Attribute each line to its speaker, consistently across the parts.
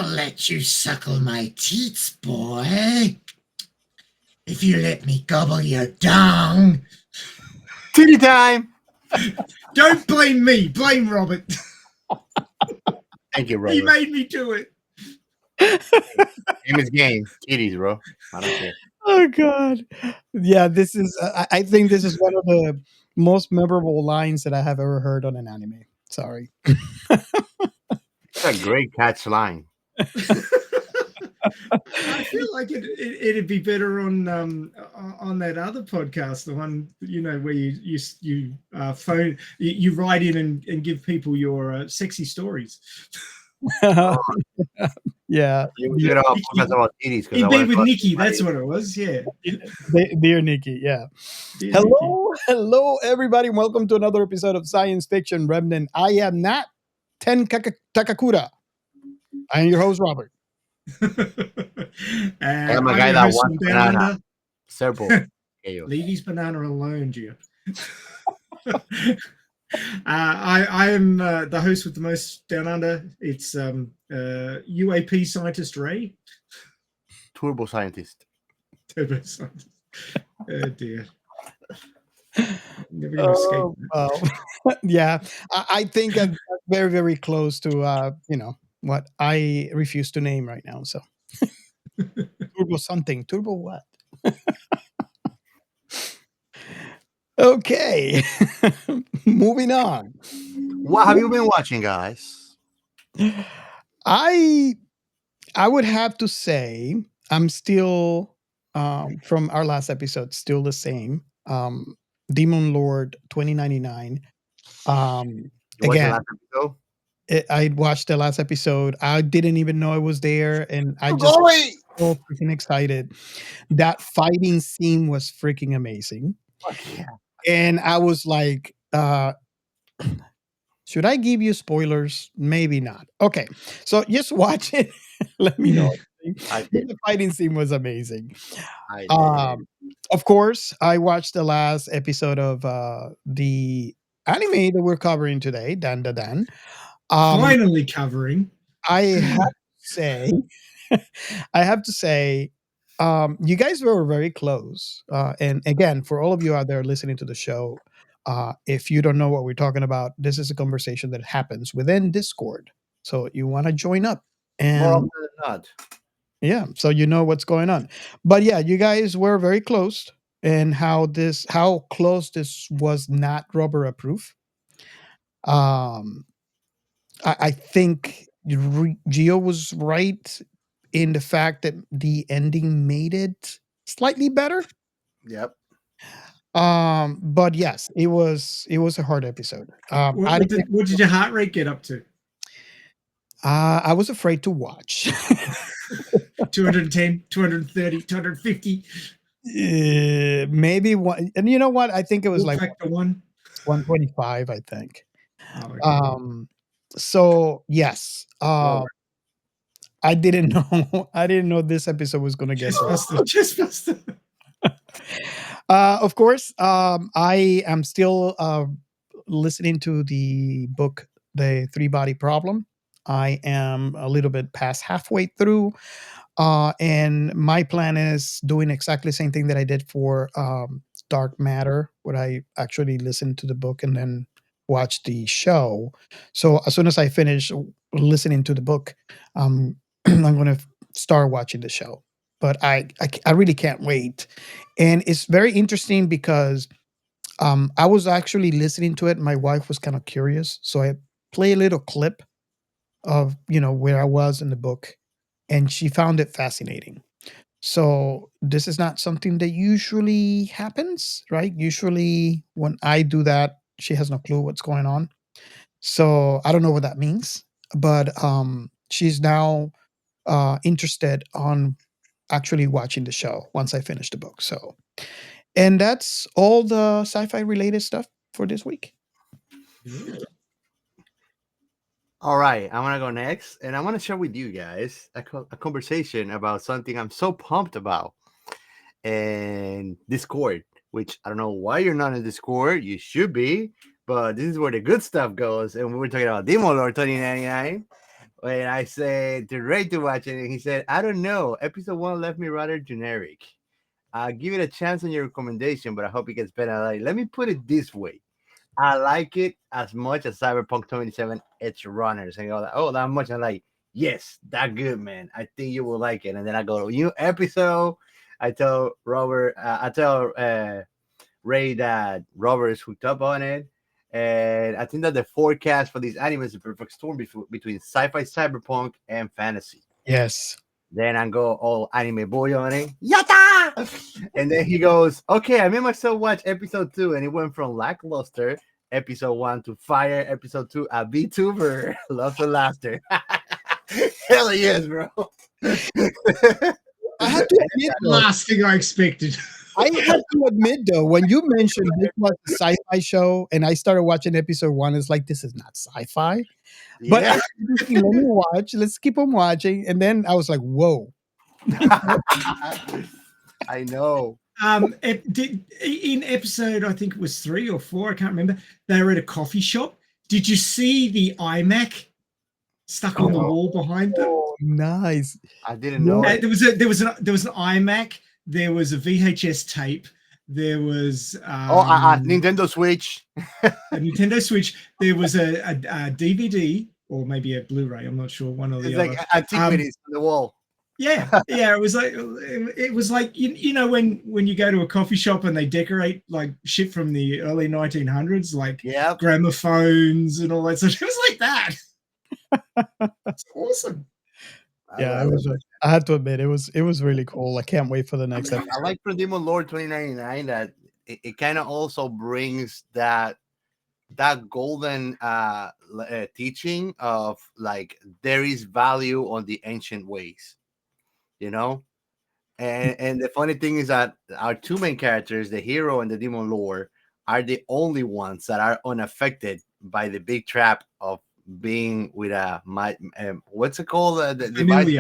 Speaker 1: I'll let you suckle my teats, boy. If you let me gobble your dung.
Speaker 2: Titty time.
Speaker 1: Don't blame me. Blame Robert.
Speaker 2: Thank you,
Speaker 1: He
Speaker 2: Robert.
Speaker 1: made me do it.
Speaker 2: Game is game. Titties, bro. I don't care.
Speaker 3: Oh God, yeah. This is. I think this is one of the most memorable lines that I have ever heard on an anime. Sorry.
Speaker 2: It's a great catch line.
Speaker 1: I feel like it'd be better on that other podcast, the one where you phone you write in and give people your sexy stories.
Speaker 3: Yeah,
Speaker 2: You get off podcast about titties.
Speaker 1: In bed with Nikky, that's what it was. Yeah,
Speaker 3: dear Nikky. Yeah.
Speaker 1: Dear
Speaker 3: Hello, everybody. Welcome to another episode of Science Fiction Remnant. I am not Takakura. I am your host, Robert.
Speaker 1: And
Speaker 2: I'm a guy that wants banana. Several.
Speaker 1: Leave his banana alone, Gio. I am the host with the most down under. It's UAP scientist Ray.
Speaker 2: Turbo scientist.
Speaker 1: Turbo scientist. Oh dear. Never gonna escape that.
Speaker 3: Yeah, I think I'm very, very close to what I refuse to name right now. So turbo something. Turbo what? Okay. Moving on.
Speaker 2: What have you been watching, guys?
Speaker 3: I would have to say I'm still from our last episode, still the same. Demon Lord 2099. Again, I watched the last episode. I didn't even know it was there, and I just so freaking excited. That fighting scene was freaking amazing.
Speaker 2: Yeah.
Speaker 3: And I was like, should I give you spoilers? Maybe not. Okay, so just watch it. Let me know. The fighting scene was amazing. Of course, I watched the last episode of the anime that we're covering today, Dan Da Dan.
Speaker 1: Finally covering.
Speaker 3: I have to say, you guys were very close. And again, for all of you out there listening to the show, if you don't know what we're talking about, this is a conversation that happens within Discord. So you want to join up, and
Speaker 2: more often than not.
Speaker 3: Yeah, so you know what's going on. But yeah, you guys were very close, and how close this was not rubber approved. I think Gio was right in the fact that the ending made it slightly better.
Speaker 2: Yep.
Speaker 3: But yes, it was a hard episode.
Speaker 1: What did your heart rate get up to?
Speaker 3: I was afraid to watch.
Speaker 1: 210, 230, 250.
Speaker 3: Maybe one. And you know what? I think it was like 125, I think.
Speaker 1: Oh, okay.
Speaker 3: So yes. I didn't know this episode was gonna get
Speaker 1: just buster.
Speaker 3: Of course, I am still listening to the book, The Three Body Problem. I am a little bit past halfway through, and my plan is doing exactly the same thing that I did for Dark Matter, where I actually listened to the book and then watch the show. So as soon as I finish listening to the book, I'm going to start watching the show. But I really can't wait. And it's very interesting because I was actually listening to it. My wife was kind of curious. So I play a little clip of, where I was in the book, and she found it fascinating. So this is not something that usually happens, right? Usually when I do that, she has no clue what's going on. So I don't know what that means, but she's now interested on actually watching the show once I finish the book. So, and that's all the sci-fi related stuff for this week.
Speaker 2: All right, I want to go next, and I want to share with you guys a conversation about something I'm so pumped about. And Discord, which I don't know why you're not in Discord. You should be, but this is where the good stuff goes. And we were talking about Demon Lord 2099. when I said to Ray to watch it, and he said, "I don't know. Episode 1 left me rather generic. I'll give it a chance on your recommendation, but I hope it gets better." Like, let me put it this way: I like it as much as Cyberpunk 2077 Edge Runners, and I go, like, "Oh, that much." I'm like, "Yes, that good, man. I think you will like it." And then I go, "New episode." I tell Robert, I tell Ray that Robert is hooked up on it. And I think that the forecast for these anime is the perfect storm between sci-fi, cyberpunk, and fantasy.
Speaker 3: Yes.
Speaker 2: Then I go all anime boy on it. Yata! And then he goes, "Okay, I made myself watch episode 2." And it went from lackluster episode 1 to fire episode 2, a VTuber. Love and laughter. Hell yes, bro.
Speaker 3: I have to admit, though,
Speaker 1: Last thing I expected.
Speaker 3: I have to admit though, when you mentioned this was a sci-fi show, and I started watching episode 1, it's like, this is not sci-fi. But
Speaker 2: Yeah.
Speaker 3: let me watch. Let's keep on watching, and then I was like, whoa.
Speaker 2: I know.
Speaker 1: In episode, I think it was 3 or 4, I can't remember. They were at a coffee shop. Did you see the iMac stuck on the wall behind them?
Speaker 3: Oh, nice.
Speaker 2: I didn't know.
Speaker 1: There was an iMac. There was a VHS tape. There was
Speaker 2: Nintendo Switch.
Speaker 1: a Nintendo Switch. There was a DVD or maybe a Blu-ray. I'm not sure. One or the
Speaker 2: It's
Speaker 1: other.
Speaker 2: like antiquities on the wall.
Speaker 1: Yeah. It was like you know when you go to a coffee shop and they decorate like shit from the early 1900s, like gramophones and all that stuff. It was like that. It's awesome.
Speaker 3: Yeah, it was. I had to admit, it was really cool. I can't wait for the next episode.
Speaker 2: I like From Demon Lord 2099 that it kind of also brings that golden teaching of like there is value on the ancient ways, you know. And the funny thing is that our two main characters, the hero and the demon lord, are the only ones that are unaffected by the big trap of being with a what's it called, the device,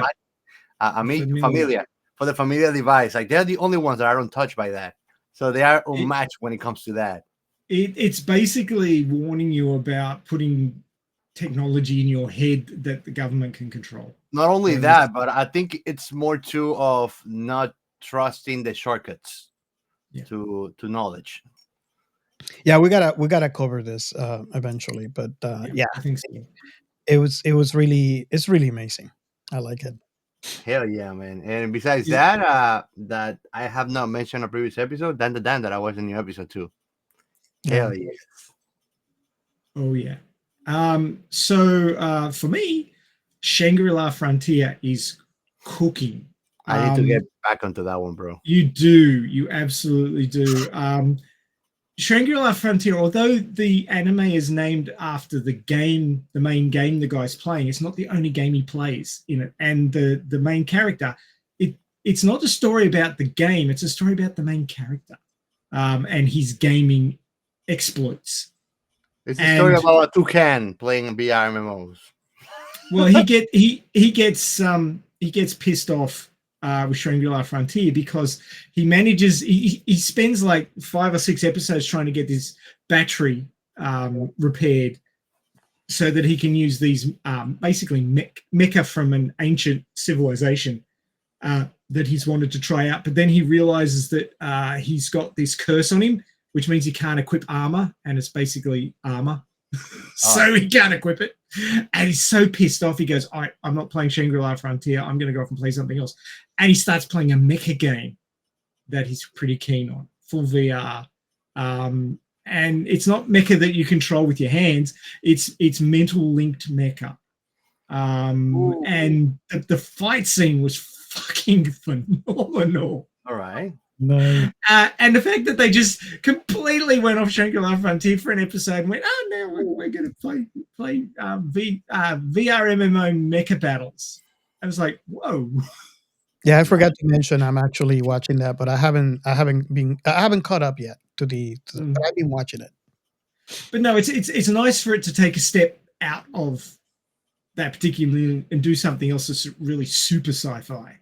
Speaker 2: familia, for the familia device. Like they're the only ones that are untouched by that, so they are unmatched when it comes to that.
Speaker 1: It's basically warning you about putting technology in your head that the government can control.
Speaker 2: Not only that, but I think it's more too of not trusting the shortcuts to knowledge.
Speaker 3: Yeah, we gotta cover this eventually, but yeah,
Speaker 1: I think so.
Speaker 3: It's really amazing. I like it.
Speaker 2: Hell yeah, man! And besides that, that I have not mentioned a previous episode, Dan that I was in new episode 2. Hell yeah!
Speaker 1: Oh yeah. So for me, Shangri-La Frontier is cooking.
Speaker 2: I need to get back onto that one, bro.
Speaker 1: You absolutely do. Shangri-La Frontier, although the anime is named after the main game the guy's playing, it's not the only game he plays in it. And the main character, it's not a story about the game, it's a story about the main character and his gaming exploits.
Speaker 2: It's a story about a toucan playing VR MMOs.
Speaker 1: Well, he gets pissed off with Shangri-La Frontier because he spends like 5 or 6 episodes trying to get this battery repaired so that he can use these basically mecha from an ancient civilization that he's wanted to try out. But then he realizes that he's got this curse on him, which means he can't equip armor, and it's basically armor. So he can't equip it. And he's so pissed off. He goes, all right, I'm not playing Shangri-La Frontier. I'm going to go off and play something else. And he starts playing a mecha game that he's pretty keen on, full VR. And it's not mecha that you control with your hands. It's mental linked mecha. And the fight scene was fucking phenomenal.
Speaker 2: All right.
Speaker 1: No. And the fact that they just completely went off Shangri-La Frontier for an episode and went, oh no, we're going to play VR MMO mecha battles. I was like, whoa.
Speaker 3: Yeah, I forgot to mention I'm actually watching that, but I haven't caught up yet but I've been watching it.
Speaker 1: But no, it's nice for it to take a step out of that particularly and do something else that's really super sci-fi.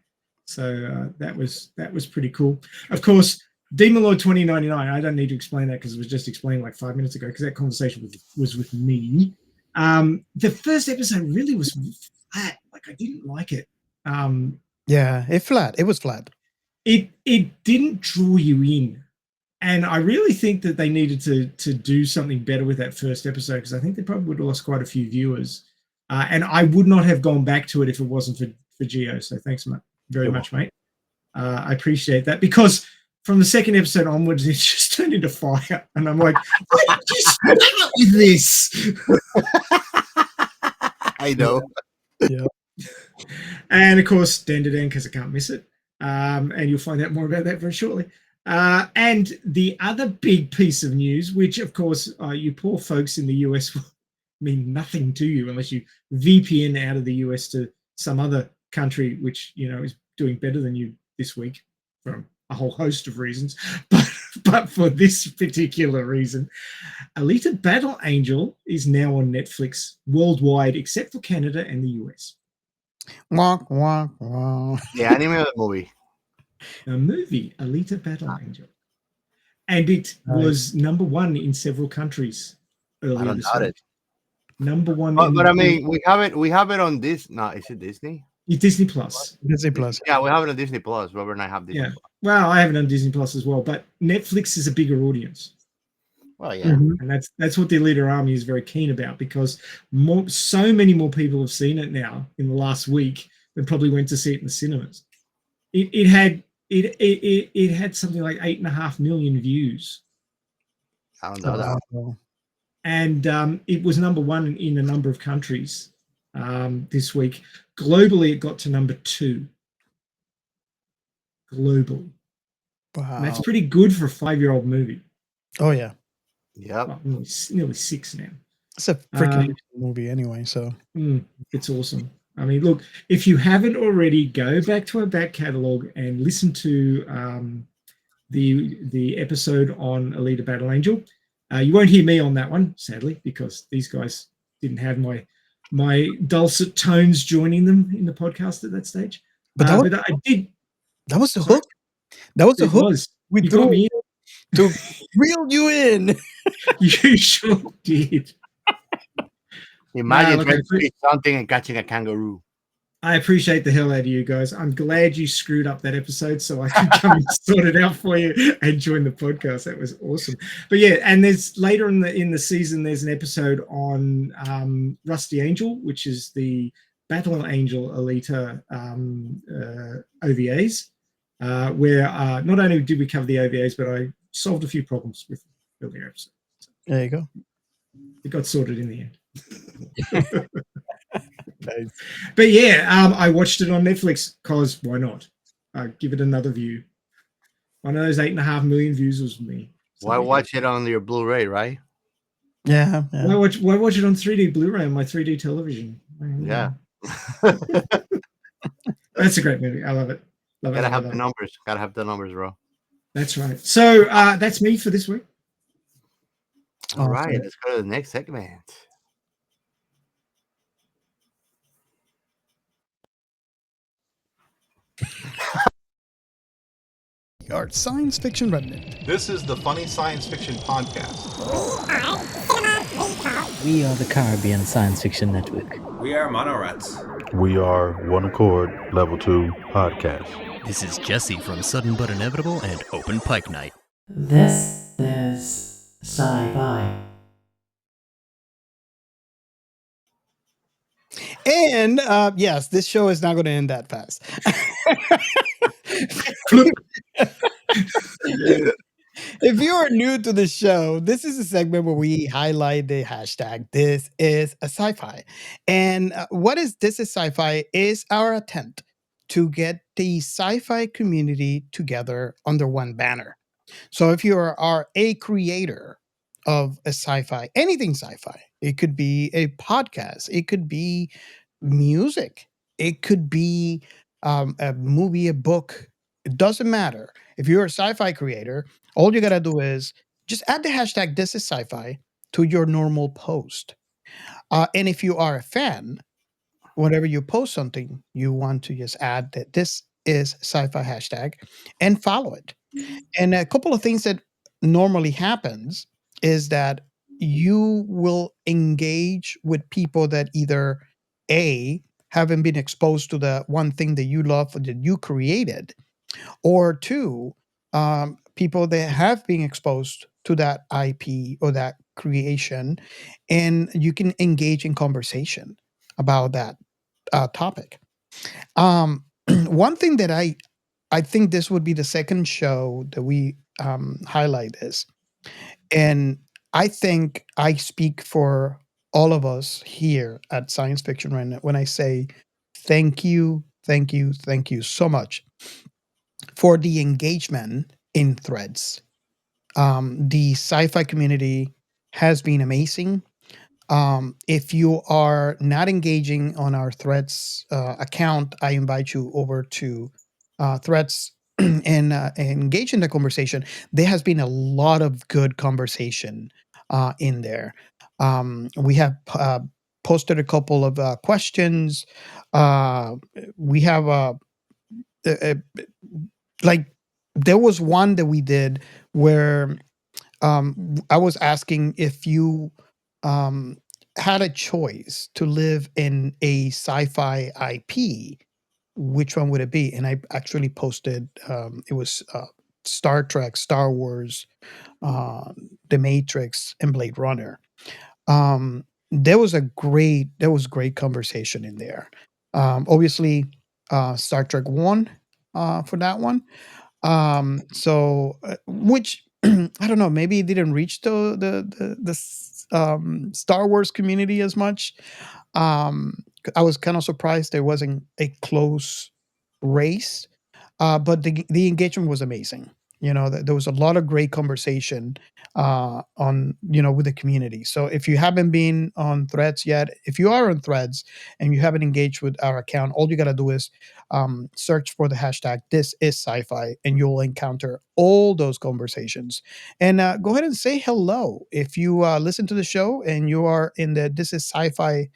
Speaker 1: So that was pretty cool. Of course, Demon Lord 2099. I don't need to explain that because it was just explained like 5 minutes ago because that conversation was with me. The first episode really was flat. Like I didn't like it.
Speaker 3: Yeah, it was flat.
Speaker 1: It didn't draw you in. And I really think that they needed to do something better with that first episode, because I think they probably would have lost quite a few viewers. And I would not have gone back to it if it wasn't for Geo. So thanks very much, mate. I appreciate that, because from the second episode onwards, it just turned into fire. And I'm like, why did you start with this?
Speaker 2: I know.
Speaker 3: Yeah.
Speaker 1: And of course, Dan, because I can't miss it. And you'll find out more about that very shortly. And the other big piece of news, which of course you poor folks in the US will mean nothing to you unless you VPN out of the US to some other country, which is doing better than you this week for a whole host of reasons. But for this particular reason, Alita Battle Angel is now on Netflix worldwide, except for Canada and the US.
Speaker 3: Wonk, wonk, wonk.
Speaker 2: The anime or the movie?
Speaker 1: A movie, Alita Battle Angel. And it was number one in several countries earlier
Speaker 2: I don't
Speaker 1: this
Speaker 2: doubt
Speaker 1: week.
Speaker 2: it.
Speaker 1: Number one.
Speaker 2: But I mean, we have it on this. No, is it Disney?
Speaker 1: Disney Plus.
Speaker 3: Disney Plus.
Speaker 2: Yeah, we have it on Disney Plus. Robert and I have Disney.
Speaker 1: Yeah.
Speaker 2: Plus.
Speaker 1: Well, I have it on Disney Plus as well, but Netflix is a bigger audience.
Speaker 2: Well, yeah.
Speaker 3: Mhm.
Speaker 1: And that's what the Alita Army is very keen about, because so many more people have seen it now in the last week than probably went to see it in the cinemas. It had something like 8.5 million views.
Speaker 2: I don't know that.
Speaker 3: Wow.
Speaker 1: And it was number one in a number of countries this week. Globally, it got to number 2. Globally.
Speaker 3: Wow.
Speaker 1: And that's pretty good for a 5-year-old movie.
Speaker 3: Oh yeah.
Speaker 2: Yep.
Speaker 1: Well, nearly 6 now.
Speaker 3: It's a freaking movie anyway, so
Speaker 1: It's awesome. I mean, look, if you haven't already, go back to our back catalogue and listen to the episode on Alita Battle Angel. You won't hear me on that one, sadly, because these guys didn't have my dulcet tones joining them in the podcast at that stage.
Speaker 3: But
Speaker 1: I did.
Speaker 3: that was the
Speaker 1: Sorry.
Speaker 3: hook. That was the
Speaker 1: It
Speaker 3: hook.
Speaker 1: was.
Speaker 3: We
Speaker 1: You got
Speaker 3: threw
Speaker 1: me.
Speaker 3: to reel you in.
Speaker 1: You sure did.
Speaker 2: Imagine
Speaker 1: look,
Speaker 2: trying to eat something and catching a kangaroo.
Speaker 1: I appreciate the hell out of you guys. I'm glad you screwed up that episode so I could come and sort it out for you and join the podcast. That was awesome. But yeah, and there's later in the season, there's an episode on Rusty Angel, which is the Battle Angel Alita OVAs, where not only did we cover the OVAs, but I solved a few problems with the earlier episode.
Speaker 3: There you go.
Speaker 1: It got sorted in the end.
Speaker 3: Nice.
Speaker 1: But yeah, I watched it on Netflix because why not? Give it another view. One of those 8.5 million views was me. So
Speaker 2: Why watch it on your Blu-ray, right?
Speaker 3: Yeah.
Speaker 1: Why watch it on 3D Blu-ray on my 3D television?
Speaker 2: Yeah.
Speaker 1: That's a great movie. I love it.
Speaker 2: Gotta have the numbers. Gotta have the numbers, bro.
Speaker 1: That's right. So that's me for this week.
Speaker 2: All right,
Speaker 3: Okay.
Speaker 2: let's go to the next segment.
Speaker 3: Our science fiction Remnant.
Speaker 4: This is the Funny Science Fiction Podcast.
Speaker 5: We are the Caribbean Science Fiction Network.
Speaker 6: We are Monorats.
Speaker 7: We are One Accord Level 2 Podcast.
Speaker 8: This is Jesse from Sudden But Inevitable and Open Pike Night.
Speaker 5: This is Sci-Fi.
Speaker 3: And yes, this show is not going to end that fast. If you are new to the show, this is a segment where we highlight the hashtag This Is a Sci-Fi. And what is This Is Sci-Fi is our attempt to get the sci-fi community together under one banner. So if you are a creator of a sci-fi, anything sci-fi, it could be a podcast, it could be music, it could be a movie, a book. It doesn't matter. If you're a sci-fi creator, all you gotta do is just add the hashtag This Is Sci-Fi to your normal post. And if you are a fan, whenever you post something, you want to just add that This Is Sci-Fi hashtag and follow it. And a couple of things that normally happens is that you will engage with people that either A, haven't been exposed to the one thing that you love or that you created, or two, people that have been exposed to that IP or that creation, and you can engage in conversation about that topic. One thing that I think this would be the second show that we highlight this, and I think I speak for all of us here at Science Fiction Remnant when I say thank you, thank you, thank you so much for the engagement in threads. The sci-fi community has been amazing. If you are not engaging on our threads account, I invite you over to threads and engage in the conversation. There has been a lot of good conversation in there. We have posted a couple of questions. We have a, like there was one that we did where I was asking if you um, had a choice to live in a sci-fi IP, which one would it be? And I actually posted it was Star Trek, Star Wars, uh, The Matrix, and Blade Runner. There was great conversation in there. Obviously, Star Trek won for that one. Which I don't know, maybe it didn't reach the Star Wars community as much. I was kind of surprised there wasn't a close race, but the engagement was amazing. There was a lot of great conversation on with the community. So if you haven't been on Threads yet, if you are on Threads and you haven't engaged with our account, all you got to do is search for the hashtag This Is Sci-Fi, and you'll encounter all those conversations. And go ahead and say hello if you listen to the show and you are in the This Is Sci-Fi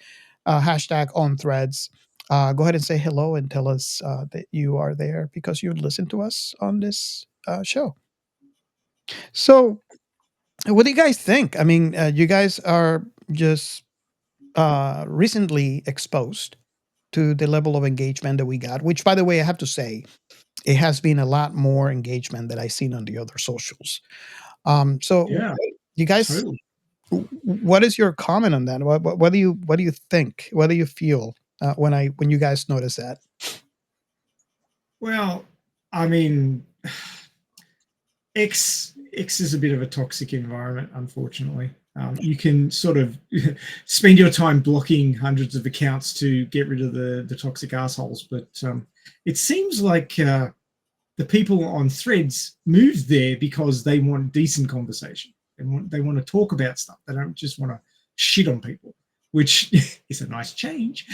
Speaker 3: hashtag on Threads. Go ahead and say hello and tell us that you are there because you listened to us on this show. So, what do you guys think? I mean, you guys are just recently exposed to the level of engagement that we got, which, by the way, I have to say, it has been a lot more engagement that I've seen on the other socials. So,
Speaker 1: Yeah,
Speaker 3: you guys,
Speaker 1: totally.
Speaker 3: what is your comment on that? What do you think? What do you feel when you guys notice that?
Speaker 1: Well, I mean, X is a bit of a toxic environment, unfortunately. You can sort of spend your time blocking hundreds of accounts to get rid of the toxic assholes, but it seems like the people on Threads moved there because they want decent conversation. They want to talk about stuff. They don't just want to shit on people, which is a nice change.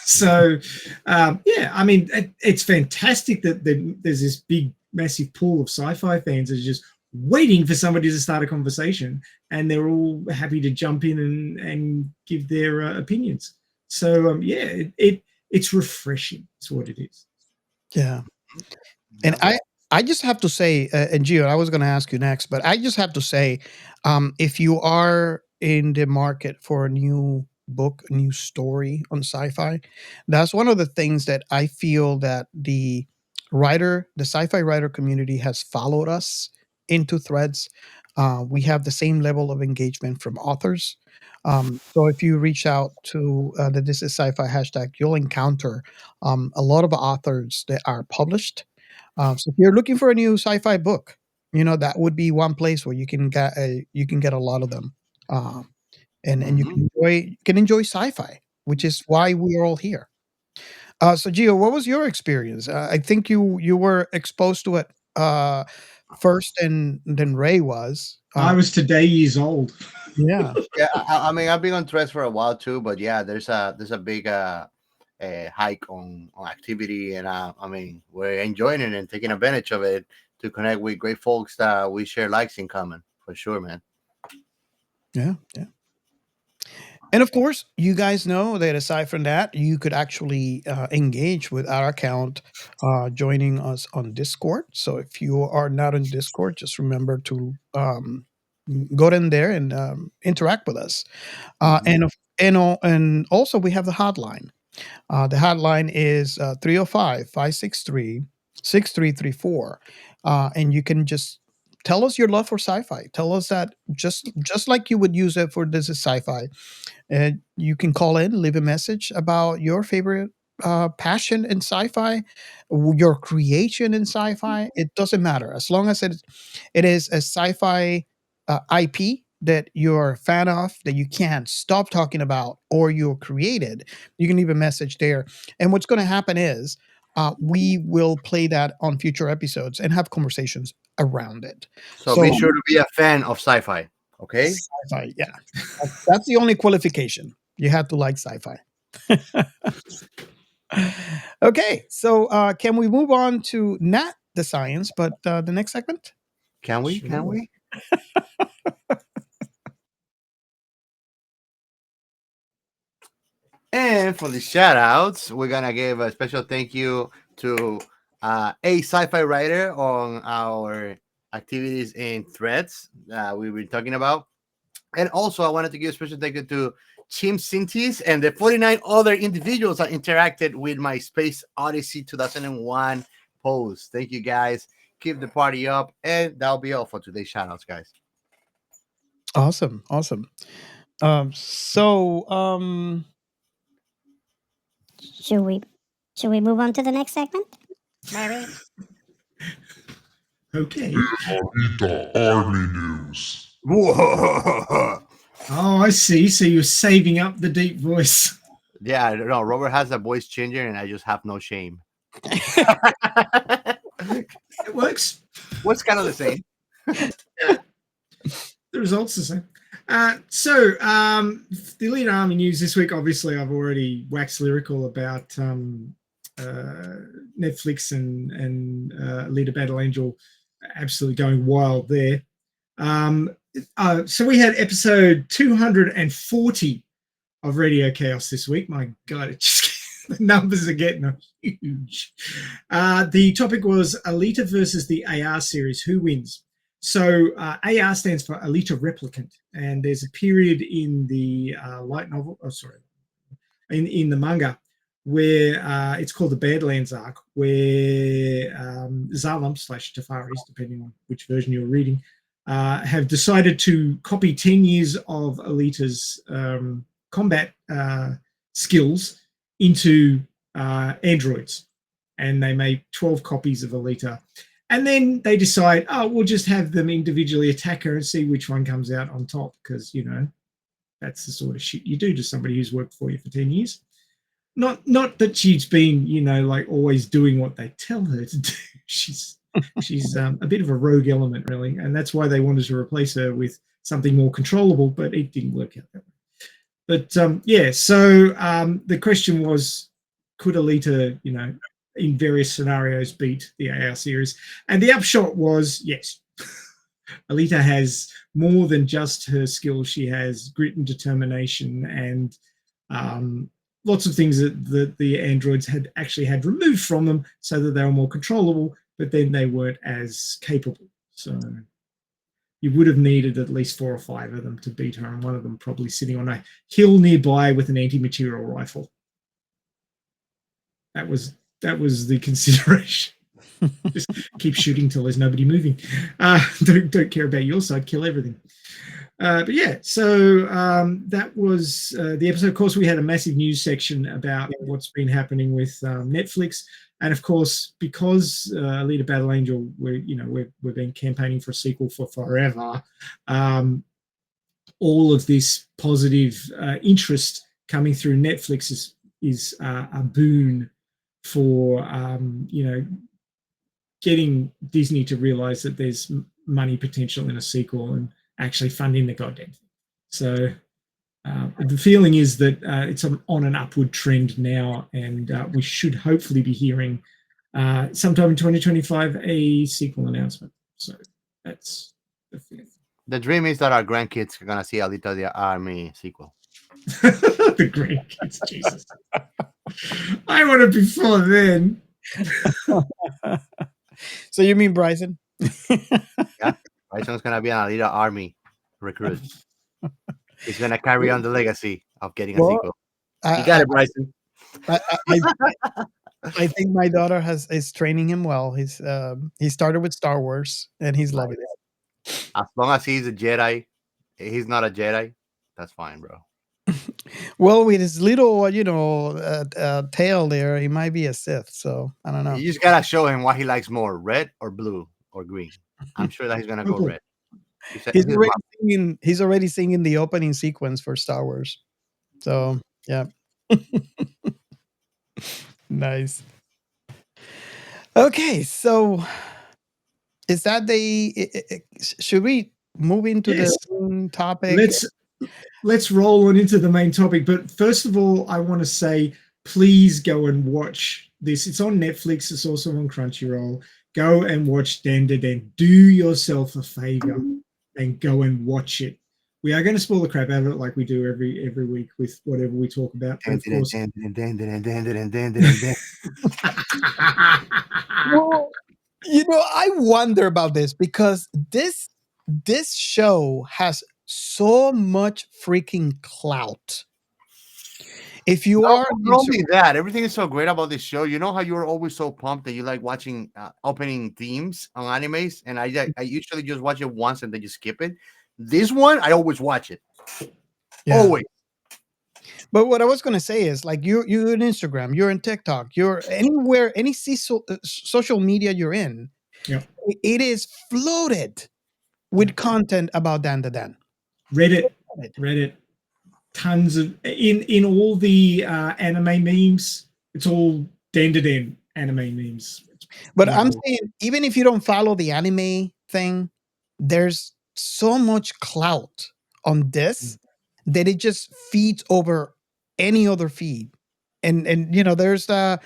Speaker 1: So, yeah, I mean, it's fantastic that there's this big, massive pool of sci-fi fans that are just waiting for somebody to start a conversation, and they're all happy to jump in and give their opinions. So, yeah, it's refreshing. That's what it is.
Speaker 3: Yeah. And I just have to say, and Gio, I was going to ask you next, but I just have to say, if you are in the market for a new book, a new story on sci-fi, that's one of the things that I feel that the sci-fi writer community has followed us into Threads. We have the same level of engagement from authors. So if you reach out to the This Is Sci-Fi hashtag, you'll encounter a lot of authors that are published. So if you're looking for a new sci-fi book, that would be one place where you can get a lot of them, and you can enjoy sci-fi, which is why we are all here. So Gio, what was your experience? I think you were exposed to it first, and then Ray was.
Speaker 1: I was today years old.
Speaker 3: Yeah.
Speaker 2: Yeah, I mean, I've been on Threads for a while too, but yeah, there's a big hike on activity, and I mean, we're enjoying it and taking advantage of it to connect with great folks that we share likes in common, for sure, man.
Speaker 3: Yeah, yeah. And of course, you guys know that aside from that, you could actually engage with our account, joining us on Discord. So if you are not on Discord, just remember to go in there and interact with us. And also we have the hotline. The hotline is 305-563-6334. And you can just tell us your love for sci-fi. Tell us that just like you would use it for This is Sci-Fi. And you can call in, leave a message about your favorite passion in sci-fi, your creation in sci-fi. It doesn't matter as long as it is a sci-fi IP that you're a fan of, that you can't stop talking about, or you created. You can leave a message there. And what's going to happen is we will play that on future episodes and have conversations around it.
Speaker 2: So be sure to be a fan of sci-fi. Okay.
Speaker 3: Sci-fi, yeah. That's the only qualification. You have to like sci-fi. Okay, so can we move on to not the science, but the next segment?
Speaker 2: Can we?
Speaker 1: Sure.
Speaker 2: Can we? And for the shout outs, we're gonna give a special thank you to AScifiWriter on our activities in threads we've been talking about. And also, I wanted to give a special thank you to chimpsinties and the 49 other individuals that interacted with my Space Odyssey 2001 post. Thank you, guys. Keep the party up. And that'll be all for today's shout outs, guys.
Speaker 3: Awesome.
Speaker 6: Should we move on to the next segment? Maybe.
Speaker 1: Okay.
Speaker 9: Army news.
Speaker 1: Oh, I see. So you're saving up the deep voice.
Speaker 2: Yeah, no, Robert has a voice changer, and I just have no shame.
Speaker 1: It works.
Speaker 2: What's kind of the same?
Speaker 1: The results the same. So the Elite Army news this week, obviously I've already waxed lyrical about Netflix and Elite Battle Angel absolutely going wild there. So we had episode 240 of Radio Chaos this week. My God, it just the numbers are getting huge. The topic was Alita versus the AR series. Who wins? So AR stands for Alita Replicant, and there's a period in the light novel, in the manga, where it's called the Badlands arc, where Zalum/Tafaris, depending on which version you're reading, have decided to copy 10 years of Alita's combat skills into androids, and they made 12 copies of Alita. And then they decide, we'll just have them individually attack her and see which one comes out on top, because, you know, that's the sort of shit you do to somebody who's worked for you for 10 years. Not that she's been, you know, like always doing what they tell her to do. She's a bit of a rogue element, really, and that's why they wanted to replace her with something more controllable, but it didn't work out that way. But so the question was, could Alita, you know, in various scenarios beat the AR series? And the upshot was yes. Alita has more than just her skills. She has grit and determination and lots of things that the androids had removed from them so that they were more controllable, but then they weren't as capable. So you would have needed at least 4 or 5 of them to beat her, and one of them probably sitting on a hill nearby with an anti-material rifle. That was the consideration. Just keep shooting till there's nobody moving. Don't care about your side. Kill everything. But yeah, so that was the episode. Of course, we had a massive news section about what's been happening with Netflix, and of course, because Alita Battle Angel, we've been campaigning for a sequel for forever. All of this positive interest coming through Netflix is a boon for getting Disney to realize that there's money potential in a sequel and actually funding the goddamn thing. So the feeling is that it's on an upward trend now, and we should hopefully be hearing sometime in 2025 a sequel announcement. So that's the feeling.
Speaker 2: The dream is that our grandkids are gonna see Alita the Army sequel.
Speaker 1: The grandkids, Jesus. I want it before then.
Speaker 3: So you mean Bryson?
Speaker 2: Yeah, Bryson's gonna be an Alita Army recruit. He's gonna carry on the legacy of getting a sequel. You got it, Bryson.
Speaker 3: I, I, I think my daughter is training him well. He started with Star Wars and he's loving it.
Speaker 2: As long as he's a Jedi, he's not a Jedi. That's fine, bro.
Speaker 3: Well, with his little, tail there, he might be a Sith. So I don't know.
Speaker 2: You just gotta show him what he likes more: red or blue or green. I'm sure that he's gonna go
Speaker 1: Purple.
Speaker 2: red. He's
Speaker 3: He's already singing the opening sequence for Star Wars. So yeah, nice. Okay, so is that should we move into
Speaker 1: Yes.
Speaker 3: the main topic?
Speaker 1: Let's roll on into the main topic. But first of all, I want to say, please go and watch this. It's on Netflix. It's also on Crunchyroll. Go and watch Den. Do yourself a favor and go and watch it. We are going to spoil the crap out of it like we do every week with whatever we talk about. But of course,
Speaker 3: well, I wonder about this because this show has so much freaking clout. If you are
Speaker 2: not only that, everything is so great about this show. You know how you're always so pumped that you like watching opening themes on animes, and I usually just watch it once and then you skip it. This one, I always watch it.
Speaker 3: Yeah.
Speaker 2: Always.
Speaker 3: But what I was going to say is, like, you're on Instagram, you're in TikTok, you're anywhere, any social media you're in,
Speaker 1: yeah.
Speaker 3: It is flooded with content about Dan.
Speaker 1: Reddit. Tons of in all the anime memes. It's all Den anime memes.
Speaker 3: But I'm saying, even if you don't follow the anime thing, there's so much clout on this that it just feeds over any other feed. And there's the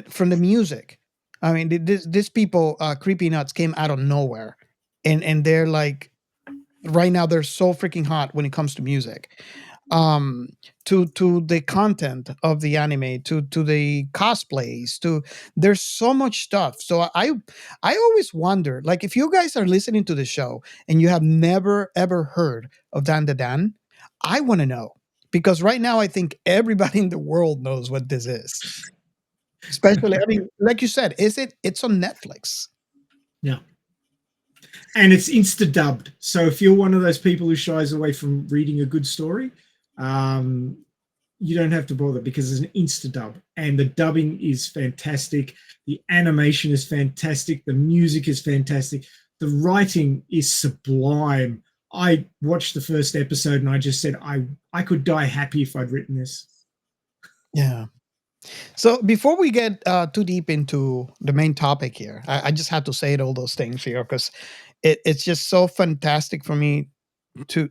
Speaker 3: from the music. I mean, this people, Creepy Nuts, came out of nowhere, and they're like, right now they're so freaking hot when it comes to music. To the content of the anime, to the cosplays, there's so much stuff. So I always wonder, like, if you guys are listening to the show and you have never ever heard of Dan, I want to know, because right now I think everybody in the world knows what this is. Especially, I mean, like you said, it's on Netflix.
Speaker 1: Yeah. And it's insta dubbed. So if you're one of those people who shies away from reading a good story, you don't have to bother, because it's an insta dub, and the dubbing is fantastic. The animation is fantastic. The music is fantastic. The writing is sublime. I watched the first episode and I just said I could die happy if I'd written this.
Speaker 3: Yeah. So before we get too deep into the main topic here, I just had to say all those things here, because it's just so fantastic for me to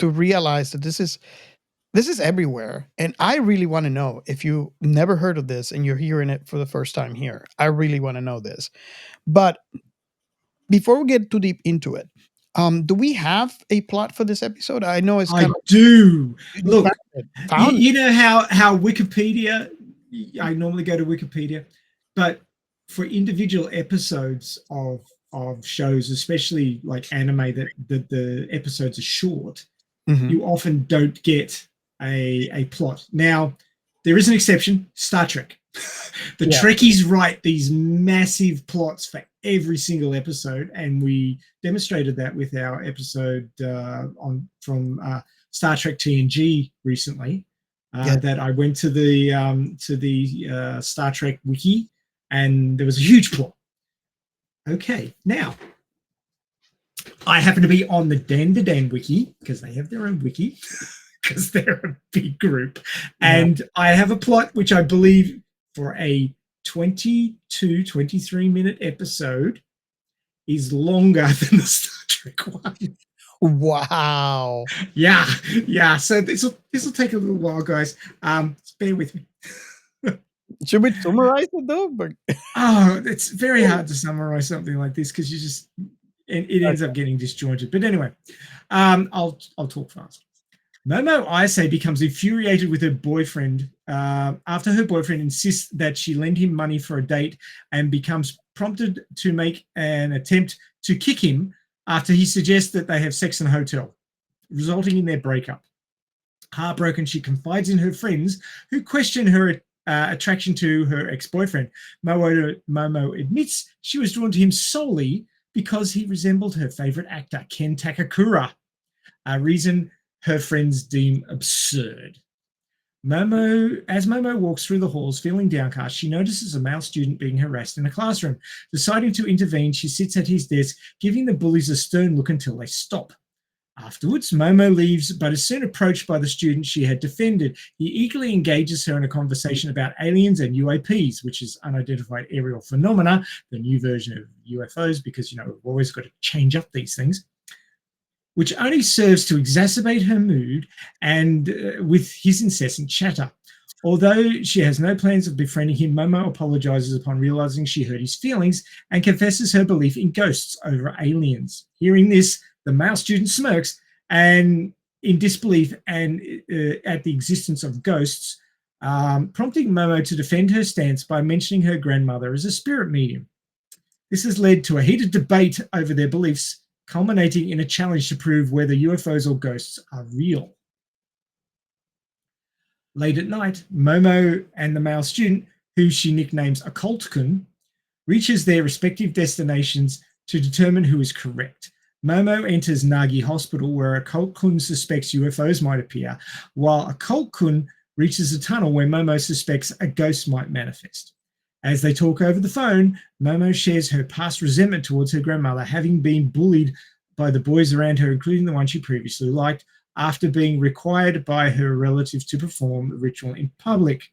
Speaker 3: realize that this is everywhere. And I really want to know, if you never heard of this and you're hearing it for the first time here, I really want to know this. But before we get too deep into it, do we have a plot for this episode? I know it's
Speaker 1: I do. Look,
Speaker 3: found
Speaker 1: you know how Wikipedia, I normally go to Wikipedia, but for individual episodes of shows, especially like anime, that the episodes are short, you often don't get a plot. Now, there is an exception: Star Trek. The Trekkies write these massive plots for every single episode, and we demonstrated that with our episode from Star Trek TNG recently. That I went to the Star Trek wiki, and there was a huge plot. Okay, now I happen to be on the Dan wiki, because they have their own wiki, because they're a big group, and I have a plot which I believe, for a 23 minute episode, is longer than the Star Trek one.
Speaker 3: Wow.
Speaker 1: Yeah. So this will take a little while, guys. Bear with me.
Speaker 3: Should we summarize it though? But
Speaker 1: it's very hard to summarize something like this, because you just it ends up getting disjointed. But anyway, I'll talk fast. Momo, I say, becomes infuriated with her boyfriend after her boyfriend insists that she lend him money for a date, and becomes prompted to make an attempt to kick him after he suggests that they have sex in a hotel, resulting in their breakup. Heartbroken, she confides in her friends, who question her attraction to her ex-boyfriend. Momo admits she was drawn to him solely because he resembled her favorite actor, Ken Takakura, a reason her friends deem absurd. As Momo walks through the halls feeling downcast, she notices a male student being harassed in a classroom. Deciding to intervene, she sits at his desk, giving the bullies a stern look until they stop. Afterwards, Momo leaves, but is soon approached by the student she had defended. He eagerly engages her in a conversation about aliens and UAPs, which is unidentified aerial phenomena, the new version of UFOs, because, we've always got to change up these things, which only serves to exacerbate her mood and with his incessant chatter. Although she has no plans of befriending him, Momo apologizes upon realizing she hurt his feelings and confesses her belief in ghosts over aliens. Hearing this, the male student smirks and in disbelief and at the existence of ghosts, prompting Momo to defend her stance by mentioning her grandmother as a spirit medium. This has led to a heated debate over their beliefs, culminating in a challenge to prove whether UFOs or ghosts are real. Late at night, Momo and the male student, who she nicknames Occult-kun, reaches their respective destinations to determine who is correct. Momo enters Nagi Hospital, where Occult-kun suspects UFOs might appear, while Occult-kun reaches a tunnel where Momo suspects a ghost might manifest. As they talk over the phone, Momo shares her past resentment towards her grandmother, having been bullied by the boys around her, including the one she previously liked, after being required by her relatives to perform the ritual in public.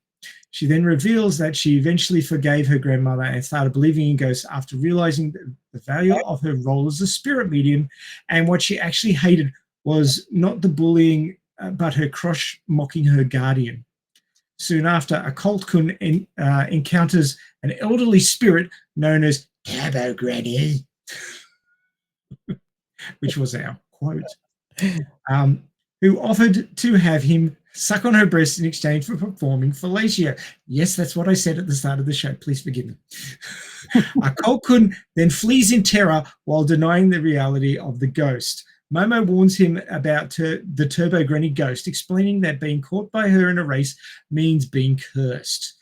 Speaker 1: She then reveals that she eventually forgave her grandmother and started believing in ghosts after realizing the value of her role as a spirit medium, and what she actually hated was not the bullying, but her crush mocking her guardian. Soon after, Occult-kun encounters an elderly spirit known as Turbo Granny, which was our quote, who offered to have him suck on her breast in exchange for performing fellatio. Yes, that's what I said at the start of the show. Please forgive me. Occult-kun then flees in terror while denying the reality of the ghost. Momo warns him about the Turbo Granny ghost, explaining that being caught by her in a race means being cursed.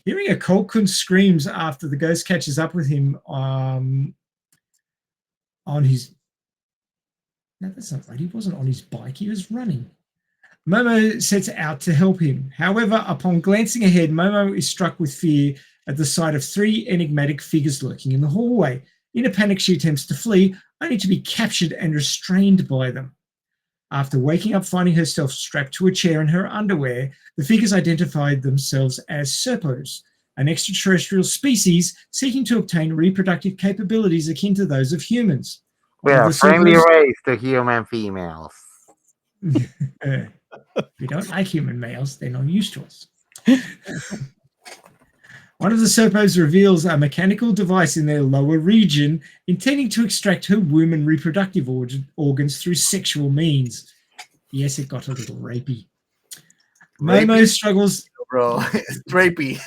Speaker 1: Hearing Occult-kun screams after the ghost catches up with him on his... No, that's not right. He wasn't on his bike. He was running. Momo sets out to help him. However, upon glancing ahead, Momo is struck with fear at the sight of three enigmatic figures lurking in the hallway. In a panic, she attempts to flee, only to be captured and restrained by them. After waking up, finding herself strapped to a chair in her underwear, the figures identified themselves as Serpos, an extraterrestrial species seeking to obtain reproductive capabilities akin to those of humans.
Speaker 2: We are a friendly race to human females.
Speaker 1: We don't like human males. They're not used to us. One of the Serpos reveals a mechanical device in their lower region intending to extract her womb and reproductive organs through sexual means. Yes, it got a little rapey. Momo struggles...
Speaker 2: Bro, it's rapey.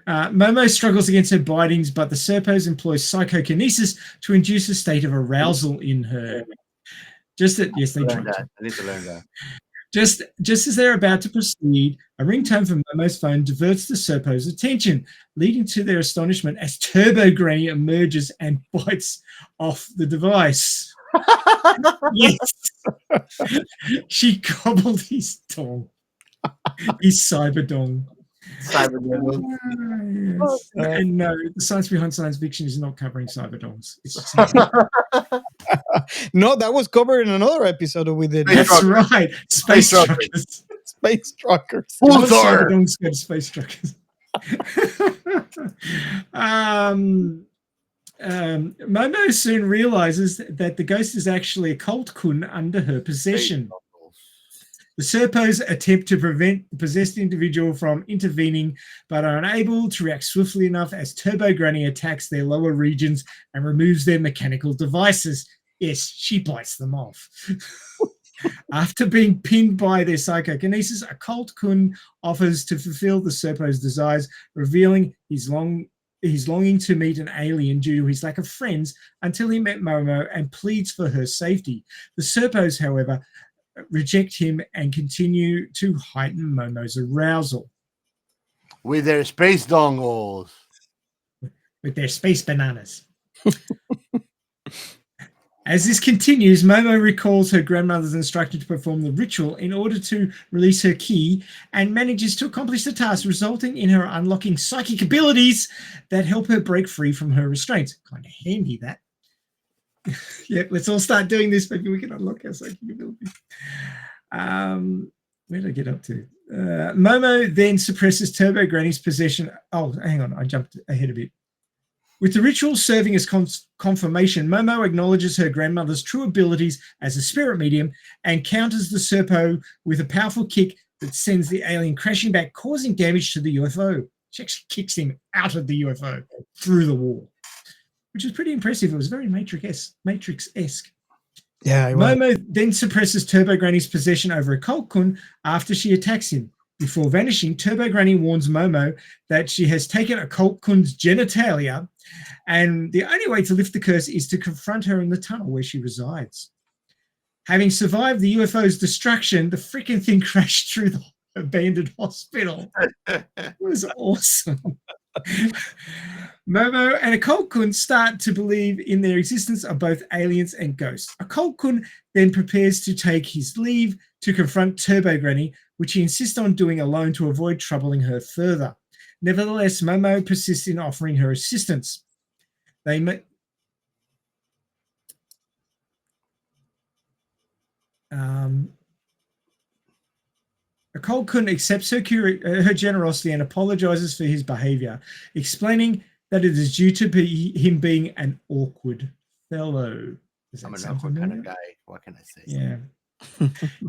Speaker 1: Momo struggles against her bitings, but the Serpos employ psychokinesis to induce a state of arousal in her. Yes, they tried.
Speaker 2: I need to learn that.
Speaker 1: Just as they're about to proceed, a ringtone from Momo's phone diverts the Serpos' attention, leading to their astonishment as Turbo Granny emerges and bites off the device. Yes. She gobbled his dong. His cyber dong.
Speaker 2: Cyber
Speaker 1: Yes. And no, the science behind science fiction is not covering cyber dongs.
Speaker 3: No, that was covered in another episode we did.
Speaker 1: That's right. Space truckers.
Speaker 3: Space truckers.
Speaker 1: Cyber dongs go to space truckers. Momo soon realizes that the ghost is actually a Occult-kun under her possession. The Serpos attempt to prevent the possessed individual from intervening, but are unable to react swiftly enough as Turbo Granny attacks their lower regions and removes their mechanical devices. Yes, she bites them off. After being pinned by their psychokinesis, Occult-kun offers to fulfill the Serpos' desires, revealing his longing to meet an alien due to his lack of friends until he met Momo and pleads for her safety. The Serpos, however, reject him and continue to heighten Momo's arousal.
Speaker 2: With their space dongles.
Speaker 1: With their space bananas. As this continues, Momo recalls her grandmother's instruction to perform the ritual in order to release her key and manages to accomplish the task, resulting in her unlocking psychic abilities that help her break free from her restraints. Kind of handy, that. Yeah, let's all start doing this. Maybe we can unlock our psychic abilities. Where did I get up to? Momo then suppresses Turbo Granny's possession. Oh, hang on. I jumped ahead a bit. With the ritual serving as confirmation, Momo acknowledges her grandmother's true abilities as a spirit medium and counters the Serpo with a powerful kick that sends the alien crashing back, causing damage to the UFO. She actually kicks him out of the UFO through the wall, which was pretty impressive. It was very Matrix-esque.
Speaker 3: Yeah,
Speaker 1: Momo then suppresses Turbo Granny's possession over Occult-kun after she attacks him. Before vanishing, Turbo Granny warns Momo that she has taken Occult-kun's genitalia, and the only way to lift the curse is to confront her in the tunnel where she resides. Having survived the UFO's destruction, the freaking thing crashed through the abandoned hospital. It was awesome. Momo and Occult-kun start to believe in their existence of both aliens and ghosts. Occult-kun then prepares to take his leave to confront Turbo Granny, which he insists on doing alone to avoid troubling her further. Nevertheless, Momo persists in offering her assistance. Occult-kun accepts her generosity and apologizes for his behavior, explaining that it is due to him being an awkward fellow.
Speaker 2: I'm an awkward kind of guy. What can I say?
Speaker 1: Yeah.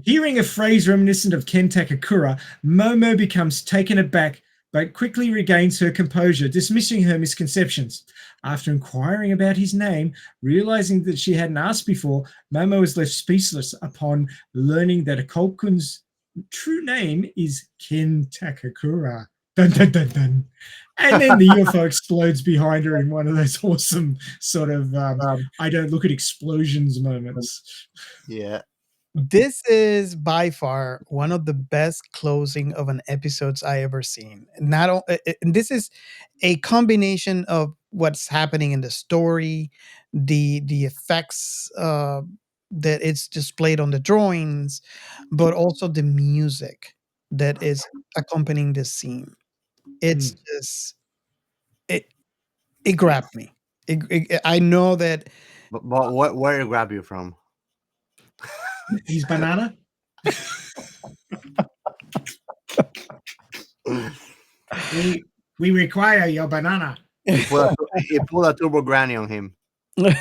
Speaker 1: Hearing a phrase reminiscent of Ken Takakura, Momo becomes taken aback but quickly regains her composure, dismissing her misconceptions. After inquiring about his name, realizing that she hadn't asked before, Momo is left speechless upon learning that Occult-kun's true name is Ken Takakura. Dun, dun, dun, dun. And then the UFO explodes behind her in one of those awesome sort of I don't look at explosions moments.
Speaker 2: Yeah.
Speaker 3: This is by far one of the best closing of an episodes I ever seen. And this is a combination of what's happening in the story, the effects that it's displayed on the drawings, but also the music that is accompanying this scene. It's just it grabbed me. I know that.
Speaker 2: But where did it grab you from?
Speaker 1: He's banana. we require your banana.
Speaker 2: He pulled a Turbo Granny on him.
Speaker 3: But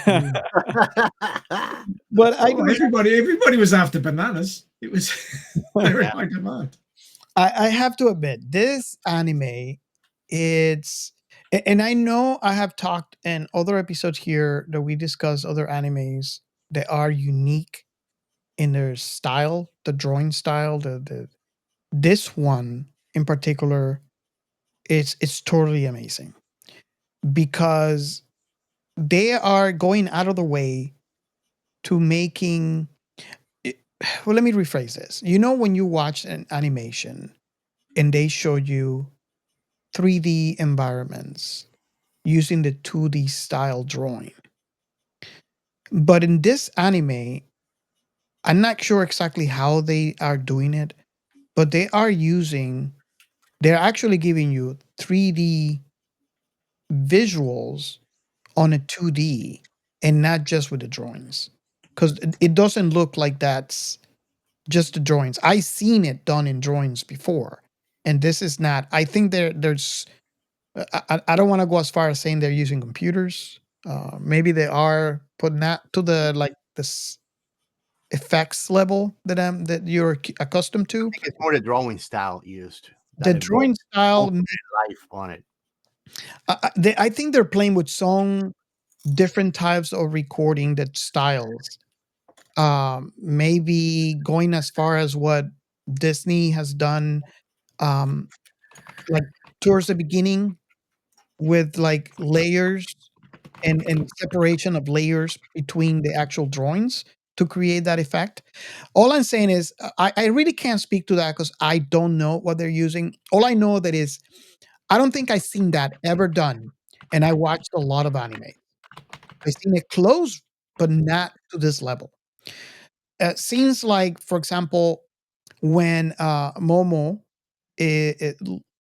Speaker 1: everybody was after bananas. It was very high demand.
Speaker 3: I have to admit, this anime, and I know I have talked in other episodes here that we discuss other animes that are unique in their style, the drawing style. This one in particular, it's totally amazing because they are going out of the way to making. Well, let me rephrase this. You know, when you watch an animation and they show you 3D environments using the 2D style drawing. But in this anime, I'm not sure exactly how they are doing it, but they're actually giving you 3D visuals on a 2D and not just with the drawings. Because it doesn't look like that's just the drawings. I've seen it done in drawings before. And this is not. I think there's. I don't want to go as far as saying they're using computers. Maybe they are putting that to the this effects level that you're accustomed to.
Speaker 2: I think it's more the drawing style used.
Speaker 3: The drawing style
Speaker 2: life on it.
Speaker 3: I think they're playing with some different types of recording that styles. Maybe going as far as what Disney has done, like towards the beginning with like layers and separation of layers between the actual drawings. to create that effect. All I'm saying is I really can't speak to that because I don't know what they're using. All I know that is I don't think I've seen that ever done. And I watched a lot of anime. I've seen it close, but not to this level. Scenes like, for example, when Momo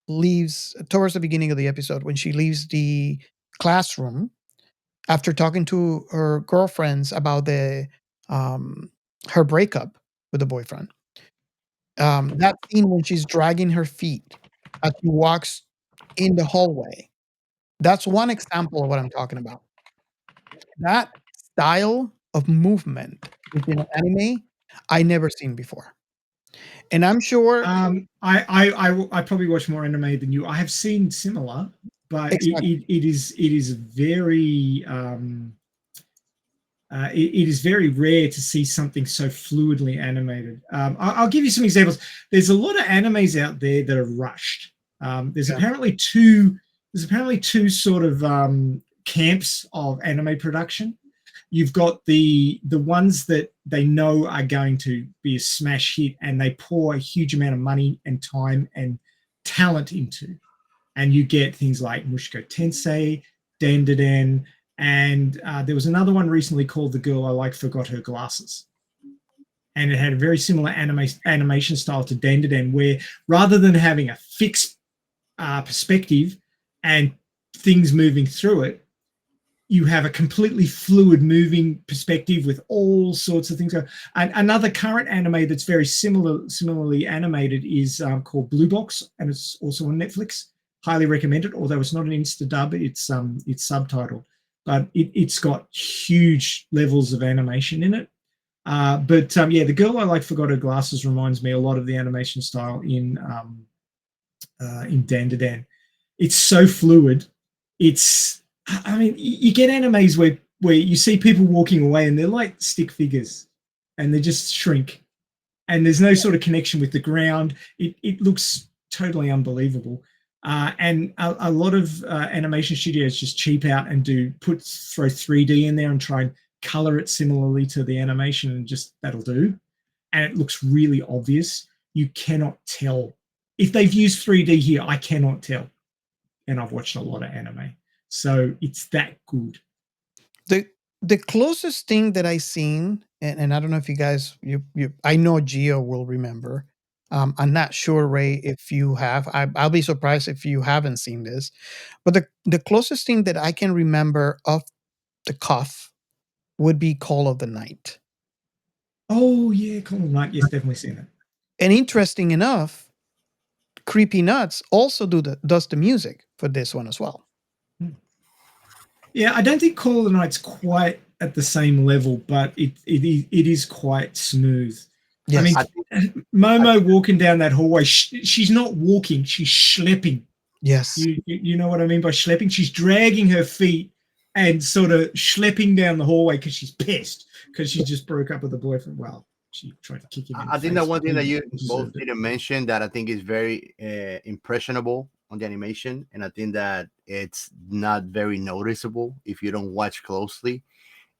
Speaker 3: leaves towards the beginning of the episode, when she leaves the classroom after talking to her girlfriends about her breakup with the boyfriend. That scene when she's dragging her feet as she walks in the hallway. That's one example of what I'm talking about. That style of movement within an anime, I never seen before. And I'm sure
Speaker 1: I probably watch more anime than you. I have seen similar, but
Speaker 3: Exactly.
Speaker 1: it is very it is very rare to see something so fluidly animated. I'll give you some examples. There's a lot of animes out there that are rushed. There's apparently two sort of camps of anime production. You've got the ones that they know are going to be a smash hit, and they pour a huge amount of money and time and talent into. And you get things like Mushko Tensei, Dandadan, and there was another one recently called The Girl I Like Forgot Her Glasses. And it had a very similar animation style to Dandadan, where rather than having a fixed perspective and things moving through it, you have a completely fluid moving perspective with all sorts of things. And another current anime that's very similarly animated is called Blue Box, and it's also on Netflix. Highly recommend it, although it's not an insta dub, it's subtitled, but it's got huge levels of animation in it. But yeah, The Girl I Like Forgot Her Glasses reminds me a lot of the animation style in Dandadan. It's so fluid. I mean, you get animes where you see people walking away and they're like stick figures, and they just shrink, and there's no sort of connection with the ground. It looks totally unbelievable. And a lot of animation studios just cheap out and throw 3D in there and try and color it similarly to the animation, and just that'll do. And it looks really obvious. You cannot tell. If they've used 3D here, I cannot tell. And I've watched a lot of anime. So it's that good.
Speaker 3: The closest thing that I seen, and I don't know if you guys, I know Gio will remember. I'm not sure, Ray, if you have. I'll be surprised if you haven't seen this. But the closest thing that I can remember off the cuff would be Call of the Night.
Speaker 1: Oh yeah, Call of the Night. Yes, definitely seen it.
Speaker 3: And interesting enough, Creepy Nuts also does the music for this one as well.
Speaker 1: Yeah, I don't think Call of the Night's quite at the same level, but it is quite smooth.
Speaker 3: Yes.
Speaker 1: I mean, Momo walking down that hallway, she's not walking, she's schlepping.
Speaker 3: Yes.
Speaker 1: You know what I mean by schlepping? She's dragging her feet and sort of schlepping down the hallway because she's pissed because she just broke up with the boyfriend. Well, she tried to kick him in the
Speaker 2: I think
Speaker 1: face,
Speaker 2: that one thing that you both
Speaker 1: deserved it.
Speaker 2: didn't mention that I think is very impressionable on the animation, and I think that it's not very noticeable if you don't watch closely,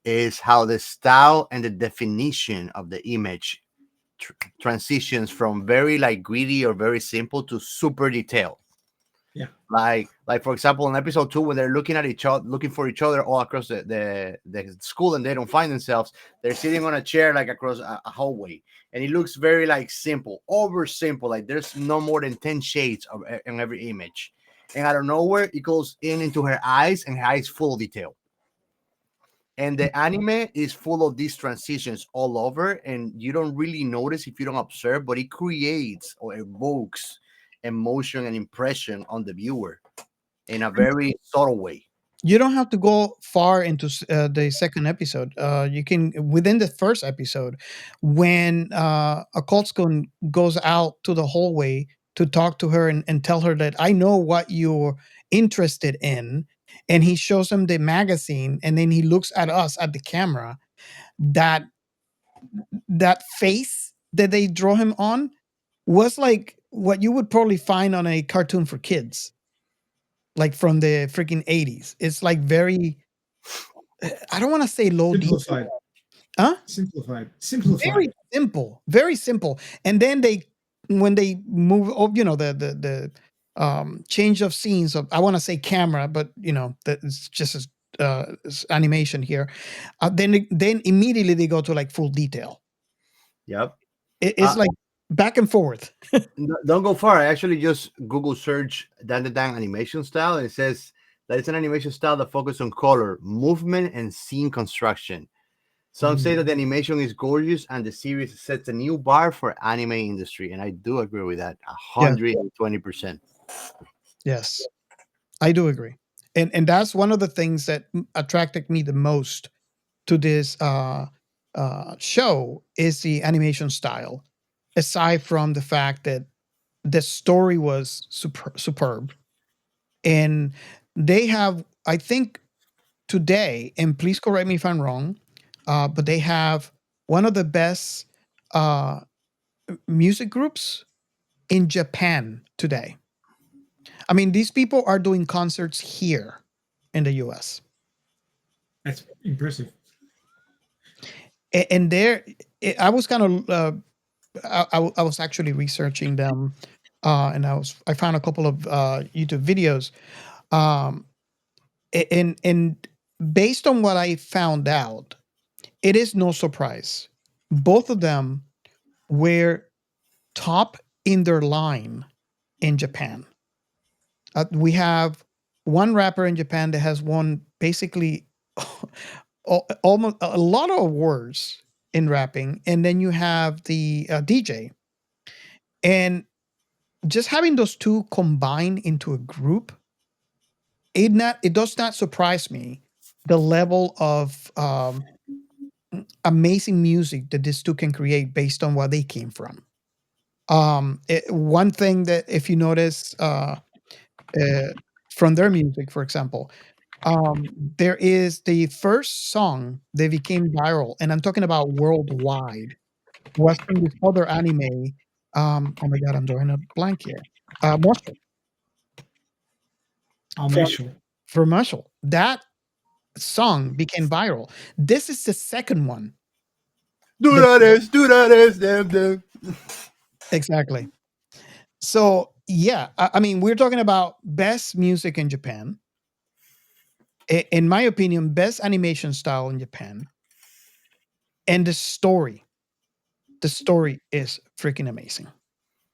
Speaker 2: is how the style and the definition of the image transitions from very like greedy or very simple to super detailed.
Speaker 1: Yeah.
Speaker 2: Like for example, in episode 2, when they're looking at each other, looking for each other all across the school, and they don't find themselves, they're sitting on a chair like across a hallway, and it looks very like simple, over simple. Like there's no more than 10 shades in every image, and out of nowhere it goes into her eyes, and her eyes full of detail. And the anime is full of these transitions all over, and you don't really notice if you don't observe, but it creates or evokes emotion and impression on the viewer in a very subtle way.
Speaker 3: You don't have to go far into the second episode. You can, within the first episode, when Occult-kun goes out to the hallway to talk to her and tell her that I know what you're interested in, and he shows him the magazine, and then he looks at us at the camera. That face that they draw him on was like what you would probably find on a cartoon for kids, like from the freaking 80s. It's like very, I don't want to say low detail.
Speaker 1: Simplified.
Speaker 3: Huh?
Speaker 1: Simplified.
Speaker 3: Very simple. And then when they move, the change of scenes of, I want to say camera, but that it's just as animation here. Then immediately they go to like full detail.
Speaker 2: Yep.
Speaker 3: It's like back and forth.
Speaker 2: Don't go far. I actually just Google search Dan animation style. And it says that it's an animation style that focuses on color, movement, and scene construction. Some say that the animation is gorgeous and the series sets a new bar for anime industry, and I do agree with that 120%.
Speaker 3: Yes, I do agree, and that's one of the things that attracted me the most to this show is the animation style. Aside from the fact that the story was superb, and they have, I think, today, and please correct me if I'm wrong, but they have one of the best uh, music groups in Japan today. I mean, these people are doing concerts here in the US.
Speaker 1: That's impressive.
Speaker 3: And I was kind of, I was actually researching them, and I found a couple of YouTube videos, um, and based on what I found out, it is no surprise. Both of them were top in their line in Japan. We have one rapper in Japan that has won basically almost a lot of awards in rapping, and then you have the DJ, and just having those two combined into a group, it does not surprise me the level of amazing music that these two can create based on where they came from. One thing that if you notice uh, from their music, for example, there is the first song that became viral, and I'm talking about worldwide, was from this other anime. Oh my god, I'm drawing a blank here. Marshall.
Speaker 1: Marshall.
Speaker 3: For Marshall. That song became viral. This is the second one.
Speaker 2: Do that, damn.
Speaker 3: Exactly. So yeah, I mean, we're talking about best music in Japan. In my opinion, best animation style in Japan, and the story. The story is freaking amazing.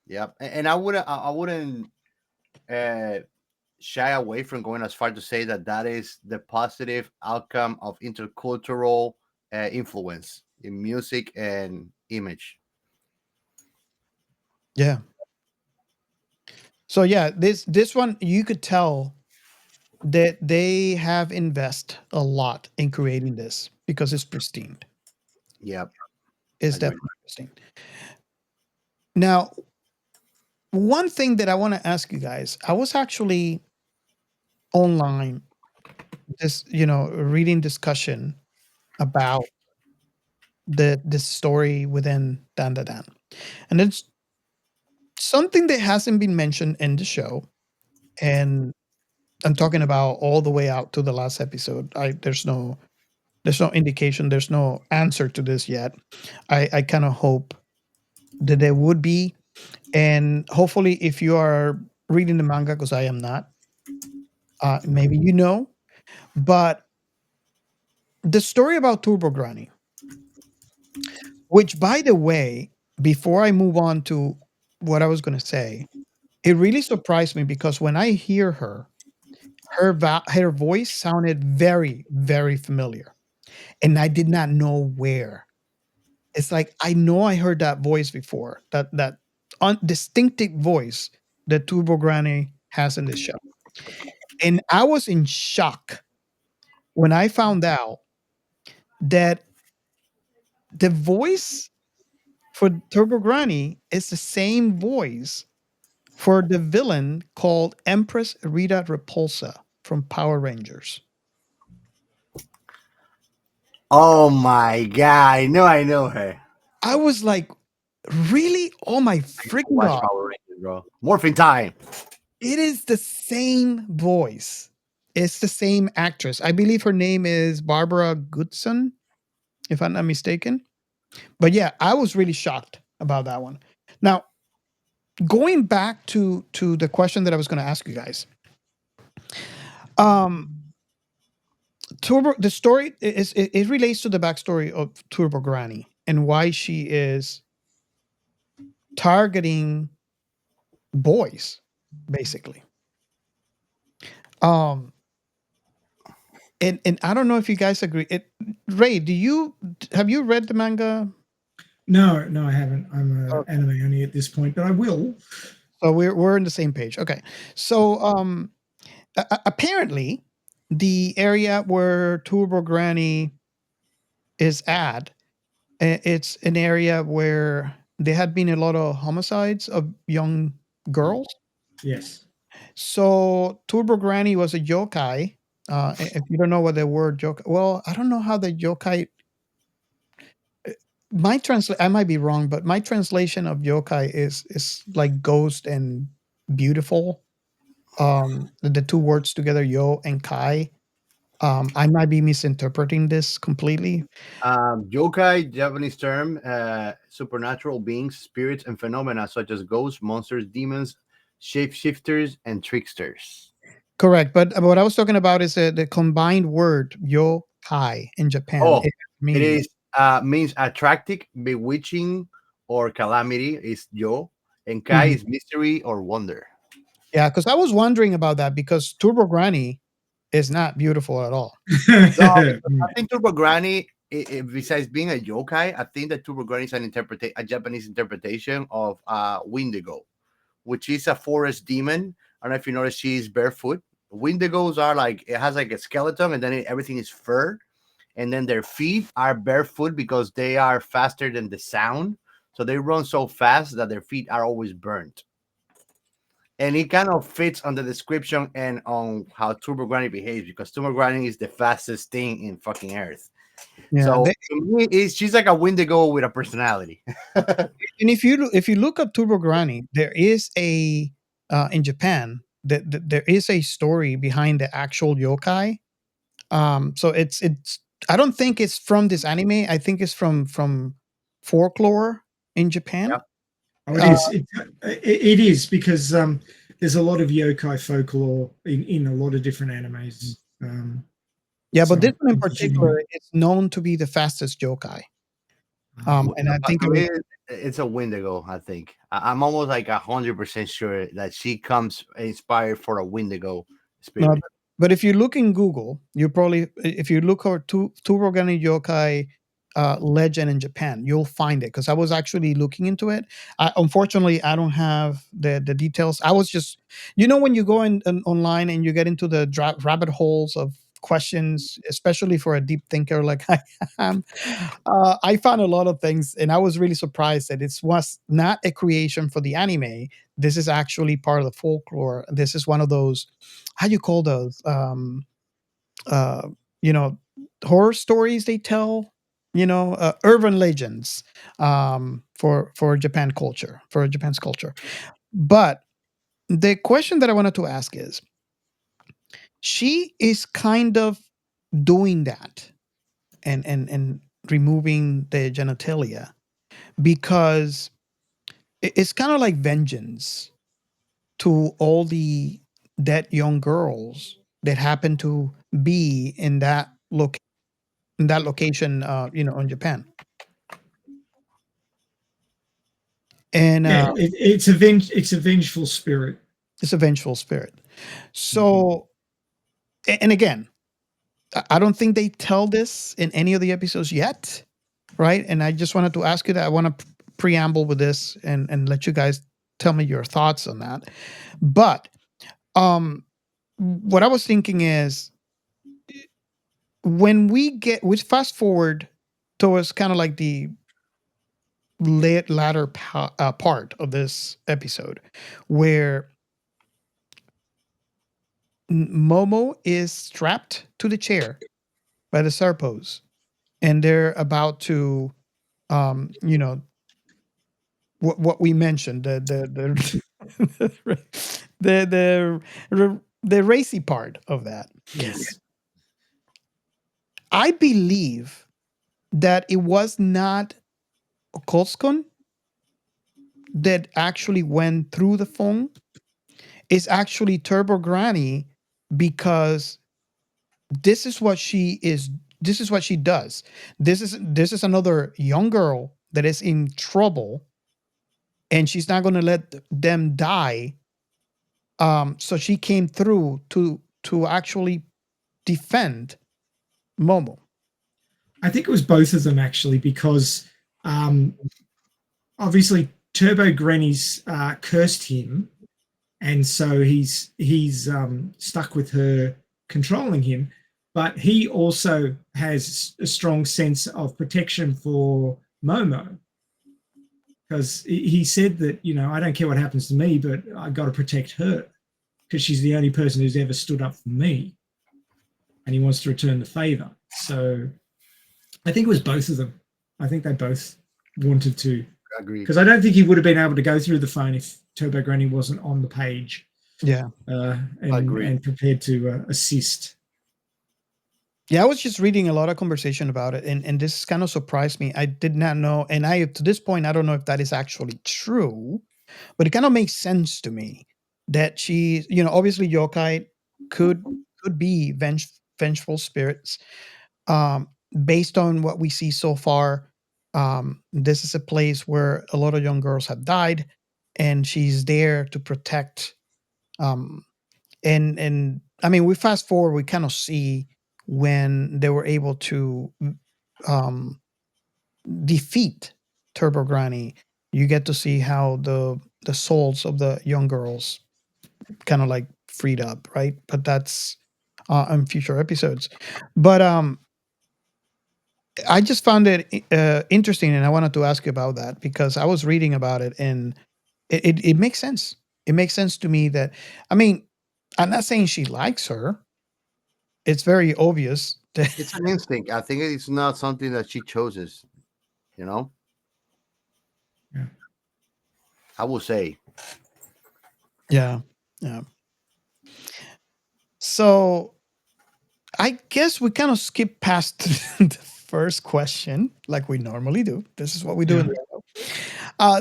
Speaker 2: Yep. And I wouldn't uh, shy away from going as far to say that that is the positive outcome of intercultural influence in music and image.
Speaker 3: Yeah. So yeah, this one you could tell that they have invest a lot in creating this because it's pristine.
Speaker 2: Yep.
Speaker 3: It's
Speaker 2: Agreed.
Speaker 3: definitely pristine. Now, one thing that I want to ask you guys, I was actually online reading discussion about this story within Dan Da Dan. And it's something that hasn't been mentioned in the show. And I'm talking about all the way out to the last episode. There's no indication, there's no answer to this yet. I kind of hope that there would be. And hopefully if you are reading the manga, because I am not, maybe but the story about Turbo Granny, which by the way, before I move on to what I was going to say, it really surprised me because when I hear her voice sounded very, very familiar, and I did not know where. It's like I know I heard that voice before, that distinctive voice that Turbo Granny has in this show, and I was in shock when I found out that the voice for Turbo Granny is the same voice for the villain called Empress Rita Repulsa from Power Rangers.
Speaker 2: Oh my god! I know her.
Speaker 3: I was like, really? Oh my freaking
Speaker 2: Watch
Speaker 3: god!
Speaker 2: Power Rangers, bro. Morphin time.
Speaker 3: It is the same voice. It's the same actress. I believe her name is Barbara Goodson. if I'm not mistaken. But yeah, I was really shocked about that one. Now, going back to the question that I was going to ask you guys. The story is it relates to the backstory of Turbo Granny and why she is targeting boys, basically. And I don't know if you guys agree. Ray, have you read the manga?
Speaker 1: No, I haven't. I'm
Speaker 3: Okay.
Speaker 1: anime only at this point, but I will.
Speaker 3: So we're on the same page. Okay. So apparently the area where Turbo Granny is at, it's an area where there had been a lot of homicides of young girls.
Speaker 1: Yes.
Speaker 3: So Turbo Granny was a yokai. If you don't know what the word yokai, well, I don't know how the yokai. I might be wrong, but my translation of yokai is like ghost and beautiful. The two words together, yo and kai. I might be misinterpreting this completely.
Speaker 2: Yokai, Japanese term, supernatural beings, spirits, and phenomena such as ghosts, monsters, demons, shapeshifters, and tricksters.
Speaker 3: Correct, but what I was talking about is the combined word yokai in Japan.
Speaker 2: Oh,
Speaker 3: It
Speaker 2: it
Speaker 3: means
Speaker 2: is means attracting, bewitching, or calamity is yo, and kai
Speaker 3: Mhm.
Speaker 2: is mystery or wonder.
Speaker 3: Yeah, because I was wondering about that because Turbo Granny is not beautiful at all.
Speaker 2: No, because I think Turbo Granny, besides being a yokai, I think that Turbo Granny is a Japanese interpretation of Wendigo, which is a forest demon. I don't know if you notice she's barefoot. Wendigos are like it has like a skeleton, and then everything is fur, and then their feet are barefoot because they are faster than the sound, so they run so fast that their feet are always burnt. And it kind of fits on the description and on how Turbo Granny behaves because Turbo Granny is the fastest thing in fucking Earth.
Speaker 3: Yeah,
Speaker 2: So to me, she's like a Wendigo with a personality.
Speaker 3: and if you look up Turbo Granny, there is a in Japan that there is a story behind the actual yokai. So it's I don't think it's from this anime. I think it's from folklore in Japan.
Speaker 2: Yep.
Speaker 1: Oh, it is. It is because there's a lot of yokai folklore in a lot of different animes.
Speaker 3: Yeah,
Speaker 1: So
Speaker 3: but this one in
Speaker 1: I'm presuming.
Speaker 3: particular is known to be the fastest yokai. And I think
Speaker 2: To me, it's a Wendigo. I think I'm almost like 100% sure that she comes inspired for a Wendigo
Speaker 3: no,
Speaker 2: spirit.
Speaker 3: but if you look in Google, you probably if you look for Turogani yokai legend in Japan, you'll find it because I was actually looking into it. Unfortunately, I don't have the details. I was just, when you go in online and you get into the rabbit holes of questions, especially for a deep thinker like I am, I found a lot of things, and I was really surprised that it was not a creation for the anime. This is actually part of the folklore. This is one of those, how do you call those? Uh, you know, horror stories they tell. Urban legends for Japan's culture. But the question that I wanted to ask is, she is kind of doing that and removing the genitalia because it's kind of like vengeance to all the dead young girls that happen to be in that location, in Japan. And
Speaker 1: Yeah, it's a vengeful spirit.
Speaker 3: it's a vengeful spirit. So, and again, I don't think they tell this in any of the episodes yet, right? And I just wanted to ask you that. I want to preamble with this and let you guys tell me your thoughts on that. But what I was thinking is, when we fast forward towards kind of like the latter part of this episode, where Momo is strapped to the chair by the Serpos, and they're about to, what we mentioned, the racy part of that.
Speaker 1: Yes.
Speaker 3: I believe that it was not Occult-kun that actually went through the phone. It's actually Turbo Granny, because this is what she is. This is what she does. This is another young girl that is in trouble, and she's not going to let them die. So she came through to actually defend Momo.
Speaker 1: I think it was both of them actually, because obviously Turbo Granny's cursed him, and so he's stuck with her controlling him. But he also has a strong sense of protection for Momo, because he said that, I don't care what happens to me, but I got to protect her because she's the only person who's ever stood up for me, and he wants to return the favor. So I think it was both of them. I think they both wanted to.
Speaker 2: Agreed.
Speaker 1: Because I don't think he would have been able to go through the phone if Turbo Granny wasn't on the page.
Speaker 3: Yeah.
Speaker 1: And prepared to assist.
Speaker 3: Yeah, I was just reading a lot of conversation about it, and this kind of surprised me. I did not know, and to this point, I don't know if that is actually true, but it kind of makes sense to me that she, obviously yokai could be vengeful spirits. Based on what we see so far, this is a place where a lot of young girls have died, and she's there to protect. And I mean, we fast forward, we kind of see when they were able to defeat Turbo Granny. You get to see how the souls of the young girls kind of like freed up, right? But that's in future episodes. But I just found it interesting, and I wanted to ask you about that because I was reading about it, and it makes sense. It makes sense to me that, I mean, I'm not saying she likes her. It's very obvious that
Speaker 2: It's an instinct. I think it's not something that she chooses.
Speaker 1: Yeah.
Speaker 2: I will say.
Speaker 3: Yeah. So I guess we kind of skip past the first question like we normally do. This is what we do in the show.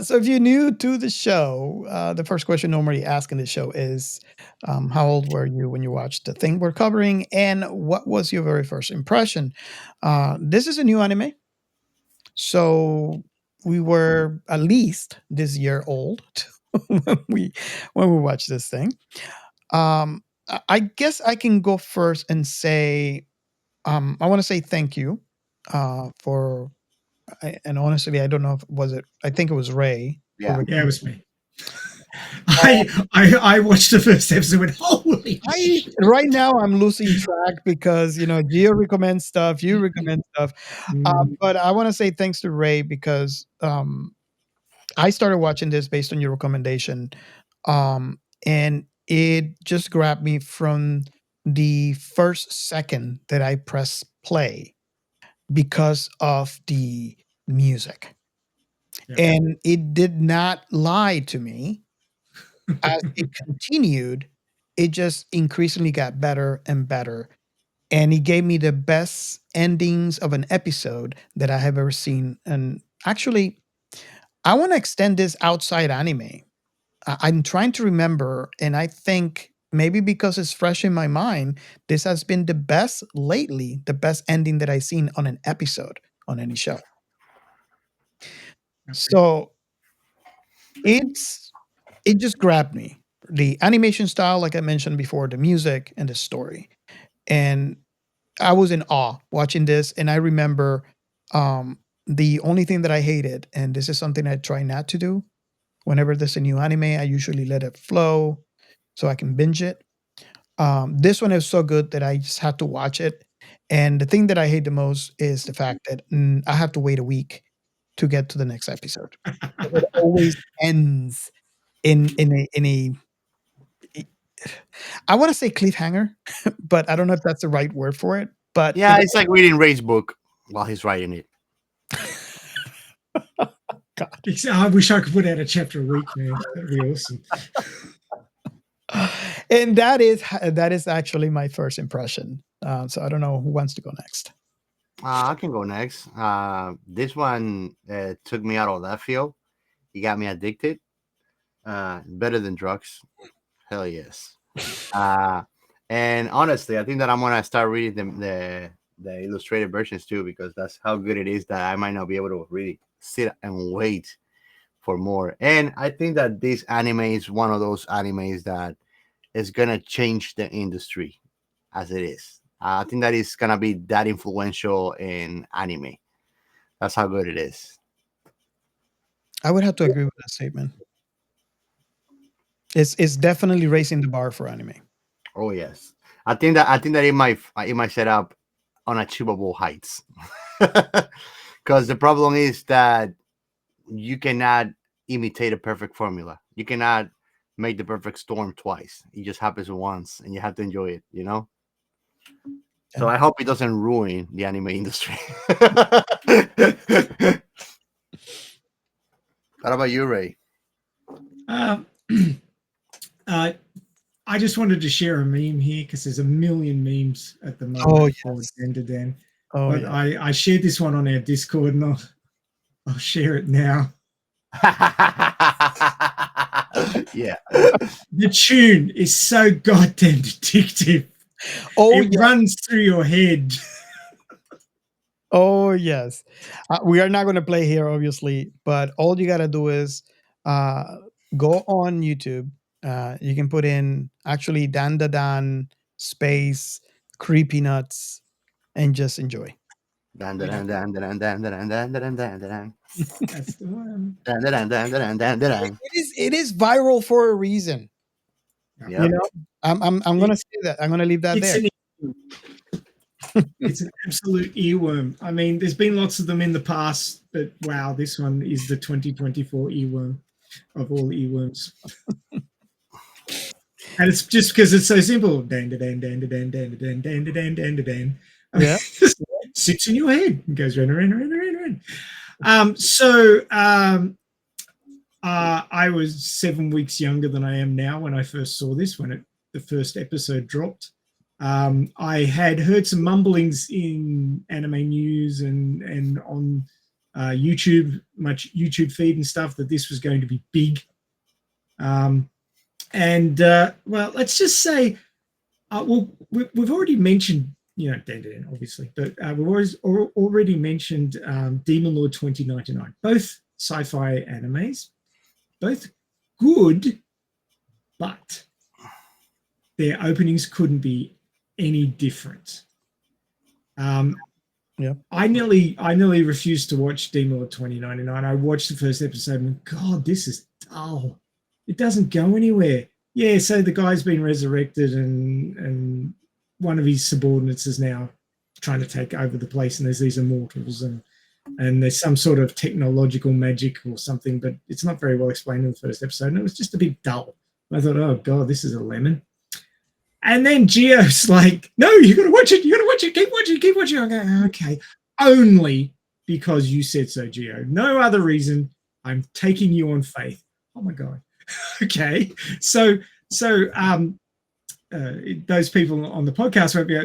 Speaker 3: So if you're new to the show, the first question normally asked in the show is, how old were you when you watched the thing we're covering, and what was your very first impression? This is a new anime, so we were at least this year old when we watched this thing. I guess I can go first and say, I want to say thank you for, and honestly, I don't know if was it. I think it was Ray.
Speaker 2: Yeah,
Speaker 1: it was me. I watched the first episode and went, holy shit.
Speaker 3: Right now I'm losing track because Gio recommends stuff, you recommend stuff, but I want to say thanks to Ray because I started watching this based on your recommendation, and it just grabbed me from the first second that I pressed play because of the music.
Speaker 1: Yeah.
Speaker 3: And it did not lie to me. As it continued, it just increasingly got better and better. And it gave me the best endings of an episode that I have ever seen. And actually, I want to extend this outside anime. I'm trying to remember, and I think maybe because it's fresh in my mind, this has been the best lately, the best ending that I've seen on an episode on any show. So it just grabbed me. The animation style, like I mentioned before, the music and the story. And I was in awe watching this. And I remember the only thing that I hated, and this is something I try not to do, whenever there's a new anime, I usually let it flow so I can binge it. This one is so good that I just had to watch it. And the thing that I hate the most is the fact that I have to wait a week to get to the next episode. It always ends in a I want to say cliffhanger, but I don't know if that's the right word for it. But
Speaker 2: yeah, it's like reading Ray's book while he's writing it.
Speaker 3: God.
Speaker 1: I wish I could put out a chapter a week, man. That'd be awesome.
Speaker 3: And that is actually my first impression. So I don't know who wants to go next.
Speaker 2: I can go next. This one took me out of that field. It got me addicted. Better than drugs. Hell yes. Uh, and honestly, I think that I'm gonna start reading the illustrated versions too, because that's how good it is that I might not be able to really sit and wait for more. And I think that this anime is one of those animes that is gonna change the industry as it is. I think that it's gonna be that influential in anime. That's how good it is.
Speaker 3: I would have to agree with that statement. It's definitely raising the bar for anime.
Speaker 2: Oh yes, I think that it might set up unachievable heights. Because the problem is that you cannot imitate a perfect formula. You cannot make the perfect storm twice. It just happens once, and you have to enjoy it. So I hope it doesn't ruin the anime industry. What about you, Ray?
Speaker 1: Uh, I just wanted to share a meme here because there's a million memes at the moment
Speaker 3: Oh,
Speaker 1: for
Speaker 3: yes.
Speaker 1: Dan.
Speaker 3: Oh,
Speaker 1: But
Speaker 3: yeah.
Speaker 1: I shared this one on our Discord, and I'll share it now.
Speaker 2: Yeah.
Speaker 1: The tune is so goddamn addictive.
Speaker 3: Oh,
Speaker 1: It
Speaker 3: yeah.
Speaker 1: runs through your head.
Speaker 3: Oh, yes. We are not going to play here, obviously, but all you got to do is go on YouTube. You can put in actually Dan da Dan space creepy nuts and just enjoy.
Speaker 2: Dan, dan, dan, dan, dan, dan, dan, dan, dan, dan.
Speaker 1: That's the one.
Speaker 2: Dan, dan, dan, dan, dan, dan.
Speaker 3: It is viral for a reason.
Speaker 2: Yep.
Speaker 3: You know, I'm going to say that. I'm going to leave that
Speaker 1: It's
Speaker 3: there.
Speaker 1: it's an absolute earworm. I mean, there's been lots of them in the past, but wow, this one is the 2024 earworm of all earworms. And it's just because it's so simple. Dan, dan, dan, dan, dan, dan, dan, dan, dan, dan, dan.
Speaker 3: Yeah.
Speaker 1: Just sits in your head and goes round and round and round and round. I was 7 weeks younger than I am now when I first saw this, when the first episode dropped. I had heard some mumblings in anime news and on YouTube, much YouTube feed and stuff, that this was going to be big. Well, let's just say, we've already mentioned, Dan, obviously, but we've already mentioned Demon Lord 2099, both sci-fi animes, both good, but their openings couldn't be any different.
Speaker 3: Yeah.
Speaker 1: I nearly refused to watch Demon Lord 2099. I watched the first episode and God, this is dull. It doesn't go anywhere. Yeah, so the guy's been resurrected and one of his subordinates is now trying to take over the place, and there's these immortals and there's some sort of technological magic or something, but it's not very well explained in the first episode, and it was just a bit dull. I thought, oh God, this is a lemon. And then Gio's like, no, you got to watch it. You got to watch it. Keep watching. I go, okay. Only because you said so, Gio. No other reason. I'm taking you on faith. Oh my God. Okay. So those people on the podcast won't be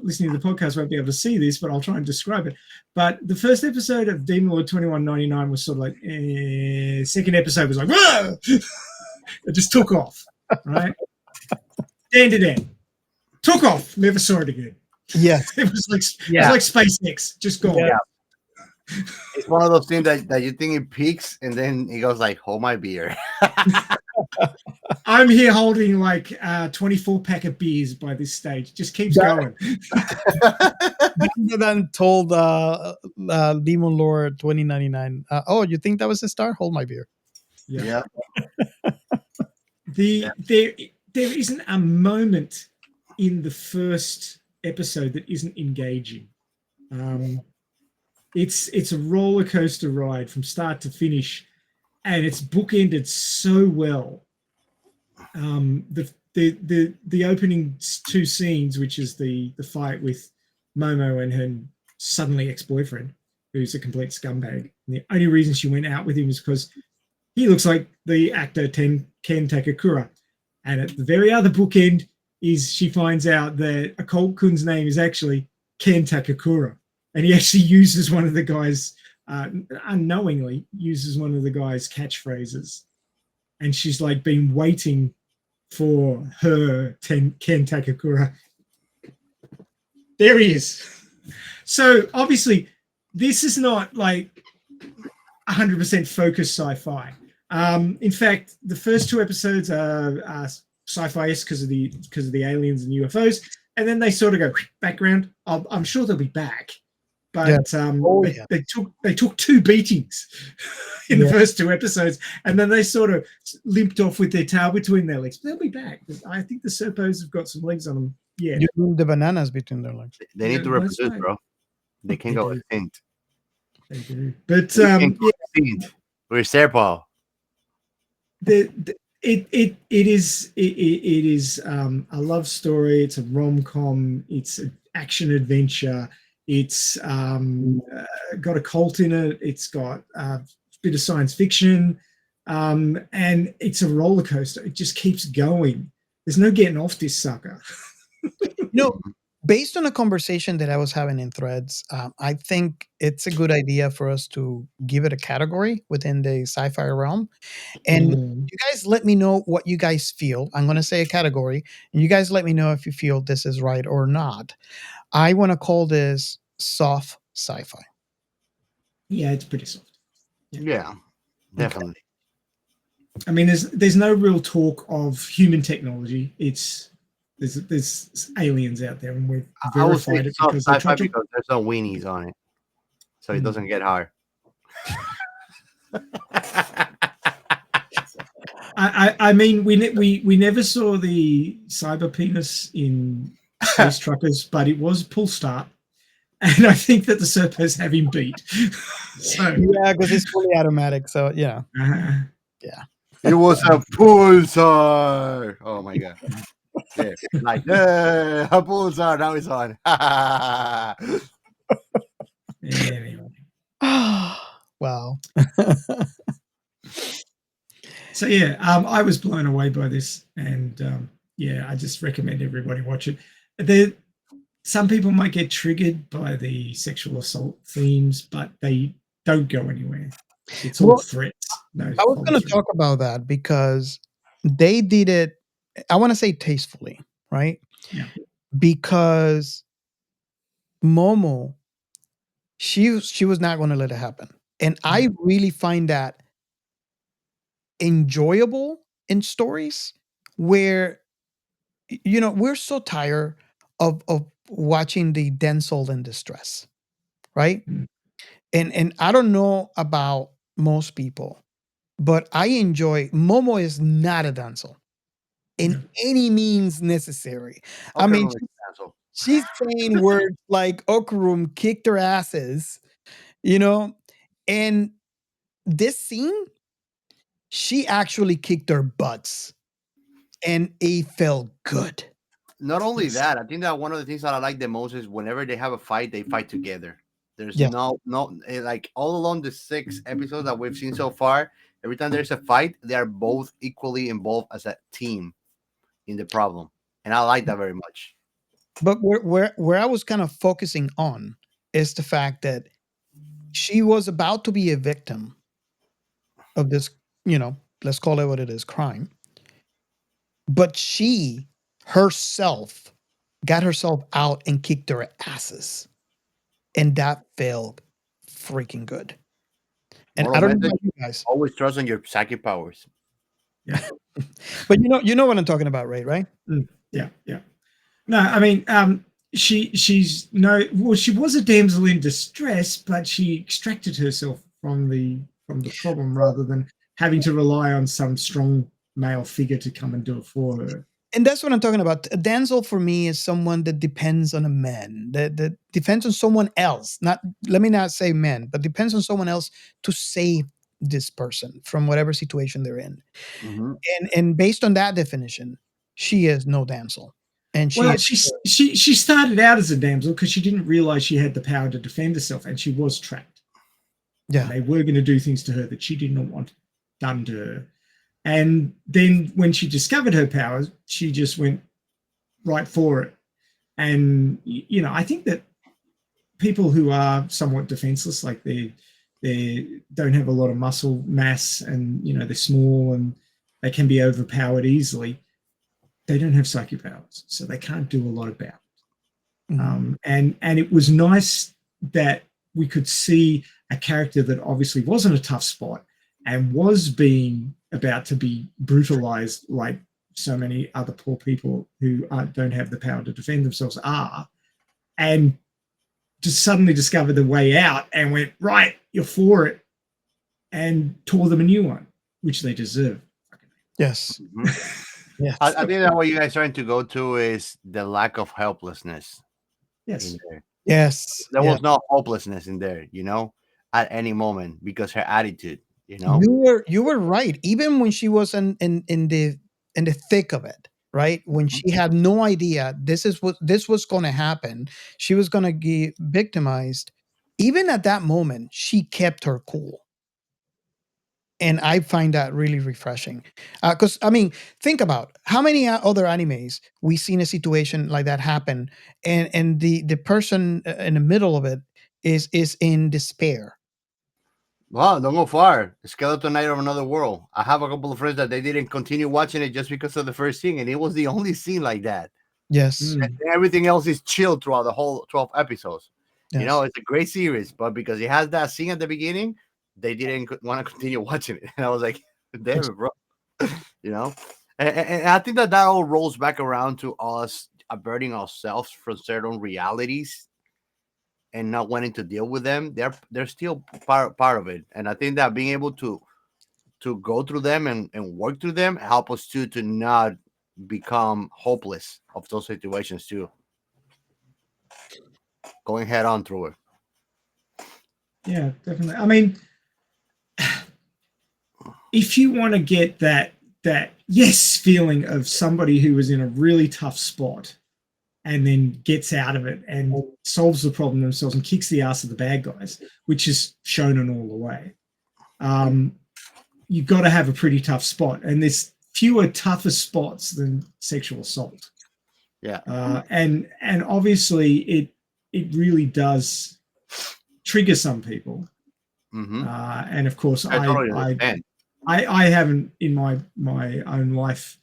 Speaker 1: listening to the podcast won't be able to see this, but I'll try and describe it. But the first episode of Demon Lord 2199 was sort of like, second episode was like, whoa! It just took off, right? Dan. Took off. Never saw it again.
Speaker 3: Yes.
Speaker 1: It was like SpaceX, just gone.
Speaker 2: Yeah. It's one of those things that you think it peaks and then it goes like, hold my beer.
Speaker 1: I'm here holding like 24-pack of beers by this stage. Just keeps going.
Speaker 3: Then told Demon Lord 2099, oh, you think that was a star? Hold my beer.
Speaker 2: Yeah.
Speaker 1: There isn't a moment in the first episode that isn't engaging. It's a roller coaster ride from start to finish, and it's bookended so well. The opening two scenes, which is the fight with Momo and her suddenly ex-boyfriend, who's a complete scumbag. And the only reason she went out with him is because he looks like the actor Ken Takakura. And at the very other bookend is she finds out that Occult-kun's name is actually Ken Takakura. and he actually uses one of the guys, unknowingly uses one of the guy's catchphrases, and she's like been waiting for her Ken Takakura. There he is. So obviously, this is not like 100% focused sci-fi. In fact, the first 2 episodes are sci-fi-esque because of the aliens and UFOs, and then they sort of go background. I'm sure they'll be back, but they took 2 beatings in the first 2 episodes, and then they sort of limped off with their tail between their legs. But they'll be back. I think the Serpos have got some legs on them. Yeah,
Speaker 3: You mean the bananas between their legs.
Speaker 2: They need to reproduce, bro. They can go extinct.
Speaker 1: They do. But
Speaker 2: We're Serpo.
Speaker 1: It is a love story. It's a rom-com. It's an action adventure. It's got a cult in it. It's got a bit of science fiction, and it's a roller coaster. It just keeps going. There's no getting off this sucker.
Speaker 3: Based on a conversation that I was having in Threads, I think it's a good idea for us to give it a category within the sci-fi realm. And you guys let me know what you guys feel. I'm going to say a category, and you guys let me know if you feel this is right or not. I want to call this soft sci-fi.
Speaker 1: Yeah, it's pretty soft.
Speaker 2: Yeah, definitely.
Speaker 1: I mean, there's no real talk of human technology. There's aliens out there, and we've verified it because
Speaker 2: there's no weenies on it, so it doesn't get hard.
Speaker 1: I mean, we never saw the cyber penis in Space Truckers, but it was pull start, and I think that the Serpos have him beat. So
Speaker 3: yeah, because it's fully automatic. So yeah,
Speaker 1: yeah.
Speaker 2: It was a pulsar. Oh my god. Yeah, like a pulsar. Now it's on.
Speaker 1: Anyway.
Speaker 3: Wow.
Speaker 1: So yeah, I was blown away by this, and I just recommend everybody watch it. Some people might get triggered by the sexual assault themes, but they don't go anywhere. It's all threats. No,
Speaker 3: I was going to talk about that because they did it, I want to say tastefully, right?
Speaker 1: Yeah.
Speaker 3: Because Momo, she was not going to let it happen. And I really find that enjoyable in stories where, we're so tired of watching the damsel in distress, right? And I don't know about most people, but I enjoy Momo is not a damsel in any means necessary. I mean, she's saying words like Okarun kicked her asses, and this scene, she actually kicked their butts, and it felt good.
Speaker 2: Not only that, I think that one of the things that I like the most is whenever they have a fight, they fight together. There's no like all along the 6 episodes that we've seen so far, every time there's a fight, they are both equally involved as a team in the problem. And I like that very much.
Speaker 3: But where I was kind of focusing on is the fact that she was about to be a victim of this, let's call it what it is, crime. But she herself got herself out and kicked their asses. And that felt freaking good. And I don't know about you guys.
Speaker 2: Always trust in your psychic powers.
Speaker 1: Yeah.
Speaker 3: But you know what I'm talking about, right?
Speaker 1: Yeah. No, I mean, she was a damsel in distress, but she extracted herself from the problem rather than having to rely on some strong male figure to come and do it for her.
Speaker 3: And that's what I'm talking about. A damsel for me is someone that depends on a man, that depends on someone else. Let me not say men, but depends on someone else to save this person from whatever situation they're in.
Speaker 2: Mm-hmm.
Speaker 3: And based on that definition, she is no damsel. And
Speaker 1: she started out as a damsel because she didn't realize she had the power to defend herself, and she was trapped.
Speaker 3: Yeah,
Speaker 1: and they were going to do things to her that she did not want done to her. And then when she discovered her powers, she just went right for it. And I think that people who are somewhat defenseless, like they don't have a lot of muscle mass, and they're small and they can be overpowered easily. They don't have psychic powers, so they can't do a lot about it.
Speaker 3: Mhm.
Speaker 1: And it was nice that we could see a character that obviously wasn't a tough spot and was about to be brutalized like so many other poor people who don't have the power to defend themselves are, and just suddenly discovered the way out and went, right, you're for it, and tore them a new one, which they deserve.
Speaker 3: Yes. Yes.
Speaker 2: I think that what you guys are trying to go to is the lack of helplessness
Speaker 1: Yes.
Speaker 2: in there.
Speaker 3: Yes.
Speaker 2: There
Speaker 3: yeah.
Speaker 2: was no hopelessness in there, at any moment, because her attitude, you know.
Speaker 3: You were right. Even when she was in the thick of it, right? When she had no idea this was going to happen, she was going to get victimized. Even at that moment, she kept her cool. And I find that really refreshing. Because I mean, think about how many other animes we seen a situation like that happen, and the person in the middle of it is in despair.
Speaker 2: Well, don't go far. Skeleton Knight of Another World. I have a couple of friends that they didn't continue watching it just because of the first scene, and it was the only scene like that.
Speaker 3: Yes.
Speaker 2: And everything else is chill throughout the whole 12 episodes.
Speaker 3: Yes.
Speaker 2: It's a great series, but because it has that scene at the beginning, they didn't want to continue watching it. And I was like, damn it, bro. And I think that all rolls back around to us averting ourselves from certain realities and not wanting to deal with them. They're still part of it. And I think that being able to go through them and work through them help us to not become hopeless of those situations too. Going head on through it.
Speaker 1: Yeah, definitely. I mean, if you want to get that yes feeling of somebody who was in a really tough spot and then gets out of it and solves the problem themselves and kicks the ass of the bad guys, which is shonen all the way, you've got to have a pretty tough spot. And there's fewer tougher spots than sexual assault.
Speaker 2: Yeah.
Speaker 1: And obviously it really does trigger some people.
Speaker 2: Mm-hmm.
Speaker 1: And of course,
Speaker 2: I totally understand.
Speaker 1: I haven't in my own life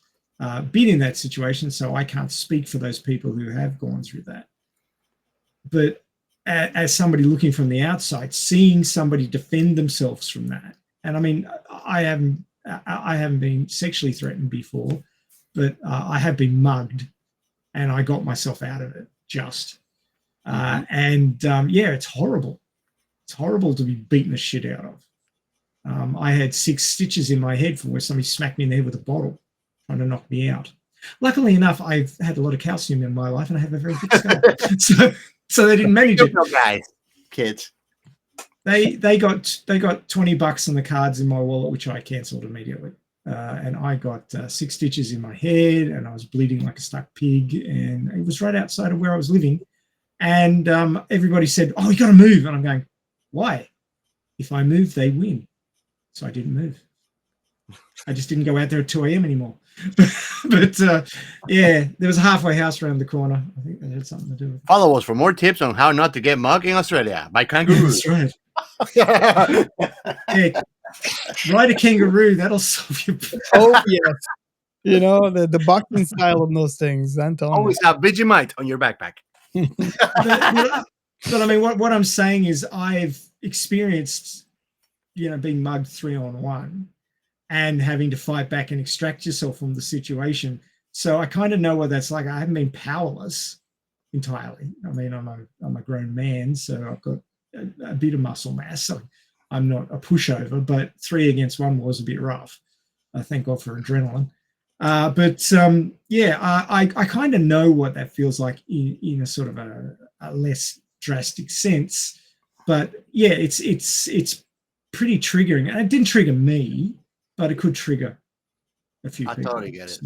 Speaker 1: been in that situation, so I can't speak for those people who have gone through that. But as somebody looking from the outside, seeing somebody defend themselves from that, and I mean, I haven't been sexually threatened before, but I have been mugged, and I got myself out of it just. And it's horrible. It's horrible to be beaten the shit out of. I had 6 stitches in my head from where somebody smacked me in the head with a bottle trying to knock me out. Luckily enough, I've had a lot of calcium in my life and I have a very thick skull. so they didn't manage it.
Speaker 2: Guys, kids.
Speaker 1: They got $20 on the cards in my wallet, which I cancelled immediately. And I got 6 stitches in my head and I was bleeding like a stuck pig. And it was right outside of where I was living. And everybody said, "Oh, you got to move." And I'm going, "Why? If I move, they win." So I didn't move. I just didn't go out there at 2 a.m. anymore. but there was a halfway house around the corner. I think that had something to do with it.
Speaker 2: Follow us for more tips on how not to get mugged in Australia by kangaroos.
Speaker 1: That's right. Ride a kangaroo. That'll solve your problem.
Speaker 3: Oh, yes. The boxing style of those things. I'm telling
Speaker 2: Always have Vegemite on your backpack.
Speaker 1: But I mean, what I'm saying is I've experienced being mugged 3-on-1 and having to fight back and extract yourself from the situation. So I kind of know what that's like. I haven't been powerless entirely. I mean, I'm a grown man, so I've got a bit of muscle mass. So I'm not a pushover, but 3 against 1 was a bit rough. Thank God for adrenaline. I kind of know what that feels like in a sort of a less drastic sense. But yeah, it's pretty triggering. And it didn't trigger me, but it could trigger a few people.
Speaker 2: I totally get it.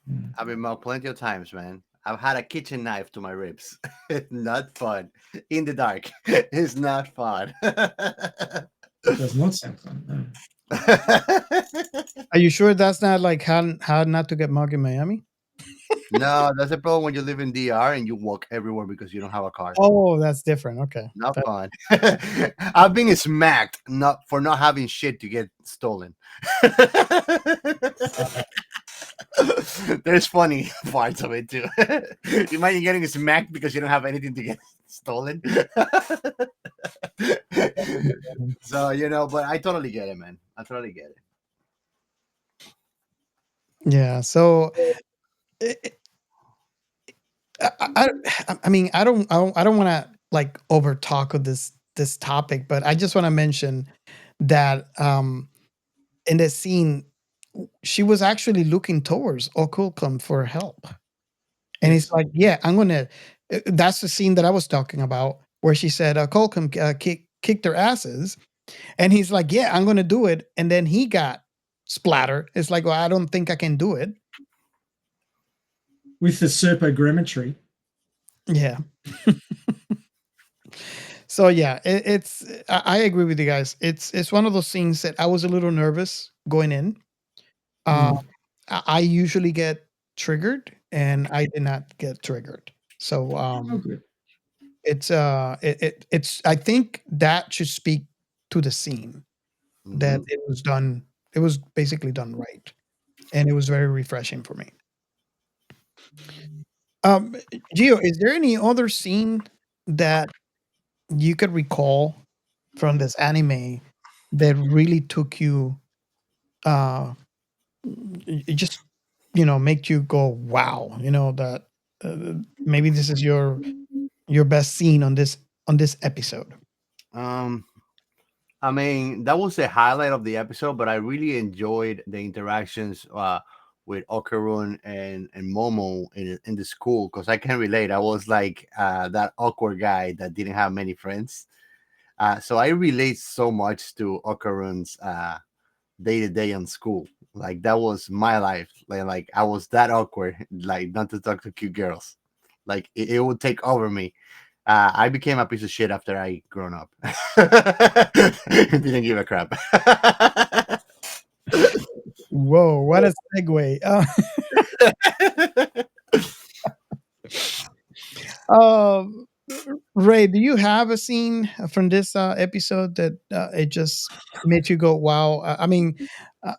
Speaker 1: Yeah.
Speaker 2: I've been mugged plenty of times, man. I've had a kitchen knife to my ribs. It's not fun. In the dark. It's not fun.
Speaker 1: It does not sound fun. No.
Speaker 3: Are you sure that's not like how not to get mugged in Miami?
Speaker 2: No, that's the problem when you live in DR and you walk everywhere because you don't have a car.
Speaker 3: Oh, that's different. Okay.
Speaker 2: Not fun. I've been smacked not for not having shit to get stolen. There's funny parts of it too. You imagine getting smacked because you don't have anything to get stolen. So but I totally get it, man. I totally get it.
Speaker 3: Yeah. So, I mean, I don't want to like over talk of this topic, but I just want to mention that in the scene, she was actually looking towards Occult-kun for help, and it's like, yeah, I'm gonna. That's the scene that I was talking about, where she said Occult-kun kicked her asses, and he's like, yeah, I'm gonna do it, and then he got splattered. It's like, well, I don't think I can do it.
Speaker 1: With the serpogrammetry.
Speaker 3: Yeah. So yeah, it's I agree with you guys. It's one of those things that I was a little nervous going in. I usually get triggered, and I did not get triggered. So it's it's I think that should speak to the scene that it was done. It was basically done right, and it was very refreshing for me. Gio, is there any other scene that you could recall from this anime that really took you it just make you go wow, that maybe this is your best scene on this episode?
Speaker 2: I mean, that was the highlight of the episode, but I really enjoyed the interactions with Okarun and Momo in the school, because I can relate. I was like that awkward guy that didn't have many friends. So I relate so much to Okarun's day-to-day in school. Like, that was my life. Like I was that awkward, like not to talk to cute girls. Like it would take over me. I became a piece of shit after I grown up. Didn't give a crap.
Speaker 3: Whoa, what a segue. Ray, do you have a scene from this episode that it just made you go wow? I mean, uh,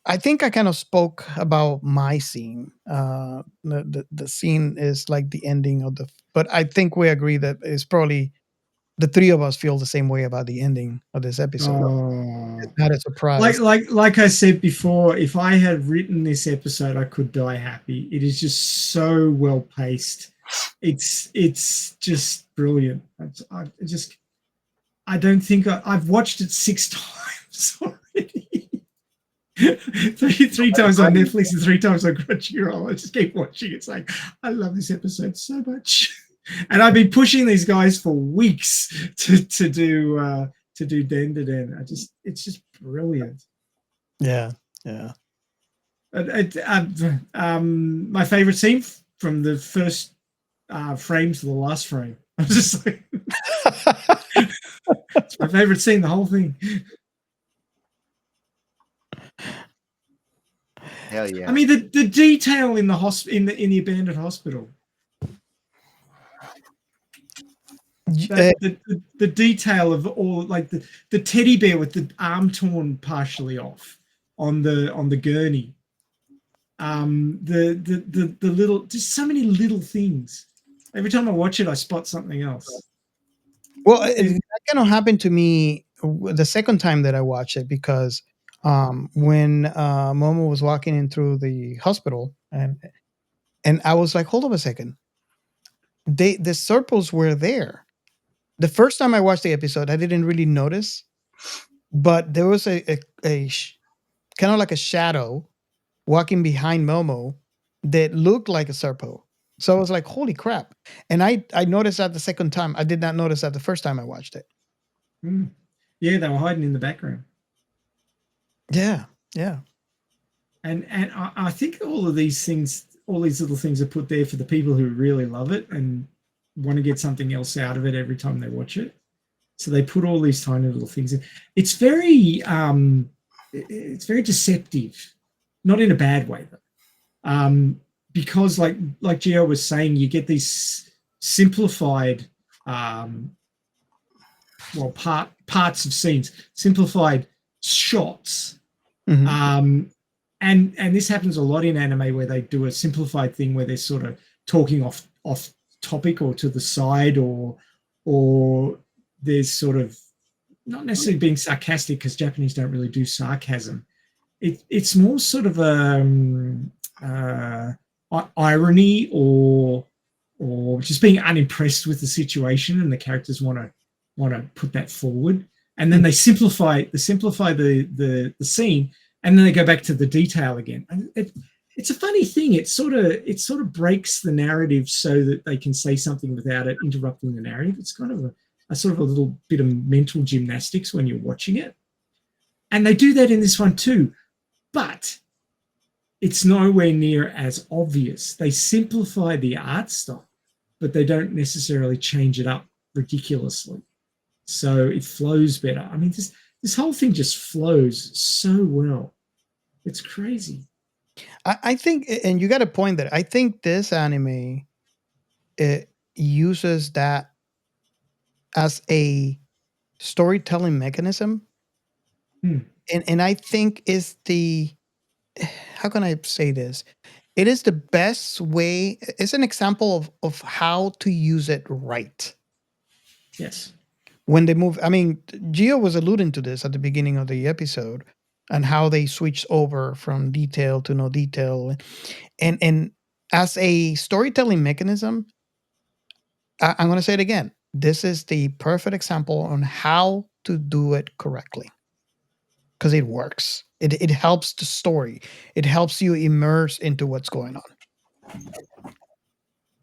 Speaker 3: I think I kind of spoke about my scene. The scene is like the ending of but I think we agree that it's probably the three of us feel the same way about the ending of this episode. It's not a surprise.
Speaker 1: Like I said before, if I had written this episode, I could die happy. It is just so well paced. It's just brilliant. I don't think I've watched it 6 times already. three times on Netflix and 3 times on Crunchyroll. I just keep watching. It's like, I love this episode so much. And I've been pushing these guys for weeks to do Den to Den. It's just brilliant.
Speaker 3: Yeah.
Speaker 1: My favorite scene from the first frame to the last frame. I'm just like, it's my favorite scene, the whole thing.
Speaker 2: Hell yeah!
Speaker 1: I mean, the detail in the in the abandoned hospital. The detail of all, like the teddy bear with the arm torn partially off on the gurney. The little, just so many little things. Every time I watch it, I spot something else.
Speaker 3: Well, that kind of happened to me the second time that I watched it, because when Momo was walking in through the hospital, and I was like, hold on a second, the circles were there. The first time I watched the episode, I didn't really notice, but there was a kind of like a shadow walking behind Momo that looked like a Serpo. So I was like, holy crap. And I noticed that the second time. I did not notice that the first time I watched it.
Speaker 1: Yeah, they were hiding in the background.
Speaker 3: Yeah.
Speaker 1: And I think all of these things, all these little things are put there for the people who really love it and want to get something else out of it every time they watch it. So they put all these tiny little things in. It's very deceptive, not in a bad way though. because like Gio was saying, you get these simplified parts of scenes, simplified shots.
Speaker 3: Mhm.
Speaker 1: And this happens a lot in anime where they do a simplified thing where they're sort of talking off topic or to the side, or there's sort of not necessarily being sarcastic, because Japanese don't really do sarcasm. It's more sort of irony or just being unimpressed with the situation, and the characters want to put that forward, and then they simplify the scene, and then they go back to the detail again. And it's a funny thing. It sort of breaks the narrative so that they can say something without it interrupting the narrative. It's kind of a sort of a little bit of mental gymnastics when you're watching it, and they do that in this one too, but it's nowhere near as obvious. They simplify the art style, but they don't necessarily change it up ridiculously, so it flows better. I mean, this whole thing just flows so well. It's crazy.
Speaker 3: I think, and you got a point there. I think this anime it uses that as a storytelling mechanism, and I think is the, how can I say this? It is the best way. It's an example of how to use it right.
Speaker 1: Yes.
Speaker 3: When they move, I mean, Gio was alluding to this at the beginning of the episode, and how they switched over from detail to no detail, and as a storytelling mechanism, I'm going to say it again. This is the perfect example on how to do it correctly, because it works. It helps the story. It helps you immerse into what's going on.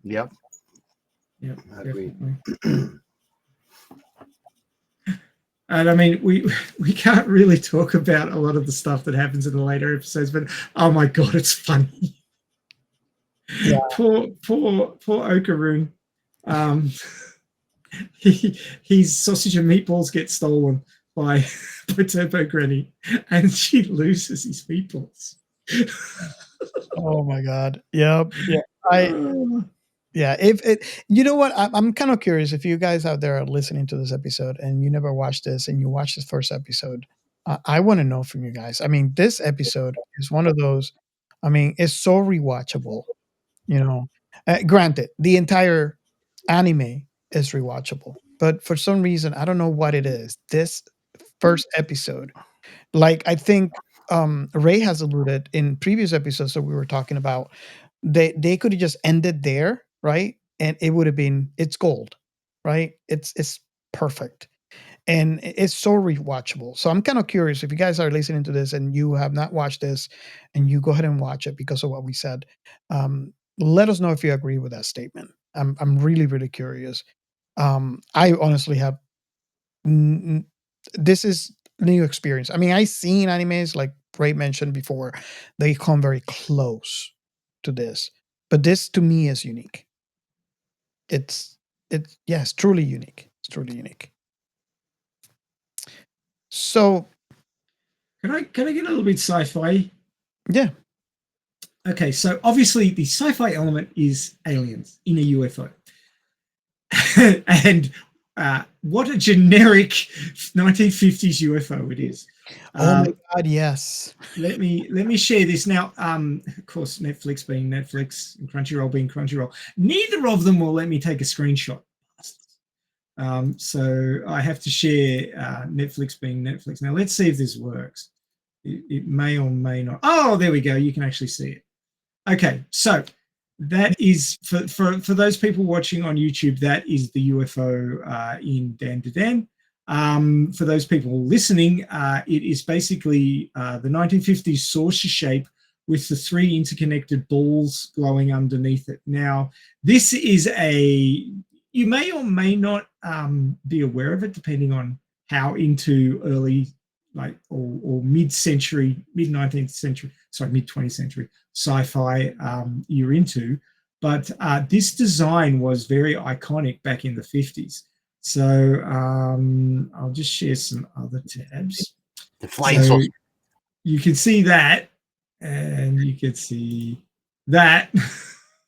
Speaker 2: Yep.
Speaker 1: Yeah,
Speaker 2: Agreed.
Speaker 1: And I mean, we can't really talk about a lot of the stuff that happens in the later episodes, but oh my god, it's funny.
Speaker 3: Yeah.
Speaker 1: Poor Okarun. His sausage and meatballs get stolen by Turbo Granny, and she loses his meatballs.
Speaker 3: Oh my god. Yep. Yeah. Yeah, if it, you know what, I'm kind of curious if you guys out there are listening to this episode and you never watched this and you watched this first episode. I want to know from you guys. I mean, this episode is one of those. I mean, it's so rewatchable. You know, granted, the entire anime is rewatchable, but for some reason, I don't know what it is. This first episode, like I think Ray has alluded in previous episodes that we were talking about, they could have just ended there, right? And it would have been, it's gold, right? It's perfect. And it's so rewatchable. So I'm kind of curious if you guys are listening to this and you have not watched this and you go ahead and watch it because of what we said. Let us know if you agree with that statement. I'm really, really curious. I honestly have this is new experience. I mean, I've seen animes like Ray mentioned before, they come very close to this, but this to me is unique. It's truly unique. It's truly unique. So
Speaker 1: can I get a little bit sci-fi?
Speaker 3: Yeah.
Speaker 1: Okay, so obviously the sci-fi element is aliens in a UFO. And what a generic 1950s UFO it is.
Speaker 3: Oh my god, yes.
Speaker 1: Let me share this now. Of course, Netflix being Netflix and Crunchyroll being Crunchyroll, neither of them will let me take a screenshot. So I have to share Netflix being Netflix. Now let's see if this works. It may or may not. Oh, there we go. You can actually see it. Okay, so that is for those people watching on YouTube. That is the UFO in Dan to Dan. For those people listening, it is basically the 1950s saucer shape with the three interconnected balls glowing underneath it. Now, this is you may or may not be aware of it, depending on how into early, like, or mid-century, mid-19th century, sorry, mid-20th century sci-fi you're into. But this design was very iconic back in the 50s. So I'll just share some other tabs.
Speaker 2: The flying saucer.
Speaker 1: You can see that, and you can see That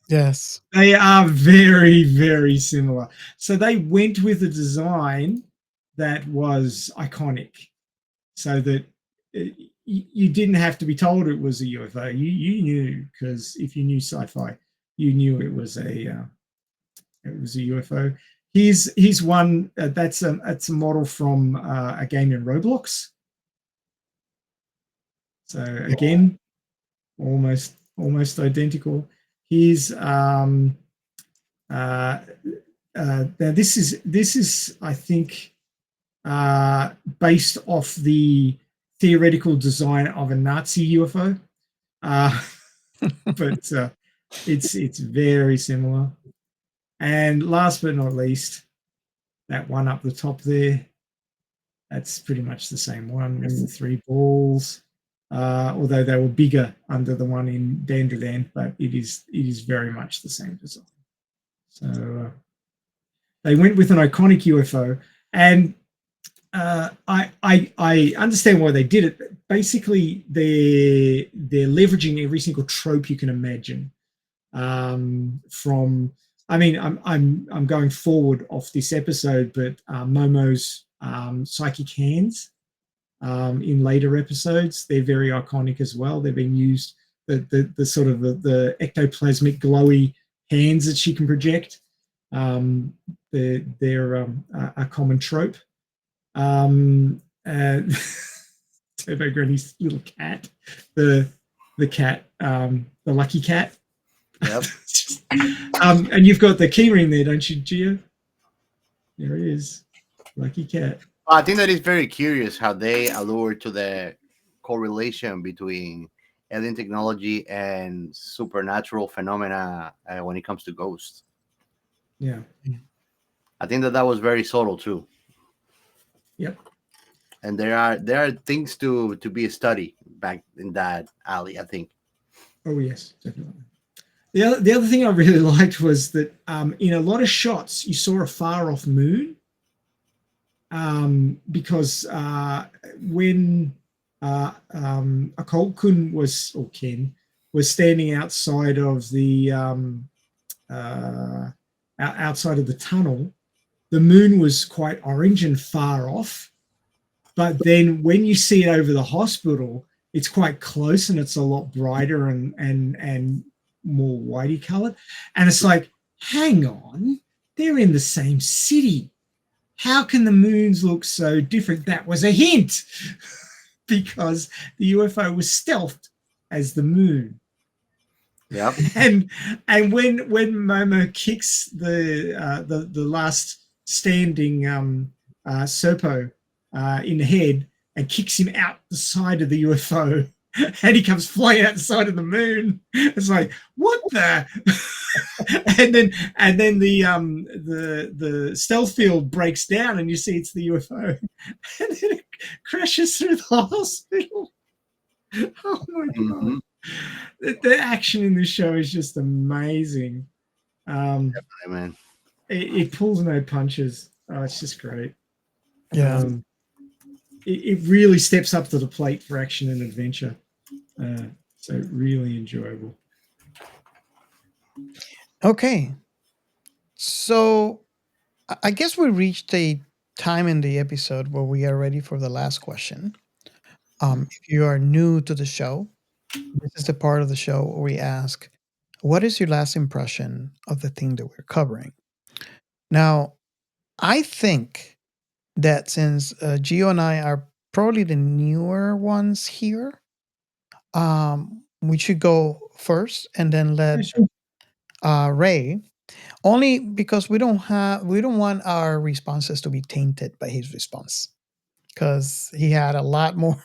Speaker 3: Yes.
Speaker 1: they are very, very similar. So they went with a design that was iconic, so that you didn't have to be told it was a UFO. You knew, because if you knew sci-fi, you knew it was a UFO. Here's one that's a model from a game in Roblox. So again, almost identical. Here's now this is I think based off the theoretical design of a Nazi UFO, but it's very similar. And last but not least, that one up the top there, that's pretty much the same one with the 3 balls. Although they were bigger under the one in Dandaland, but it is very much the same design. So they went with an iconic UFO, and I understand why they did it. Basically, they're leveraging every single trope you can imagine. From, I mean, I'm going forward off this episode, but Momo's psychic hands. In later episodes, they're very iconic as well. They've been used, the sort of the ectoplasmic glowy hands that she can project. They're a common trope. Turbo Granny's little cat, the cat, the lucky cat.
Speaker 2: Yep.
Speaker 1: And you've got the keyring there, don't you, Gio? There it is, lucky cat.
Speaker 2: I think that is very curious how they allure to the correlation between alien technology and supernatural phenomena when it comes to ghosts.
Speaker 1: Yeah.
Speaker 2: I think that was very subtle too.
Speaker 1: Yep.
Speaker 2: And there are things to be studied back in that alley, I think.
Speaker 1: Oh yes, definitely. The other thing I really liked was that in a lot of shots you saw a far off moon. Because when Occult-kun was standing outside of the outside of the tunnel, the moon was quite orange and far off. But then when you see it over the hospital, it's quite close and it's a lot brighter and more whitey colored. And it's like, hang on, they're in the same city. How can the moons look so different? That was a hint, because the UFO was stealthed as the moon.
Speaker 2: Yeah.
Speaker 1: And when Momo kicks the last standing Serpo in the head and kicks him out the side of the UFO, and he comes flying out the side of the moon, it's like, what the? and then the stealth field breaks down and you see it's the UFO, and then it crashes through the hospital. Oh my god. The action in this show is just amazing.
Speaker 2: Definitely, man.
Speaker 1: It pulls no punches. Oh, it's just great.
Speaker 3: Yeah.
Speaker 1: It really steps up to the plate for action and adventure. So really enjoyable.
Speaker 3: Okay. So I guess we reached a time in the episode where we are ready for the last question. If you are new to the show, this is the part of the show where we ask, what is your last impression of the thing that we're covering? Now, I think that since Gio and I are probably the newer ones here, we should go first and then let Ray, only because we don't want our responses to be tainted by his response, because he had a lot more.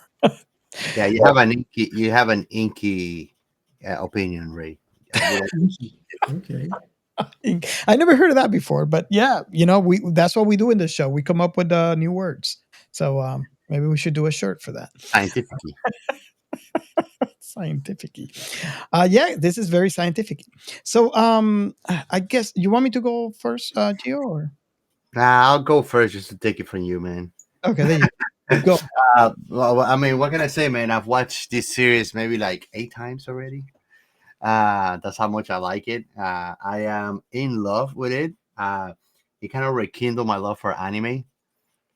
Speaker 2: Yeah, you have an inky opinion, Ray.
Speaker 1: Okay.
Speaker 3: I never heard of that before, but yeah, that's what we do in this show. We come up with new words. So maybe we should do a shirt for that.
Speaker 2: Scientifically.
Speaker 3: Scientific-y. Yeah, this is very scientific. So I guess you want me to go first, Gio, or?
Speaker 2: Nah, I'll go first just to take it from you, man.
Speaker 3: Okay, there you go.
Speaker 2: Well, I mean, what can I say, man? I've watched this series maybe like 8 times already. That's how much I like it. I am in love with it. It kind of rekindled my love for anime,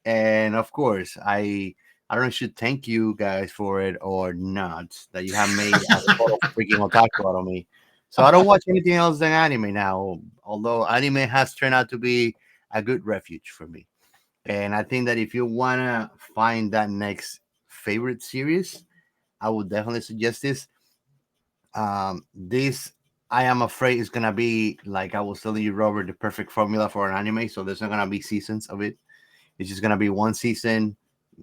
Speaker 2: and of course, I don't know if I should thank you guys for it or not. That you have made a total freaking otaku out of me. So I don't watch anything else than anime now. Although anime has turned out to be a good refuge for me. And I think that if you wanna find that next favorite series, I would definitely suggest this. This I am afraid is gonna be like I was telling you, Robert, the perfect formula for an anime. So there's not gonna be seasons of it. It's just gonna be one season,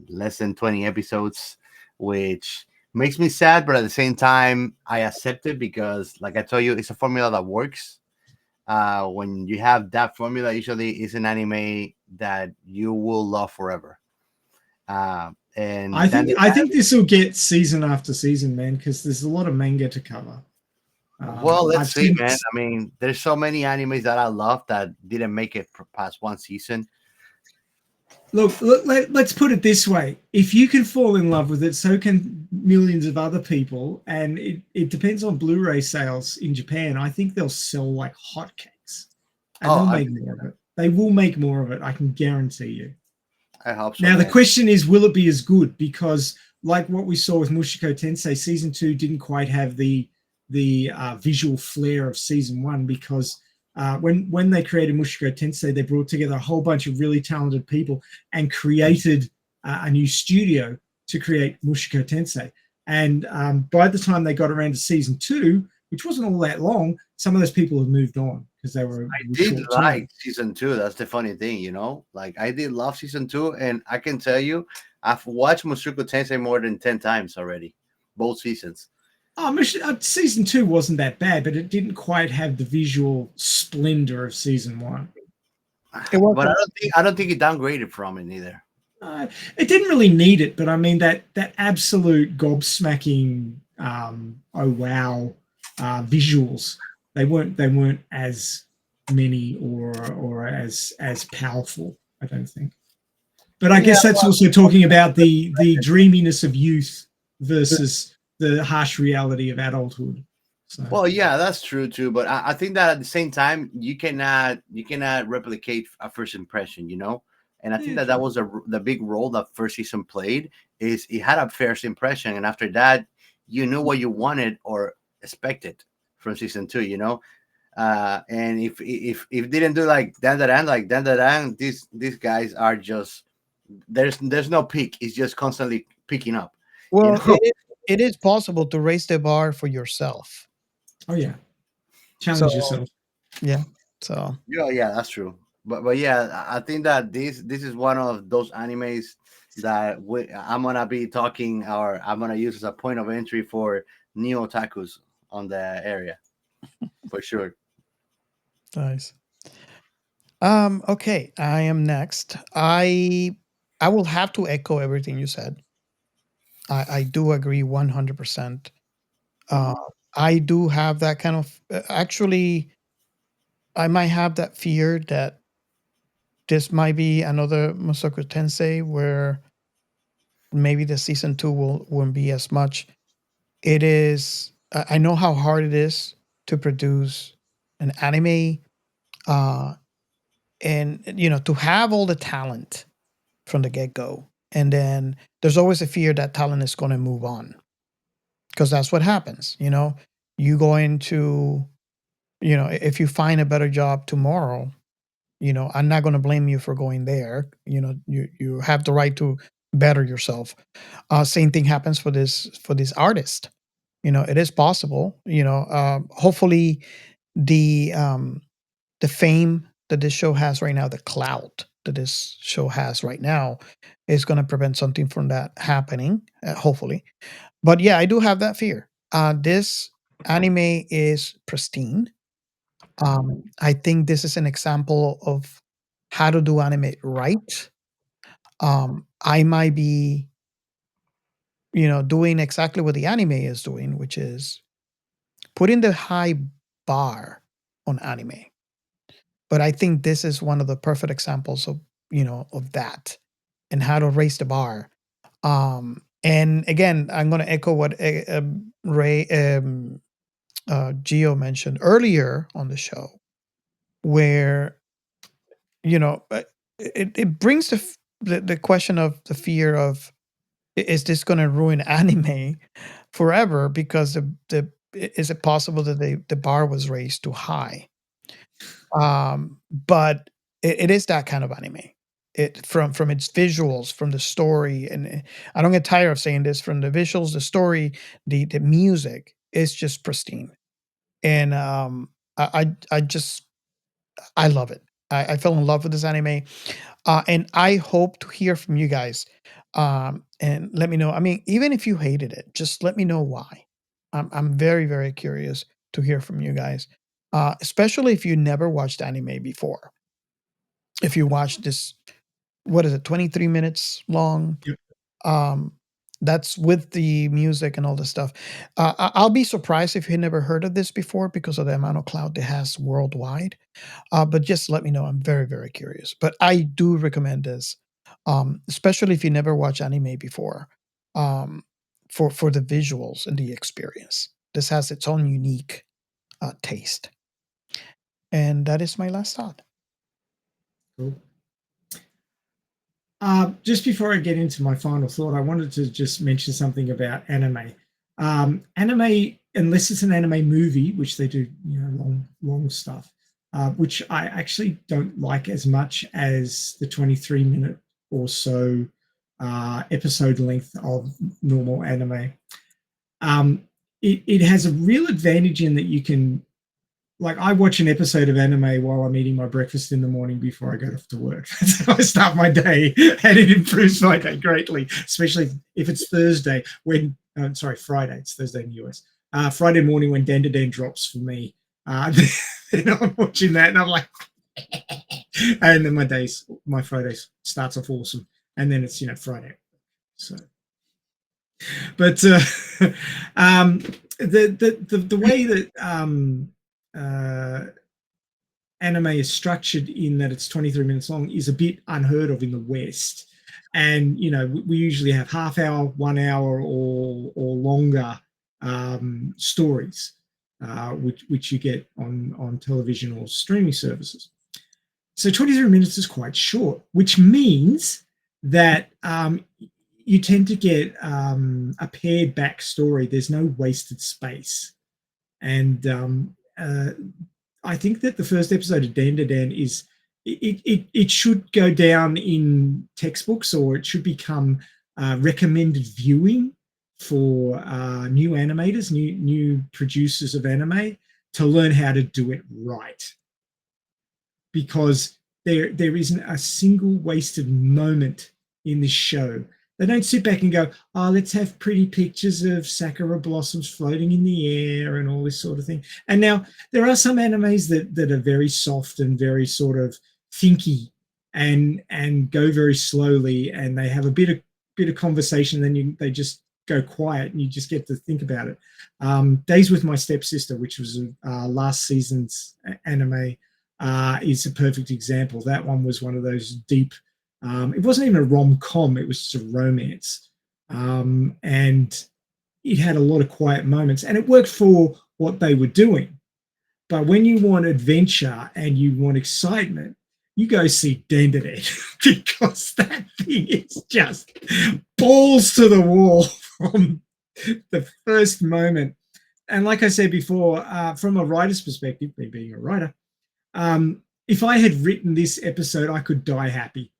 Speaker 2: less than 20 episodes, which makes me sad, but at the same time, I accept it because, like I told you, it's a formula that works. When you have that formula, usually it's an anime that you will love forever. And
Speaker 1: I think this will get season after season, man, because there's a lot of manga to cover.
Speaker 2: Well, let's
Speaker 1: I've
Speaker 2: see,
Speaker 1: seen
Speaker 2: man. I mean, there's so many animes that I love that didn't make it past one season.
Speaker 1: Look, let's put it this way. If you can fall in love with it, so can millions of other people. And it depends on Blu-ray sales in Japan. I think they'll sell like hotcakes. And they'll make more of it. They will make more of it, I can guarantee you.
Speaker 2: I hope so.
Speaker 1: Now, the question is, will it be as good? Because like what we saw with Mushoku Tensei, season 2 didn't quite have the visual flair of season 1 because when they created Mushoku Tensei, they brought together a whole bunch of really talented people and created a new studio to create Mushoku Tensei. And by the time they got around to season 2, which wasn't all that long, some of those people have moved on because they were.
Speaker 2: I did like season 2. That's the funny thing, you know. Like I did love season 2, and I can tell you, I've watched Mushoku Tensei more than 10 times already, both seasons.
Speaker 1: Oh, season 2 wasn't that bad, but it didn't quite have the visual splendor of season 1.
Speaker 2: But I don't think it downgraded from it either.
Speaker 1: It didn't really need it, but I mean that absolute gobsmacking, oh wow, visuals. They weren't as many or as powerful, I don't think. But I guess that's also talking about the dreaminess of youth versus the harsh reality of adulthood. So.
Speaker 2: Well, yeah, that's true too. But I think that at the same time, you cannot replicate a first impression, you know. And I think that was the big role that first season played. Is it had a first impression, and after that, you knew what you wanted or expected from season 2, you know. And if didn't do like dan, these guys are just there's no peak. It's just constantly picking up.
Speaker 3: Well,
Speaker 2: you know?
Speaker 3: it is possible to raise the bar for yourself.
Speaker 1: Oh yeah, challenge yourself.
Speaker 3: Yeah. So
Speaker 2: yeah, that's true. But yeah, I think that this is one of those animes that I'm gonna be talking, or I'm gonna use as a point of entry for new otakus on the area, for sure.
Speaker 3: Nice. Okay, I am next. I will have to echo everything you said. I do agree 100%. I do have that kind of actually I might have that fear that this might be another Mushoku Tensei where maybe the season 2 won't be as much. It is I know how hard it is to produce an anime and you know to have all the talent from the get-go, and then there's always a fear that talent is going to move on because that's what happens, you know. You go into, you know, if you find a better job tomorrow, you know, I'm not going to blame you for going there. You know, you have the right to better yourself. Same thing happens for this artist. You know, it is possible. You know, hopefully the fame that this show has right now, the clout that this show has right now, is going to prevent something from that happening. Hopefully, but yeah, I do have that fear. This anime is pristine. I think this is an example of how to do anime right. I might be, you know, doing exactly what the anime is doing, which is putting the high bar on anime. But I think this is one of the perfect examples of, you know, of that and how to raise the bar. And again, I'm going to echo what Gio mentioned earlier on the show, where it brings the question of the fear of, is this going to ruin anime forever, because is it possible that the bar was raised too high? But it is that kind of anime. It from its visuals, from the story, and I don't get tired of saying this, from the visuals, the story, the music is just pristine. And I just I love it. I fell in love with this anime. And I hope to hear from you guys. And let me know. I mean, even if you hated it, just let me know why. I'm very, very curious to hear from you guys. Especially if you never watched anime before. If you watched this, what is it, 23 minutes long?
Speaker 1: Yep.
Speaker 3: Um, that's with the music and all the stuff. I'll be surprised if you never heard of this before, because of the amount of clout it has worldwide. But just let me know. I'm very, very curious. But I do recommend this, especially if you never watched anime before, for the visuals and the experience. This has its own unique taste. And that is my last thought.
Speaker 1: Cool. Just before I get into my final thought, I wanted to just mention something about anime. Anime, unless it's an anime movie, which they do, long stuff, which I actually don't like as much as the 23-minute or so episode length of normal anime. It has a real advantage in that you can, like, I watch an episode of anime while I'm eating my breakfast in the morning before I go off to work. That's how I start my day, and it improves my day greatly, especially if it's Thursday Friday. It's Thursday in the US. Friday morning when Dan drops for me. Then I'm watching that and I'm like, and then my Friday starts off awesome. And then it's, Friday. So, but the way that anime is structured, in that it's 23 minutes long, is a bit unheard of in the West. And we usually have half hour, 1 hour, or longer stories, which you get on television or streaming services. So 23 minutes is quite short, which means that you tend to get a paired backstory. There's no wasted space. And I think that the first episode of Dan is, it should go down in textbooks, or it should become recommended viewing for new animators, new producers of anime, to learn how to do it right. Because there isn't a single wasted moment in this show. They don't sit back and go, oh, let's have pretty pictures of sakura blossoms floating in the air and all this sort of thing. And now there are some animes that are very soft and very sort of thinky and go very slowly, and they have a bit of conversation, and then they just go quiet and you just get to think about it. Days with My Stepsister, which was last season's anime, is a perfect example. That one was one of those deep, it wasn't even a rom-com, it was just a romance. And it had a lot of quiet moments, and it worked for what they were doing. But when you want adventure and you want excitement, you go see Dendere, because that thing is just balls to the wall from the first moment. And like I said before, from a writer's perspective, me being a writer, if I had written this episode, I could die happy.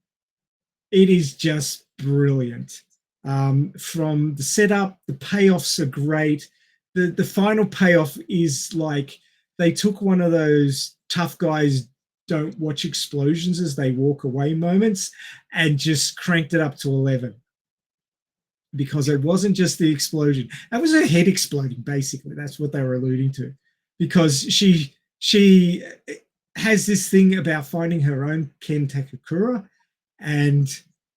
Speaker 1: It is just brilliant. From the setup, the payoffs are great. The final payoff is like, they took one of those tough guys don't watch explosions as they walk away moments and just cranked it up to 11. Because it wasn't just the explosion. That was her head exploding, basically. That's what they were alluding to. Because she has this thing about finding her own Ken Takakura. And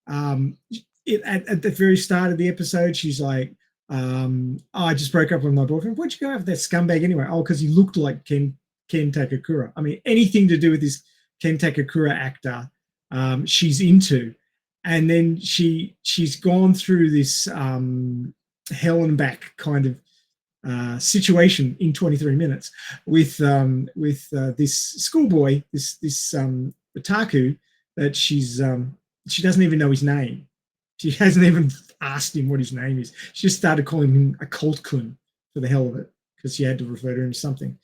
Speaker 1: at the very start of the episode, she's like, I just broke up with my boyfriend. Why'd you go after that scumbag anyway? Oh, because he looked like Ken Takakura. I mean, anything to do with this Ken Takakura actor, she's into. And then she's gone through this hell and back kind of situation in 23 minutes with this schoolboy, this otaku that she doesn't even know his name. She hasn't even asked him what his name is. She just started calling him Occult-kun for the hell of it because she had to refer to him as something.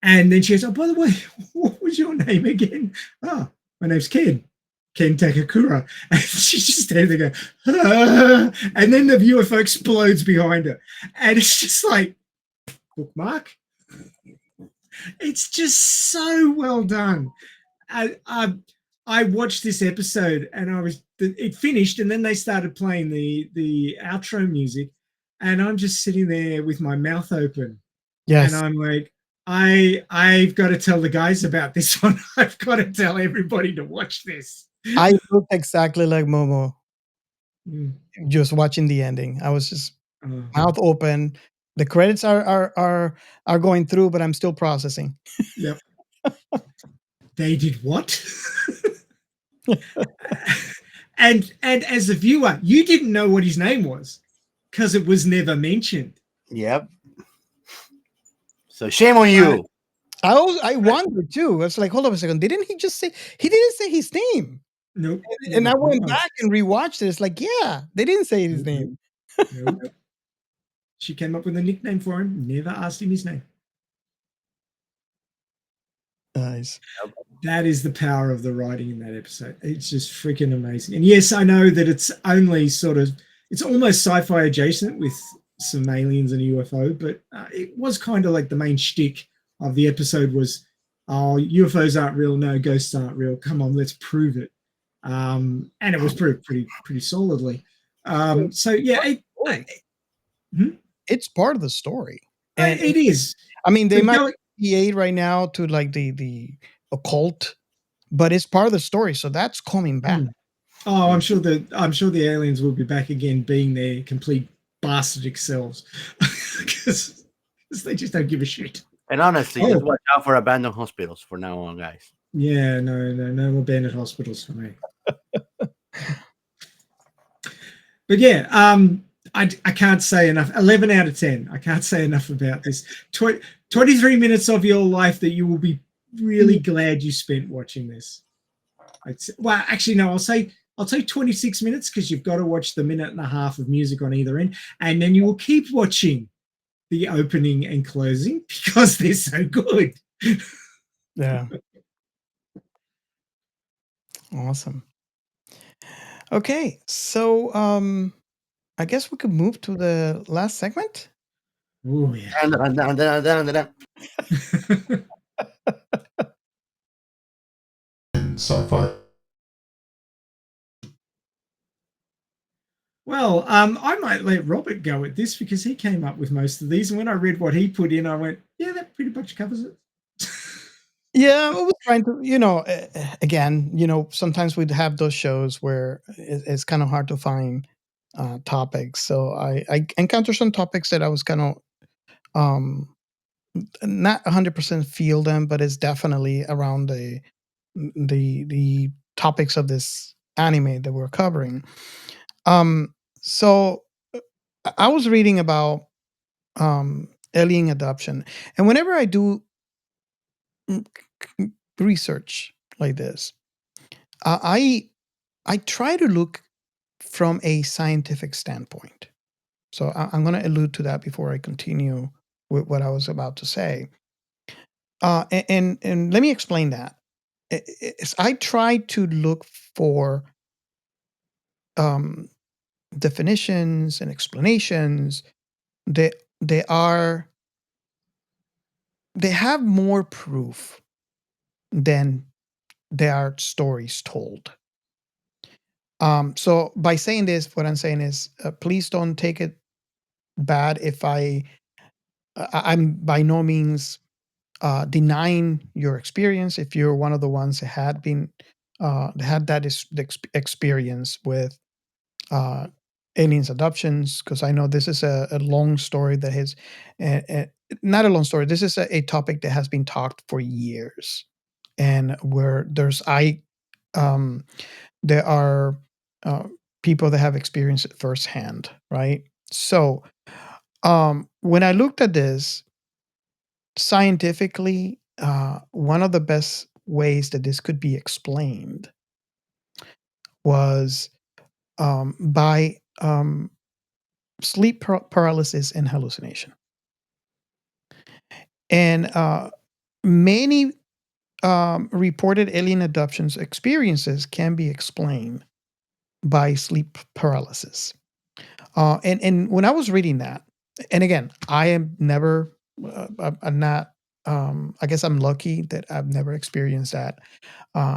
Speaker 1: And then she goes, "Oh, by the way, what was your name again?" "Oh, my name's Ken Takakura." And she's just standing there going, "Ah," and then the UFO explodes behind her. And it's just like, bookmark. It's just so well done. I watched this episode and it finished, and then they started playing the outro music, and I'm just sitting there with my mouth open.
Speaker 3: Yes.
Speaker 1: And I'm like, I've got to tell the guys about this one. I've got to tell everybody to watch this.
Speaker 3: I looked exactly like Momo
Speaker 1: Mm.
Speaker 3: just watching the ending. I was just
Speaker 1: Oh.
Speaker 3: mouth open. The credits are going through, but I'm still processing.
Speaker 1: Yep. They did what? and as a viewer, you didn't know what his name was because it was never mentioned.
Speaker 2: Yep. So shame on you.
Speaker 3: I wondered too. I was like, hold on a second. Didn't he just say he didn't say his name?
Speaker 1: Nope.
Speaker 3: And I went back and rewatched it. It's like, yeah, they didn't say his name.
Speaker 1: Nope. She came up with a nickname for him, never asked him his name.
Speaker 3: Nice.
Speaker 1: That is the power of the writing in that episode. It's just freaking amazing. And yes, I know that it's only it's almost sci-fi adjacent with some aliens and a UFO, but it was kind of like the main shtick of the episode was, oh, UFOs aren't real, no, ghosts aren't real. Come on, let's prove it. And it was proved pretty solidly. So yeah,
Speaker 3: it's part of the story.
Speaker 1: And it is.
Speaker 3: I mean, they might be right now to like the occult, but it's part of the story, so that's coming back.
Speaker 1: Oh, I'm sure the aliens will be back again, being their complete bastard selves, because they just don't give a shit.
Speaker 2: And honestly, just watch out for abandoned hospitals from now on, guys.
Speaker 1: Yeah, no abandoned hospitals for me. But yeah, I can't say enough. 11 out of 10. I can't say enough about this. 23 minutes of your life that you will be really glad you spent watching this. Well, actually, no, I'll say 26 minutes because you've got to watch the minute and a half of music on either end, and then you will keep watching the opening and closing because they're so good.
Speaker 3: Yeah. Awesome. Okay, so I guess we could move to the last segment.
Speaker 1: Oh yeah.
Speaker 9: Sci-fi.
Speaker 1: Well, I might let Robert go at this because he came up with most of these, and when I read what he put in, I went, "Yeah, that pretty much covers it."
Speaker 3: Yeah, I was trying to, again, sometimes we'd have those shows where it's kind of hard to find topics. So I encountered some topics that I was kind of not 100% feel them, but it's definitely around the topics of this anime that we're covering. So I was reading about alien adoption, and whenever I do research like this, I try to look from a scientific standpoint. So I'm going to allude to that before I continue with what I was about to say. And let me explain that. I try to look for definitions and explanations that they have more proof than there are stories told. So by saying this, what I'm saying is, please don't take it bad if I'm by no means denying your experience. If you're one of the ones that had that experience with aliens adoptions, because I know this is a long story that has not a long story. This is a topic that has been talked for years, and where there are people that have experienced it firsthand, right? So When I looked at this scientifically, one of the best ways that this could be explained was by sleep paralysis and hallucination. And many reported alien abductions experiences can be explained by sleep paralysis. And when I was reading that, and again, I am never, I'm not, I guess I'm lucky that I've never experienced that.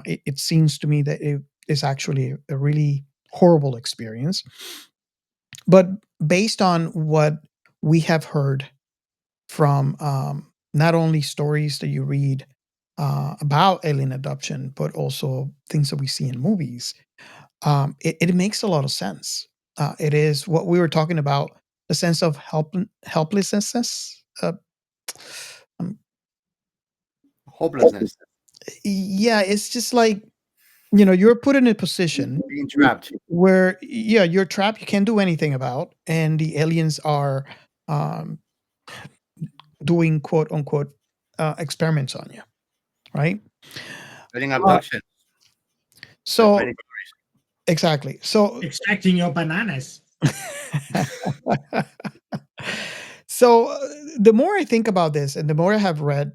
Speaker 3: It seems to me that it is actually a really horrible experience. But based on what we have heard from not only stories that you read about alien abduction, but also things that we see in movies, it makes a lot of sense. It is what we were talking about, the sense of helplessness. Um,
Speaker 2: Hopelessness,
Speaker 3: yeah, it's just like, you're put in a position
Speaker 2: being trapped.
Speaker 3: where, yeah, you're trapped, you can't do anything about, and the aliens are um, doing quote unquote experiments on you, right?
Speaker 2: Getting
Speaker 3: Uh,
Speaker 2: abduction. There's
Speaker 3: so
Speaker 2: many
Speaker 3: exactly. So
Speaker 1: Extracting your bananas.
Speaker 3: so the more I think about this, and the more I have read,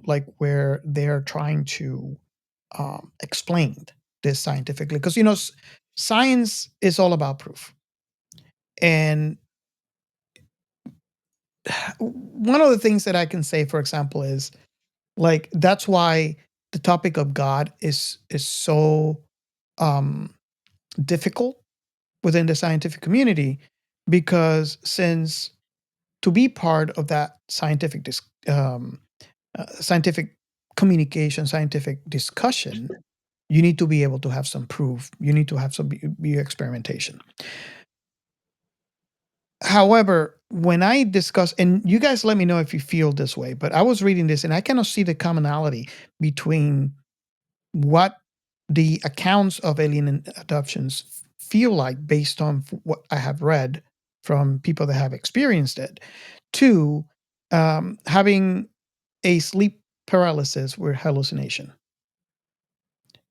Speaker 3: like where they're trying to explain this scientifically, because science is all about proof, and one of the things that I can say, for example, is like that's why the topic of God is so um, difficult within the scientific community, because since to be part of that scientific communication, scientific discussion, you need to be able to have some proof. You need to have some experimentation. However, when I discuss, and you guys let me know if you feel this way, but I was reading this and I cannot see the commonality between what the accounts of alien abductions feel like based on what I have read from people that have experienced it, to having a sleep paralysis with hallucination.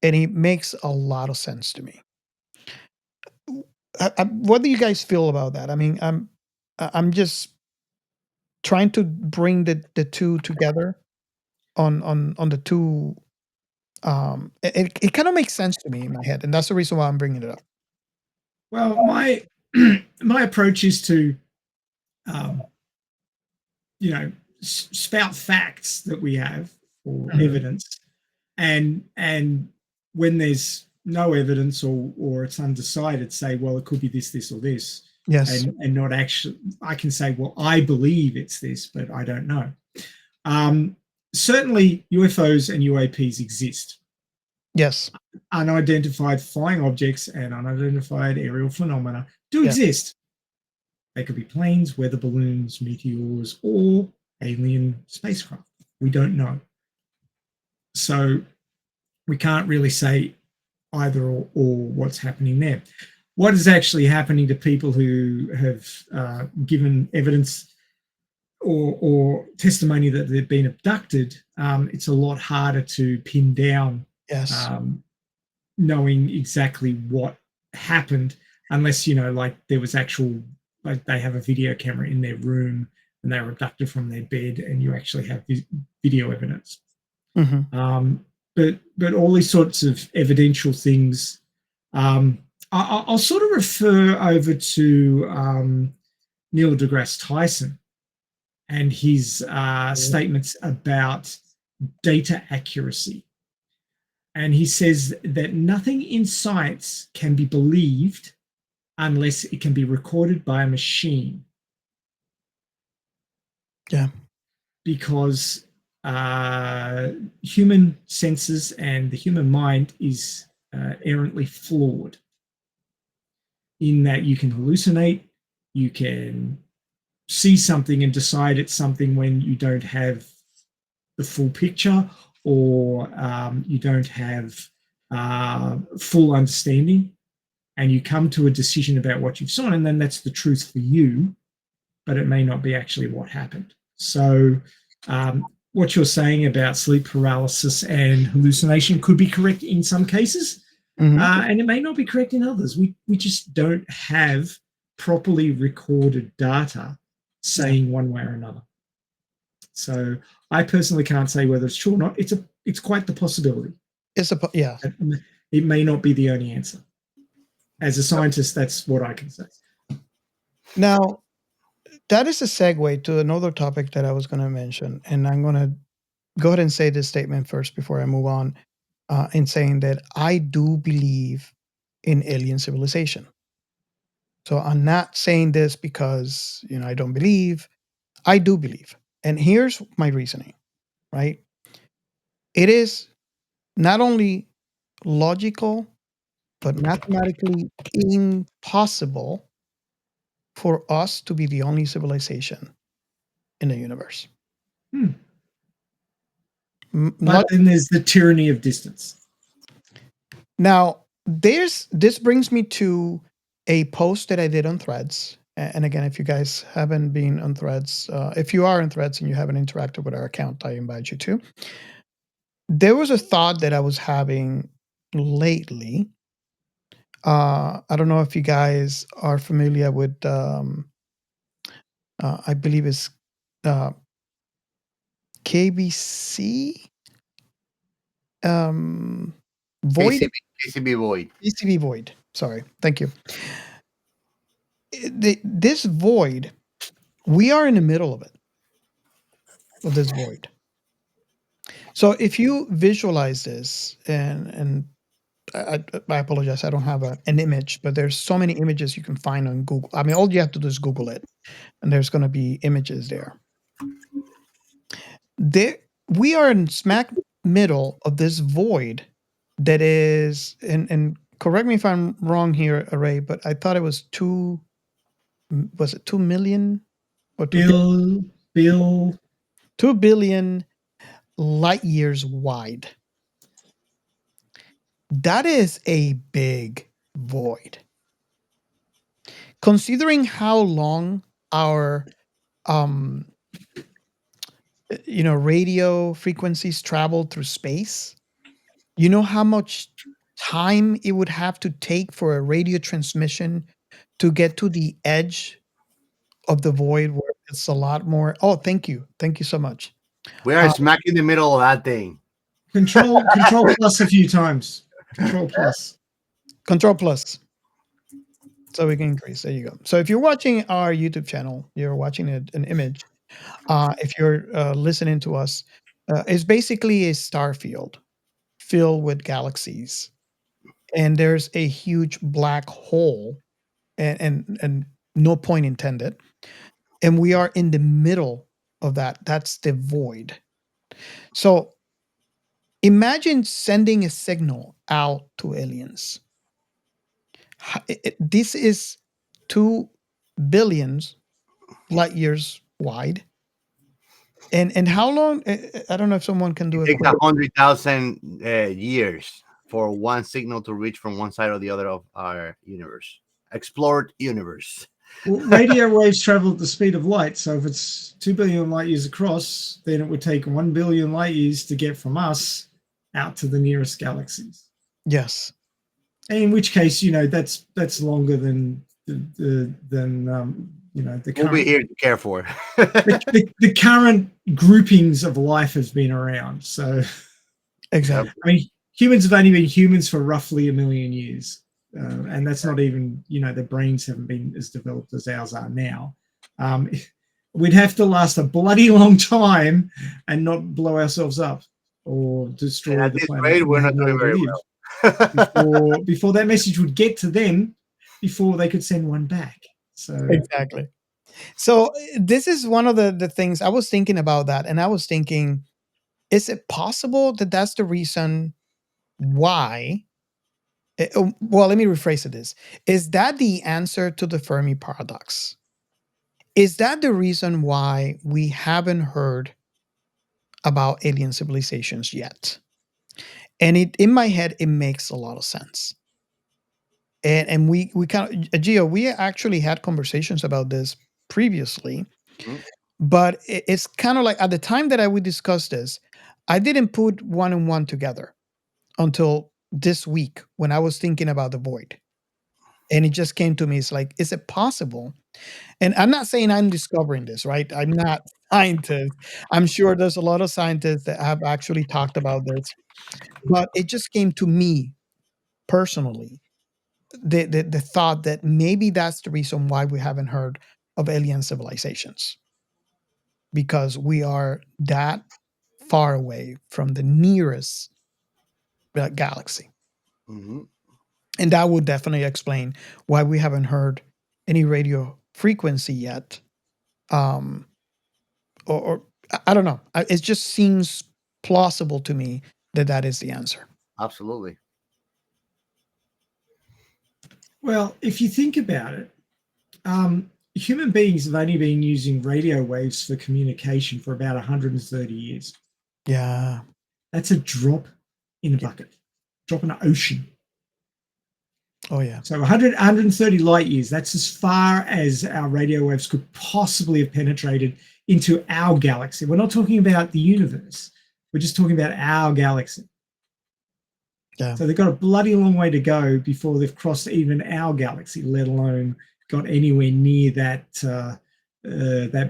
Speaker 3: And it makes a lot of sense to me. What do you guys feel about that? I mean, I'm just trying to bring the two together on the two. It kind of makes sense to me in my head, and that's the reason why I'm bringing it up.
Speaker 1: Well, my my approach is to, um, spout facts that we have or evidence, and when there's no evidence or it's undecided, say, well, it could be this, this, or this,
Speaker 3: Yes.
Speaker 1: and not actually. I can say, well, I believe it's this, but I don't know. Certainly, UFOs and UAPs exist.
Speaker 3: Yes.
Speaker 1: Unidentified flying objects and unidentified aerial phenomena do
Speaker 3: Yeah.
Speaker 1: exist. They could be planes, weather balloons, meteors, or alien spacecraft. We don't know. So we can't really say either or what's happening there. What is actually happening to people who have given evidence or testimony that they've been abducted? It's a lot harder to pin down.
Speaker 3: Yes.
Speaker 1: Knowing exactly what happened, unless like there was actual, like they have a video camera in their room and they were abducted from their bed, and you actually have video evidence.
Speaker 3: Mm-hmm.
Speaker 1: But all these sorts of evidential things, I'll sort of refer over to Neil deGrasse Tyson and his statements about data accuracy. And he says that nothing in science can be believed unless it can be recorded by a machine.
Speaker 3: Yeah.
Speaker 1: Because human senses and the human mind is errantly flawed in that you can hallucinate, you can see something and decide it's something when you don't have the full picture, or you don't have full understanding, and you come to a decision about what you've seen, and then that's the truth for you. but it may not be actually what happened. So what you're saying about sleep paralysis and hallucination could be correct in some cases, and it may not be correct in others. We just don't have properly recorded data saying one way or another. So I personally can't say whether it's true or not. It's quite the possibility. It may not be the only answer. As a scientist, that's what I can say.
Speaker 3: Now, that is a segue to another topic that I was going to mention, and I'm going to go ahead and say this statement first before I move on, in saying that I do believe in alien civilization. So I'm not saying this because I don't believe. I do believe, and here's my reasoning. Right? It is not only logical, but mathematically impossible for us to be the only civilization in the universe.
Speaker 1: But then there's the tyranny of distance.
Speaker 3: Now, this brings me to a post that I did on Threads. And again, if you guys haven't been on Threads, if you are on Threads and you haven't interacted with our account, I invite you to. There was a thought that I was having lately. I don't know if you guys are familiar with, I believe it's KBC, Void?
Speaker 2: KCB Void.
Speaker 3: KCB Void. Sorry. Thank you. This void, we are in the middle of it, of this void. So if you visualize this, and I apologize, I don't have an image, but there's so many images you can find on Google. I mean, all you have to do is Google it, and there's going to be images there. We are in smack middle of this void that is, and correct me if I'm wrong here, Ray, but I thought it was 2 million? Or 2 billion light years wide. That is a big void. Considering how long our radio frequencies travel through space, you know how much time it would have to take for a radio transmission to get to the edge of the void where it's a lot more. Oh, thank you so much.
Speaker 2: We are smack in the middle of that thing.
Speaker 1: Control plus a few times. Control plus.
Speaker 3: So we can increase. There you go. So if you're watching our YouTube channel, you're watching an image. If you're listening to us, it's basically a star field filled with galaxies, and there's a huge black hole, and no point intended. And we are in the middle of that. That's the void. So imagine sending a signal out to aliens. This is 2 billion light years wide. And how long? I don't know if someone can do it.
Speaker 2: It takes 100,000 years for one signal to reach from one side or the other of our universe, explored universe.
Speaker 1: Well, radio waves travel at the speed of light. So if it's 2 billion light years across, then it would take 1 billion light years to get from us out to the nearest galaxies.
Speaker 3: Yes.
Speaker 1: In which case, that's longer than the current,
Speaker 2: we'll be here to care for.
Speaker 1: the current groupings of life has been around. So
Speaker 3: exactly.
Speaker 1: I mean, humans have only been humans for roughly 1 million years. And that's not even, their brains haven't been as developed as ours are now. We'd have to last a bloody long time and not blow ourselves up or destroy the planet.
Speaker 2: Rate, we're not doing very well.
Speaker 1: before that message would get to them, before they could send one back. So
Speaker 3: exactly. So this is one of the things I was thinking about that, and I was thinking, is it possible that that's the reason why? Well, let me rephrase it. Is that the answer to the Fermi paradox? Is that the reason why we haven't heard about alien civilizations yet? And in my head, it makes a lot of sense. And we kind of, Gio, we actually had conversations about this previously.
Speaker 2: Mhm.
Speaker 3: But it's kind of like at the time that I would discuss this, I didn't put one and one together until this week when I was thinking about the void. And it just came to me. It's like, is it possible? And I'm not saying I'm discovering this, right? I'm not a scientist. I'm sure there's a lot of scientists that have actually talked about this. But it just came to me personally, the thought that maybe that's the reason why we haven't heard of alien civilizations. Because we are that far away from the nearest galaxy.
Speaker 2: Mhm.
Speaker 3: And that would definitely explain why we haven't heard any radio frequency yet. Or I don't know. It just seems plausible to me that that is the answer.
Speaker 2: Absolutely.
Speaker 1: Well, if you think about it, human beings have only been using radio waves for communication for about 130 years.
Speaker 3: Yeah.
Speaker 1: That's a drop in a bucket, drop in an ocean.
Speaker 3: Oh, yeah.
Speaker 1: So 130 light years, that's as far as our radio waves could possibly have penetrated into our galaxy. We're not talking about the universe. We're just talking about our galaxy.
Speaker 3: Yeah.
Speaker 1: So they've got a bloody long way to go before they've crossed even our galaxy, let alone got anywhere near that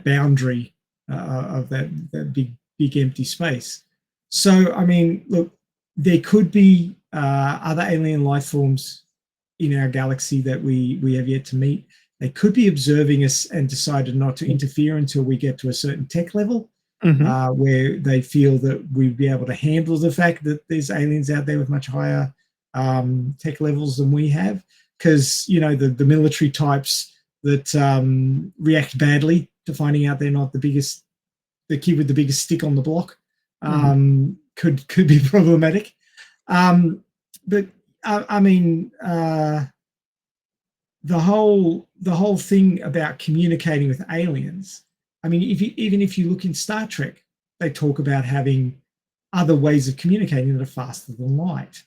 Speaker 1: boundary of that big empty space. So, I mean, look, there could be other alien life forms in our galaxy that we have yet to meet. They could be observing us and decided not to interfere until we get to a certain tech level. Where they feel that we'd be able to handle the fact that there's aliens out there with much higher tech levels than we have. Because, you know, the military types that react badly to finding out they're not the kid with the biggest stick on the block could be problematic. But I mean, the whole thing about communicating with aliens. I mean, even if you look in Star Trek, they talk about having other ways of communicating that are faster than light.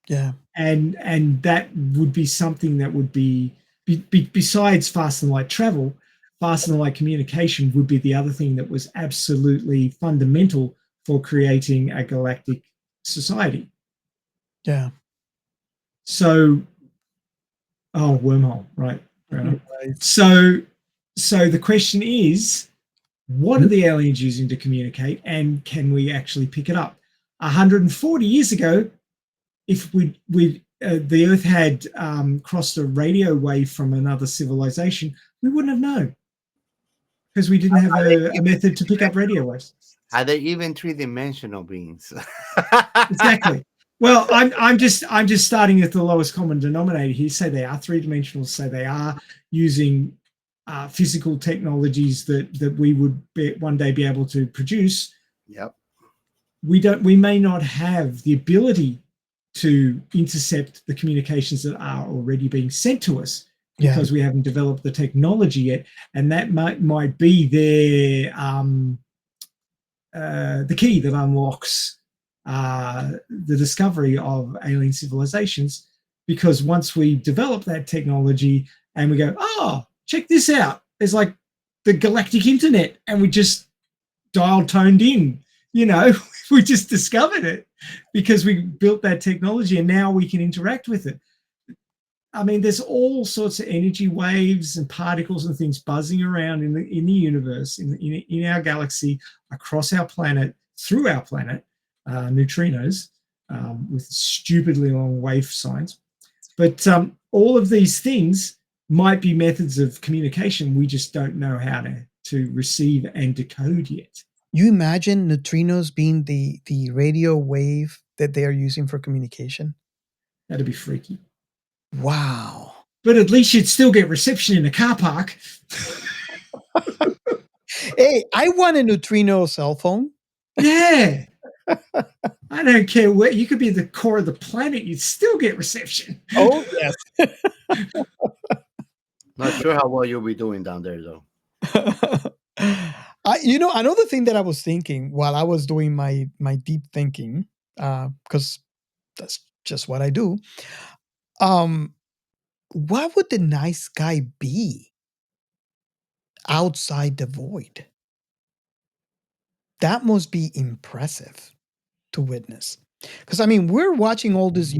Speaker 3: Yeah.
Speaker 1: And that would be something that would be besides faster than light travel, faster than light communication would be the other thing that was absolutely fundamental for creating a galactic society.
Speaker 3: Yeah.
Speaker 1: So, wormhole, right?
Speaker 3: Right.
Speaker 1: So the question is, what are the aliens using to communicate, and can we actually pick it up? 140 years ago, if the Earth had crossed a radio wave from another civilization, we wouldn't have known because we didn't have a method to pick up radio waves.
Speaker 2: Are they even three-dimensional beings?
Speaker 1: Exactly. Well, I'm just starting at the lowest common denominator here. Say they are three-dimensional. Say they are using physical technologies that we would one day be able to produce.
Speaker 2: Yep.
Speaker 1: We may not have the ability to intercept the communications that are already being sent to us because we haven't developed the technology yet, and that might be the key that unlocks the discovery of alien civilizations. Because once we develop that technology and we go, oh, check this out, there's like the galactic internet, and we just toned in, you know, we just discovered it because we built that technology and now we can interact with it. I mean, there's all sorts of energy waves and particles and things buzzing around in the universe, in our galaxy, across our planet, through our planet, neutrinos with stupidly long wave signs. But all of these things might be methods of communication we just don't know how to receive and decode yet.
Speaker 3: You imagine neutrinos being the radio wave that they are using for communication?
Speaker 1: That'd be freaky.
Speaker 3: Wow.
Speaker 1: But at least you'd still get reception in a car park.
Speaker 3: Hey, I want a neutrino cell phone.
Speaker 1: Yeah. I don't care where. You could be the core of the planet. You'd still get reception.
Speaker 3: Oh, yes.
Speaker 2: Not sure how well you'll be doing down there, though.
Speaker 3: Another thing that I was thinking while I was doing my deep thinking, because that's just what I do. What would the nice guy be outside the void. That must be impressive to witness. Because I mean, we're watching all this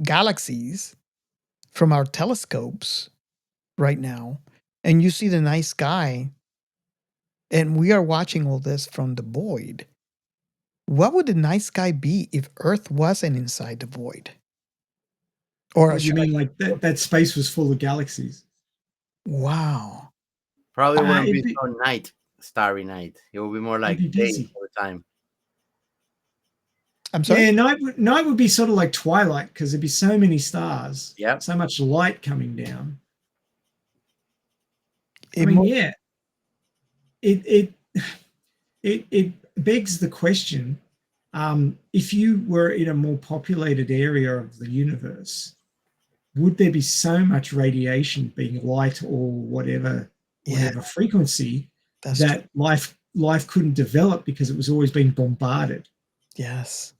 Speaker 3: galaxies from our telescopes right now, and you see the night sky, and we are watching all this from the void. What would the night sky be if Earth wasn't inside the void? Or
Speaker 1: What do you mean, like that space was full of galaxies?
Speaker 3: Wow.
Speaker 2: Probably wouldn't
Speaker 1: it'd
Speaker 2: be
Speaker 1: be-
Speaker 2: so starry night. It would be more like
Speaker 1: be
Speaker 2: day
Speaker 1: busy.
Speaker 2: all the time.
Speaker 3: I'm sorry?
Speaker 1: Yeah, night would be sort of like twilight because there'd be so many stars,
Speaker 2: Yep.
Speaker 1: so much light coming down.
Speaker 3: It
Speaker 1: I mean,
Speaker 3: mo-
Speaker 1: yeah, it begs the question: if you were in a more populated area of the universe, would there be so much radiation, being light or whatever frequency,
Speaker 3: That's
Speaker 1: that life couldn't develop because it was always being bombarded?
Speaker 3: Yes.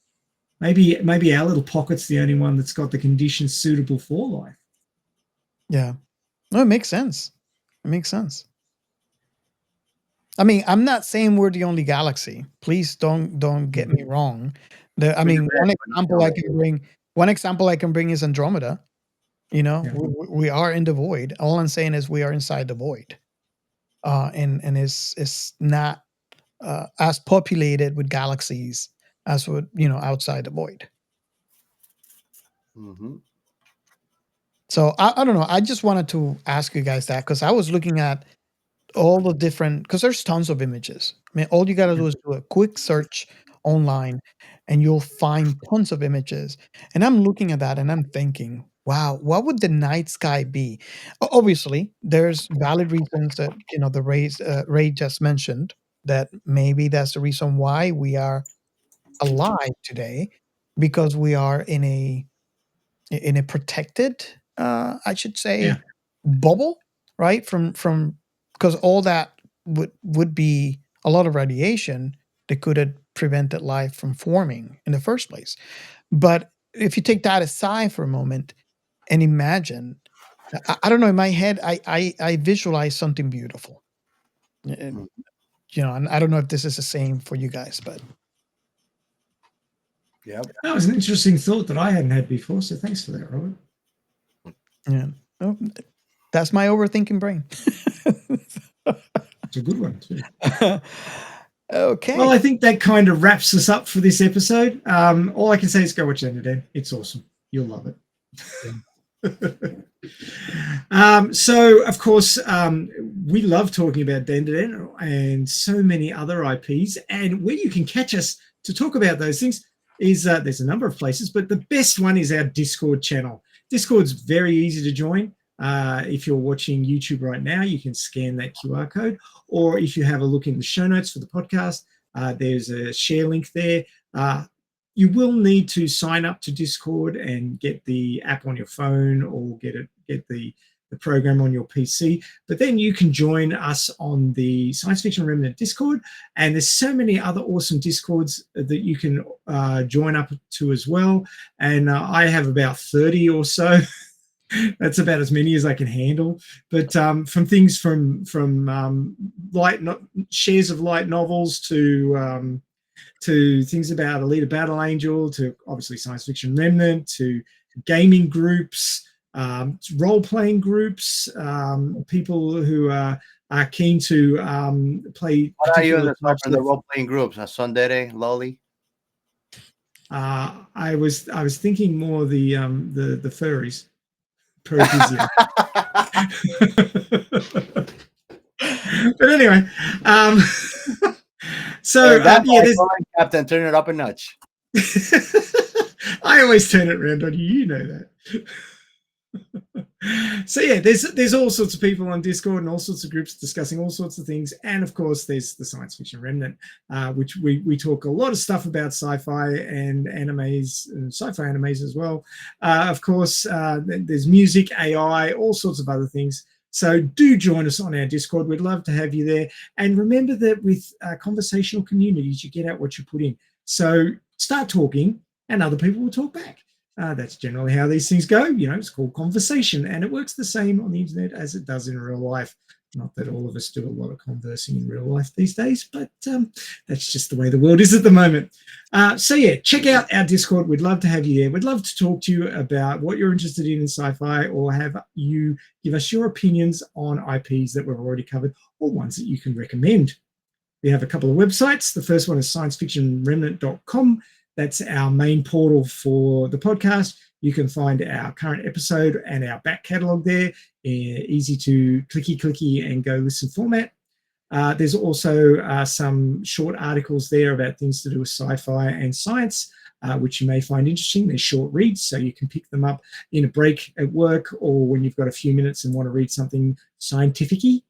Speaker 1: Maybe our little pocket's the only one that's got the conditions suitable for life.
Speaker 3: Yeah. No, it makes sense. It makes sense. I mean, I'm not saying we're the only galaxy. Please don't get me wrong. I mean, one example I can bring is Andromeda. You know,
Speaker 1: Yeah.
Speaker 3: we are in the void. All I'm saying is we are inside the void. And it's not as populated with galaxies as would, outside the void.
Speaker 2: Mm-hmm.
Speaker 3: So I don't know. I just wanted to ask you guys that because I was looking at all the different, because there's tons of images. I mean, all you got to do is do a quick search online and you'll find tons of images. And I'm looking at that and I'm thinking, wow, what would the night sky be? Obviously, there's valid reasons that, the Ray just mentioned, that maybe that's the reason why we are alive today, because we are in a protected, I should say,
Speaker 1: Yeah.
Speaker 3: bubble, right? From because all that would be a lot of radiation that could have prevented life from forming in the first place. But if you take that aside for a moment and imagine, I don't know, in my head, I visualize something beautiful. And, and I don't know if this is the same for you guys, but
Speaker 2: Yep.
Speaker 1: That was an interesting thought that I hadn't had before. So thanks for that, Robert.
Speaker 3: yeah, oh, that's my overthinking brain.
Speaker 1: It's a good one too.
Speaker 3: Okay.
Speaker 1: Well, I think that kind of wraps us up for this episode. All I can say is go watch Ended. It's awesome. You'll love it. So, of course, we love talking about Ended and so many other IPs. And where you can catch us to talk about those things is there's a number of places, but the best one is our Discord channel. Discord's very easy to join. If you're watching YouTube right now, you can scan that QR code, or if you have a look in the show notes for the podcast, there's a share link there. You will need to sign up to Discord and get the app on your phone, or get the program on your PC. But then you can join us on the Science Fiction Remnant Discord, and there's so many other awesome Discords that you can join up to as well. And I have about 30 or so. That's about as many as I can handle. But from things from shares of light novels to things about Alita Battle Angel, to obviously Science Fiction Remnant, to gaming groups, role-playing groups, people who are keen to play.
Speaker 2: What are you in
Speaker 3: particular
Speaker 2: the role-playing groups? Sondere, Lolly?
Speaker 1: I was thinking more the furries. But anyway, so there's
Speaker 2: Captain, turn it up a notch.
Speaker 1: I always turn it around on you. You know that. So yeah, there's all sorts of people on Discord and all sorts of groups discussing all sorts of things, and of course there's the Science Fiction Remnant, which we talk a lot of stuff about sci-fi and animes, and sci-fi animes as well. Of course, there's music, AI, all sorts of other things. So do join us on our Discord. We'd love to have you there. And remember that with conversational communities, you get out what you put in. So start talking, and other people will talk back. That's generally how these things go. It's called conversation, and it works the same on the internet as it does in real life. Not that all of us do a lot of conversing in real life these days, but that's just the way the world is at the moment. So yeah, check out our Discord. We'd love to have you there. We'd love to talk to you about what you're interested in sci-fi, or have you give us your opinions on IPs that we've already covered, or ones that you can recommend. We have a couple of websites. The first one is sciencefictionremnant.com. That's our main portal for the podcast. You can find our current episode and our back catalogue there. Easy to clicky and go listen format. There's also some short articles there about things to do with sci-fi and science, which you may find interesting. They're short reads, so you can pick them up in a break at work, or when you've got a few minutes and want to read something scientific-y,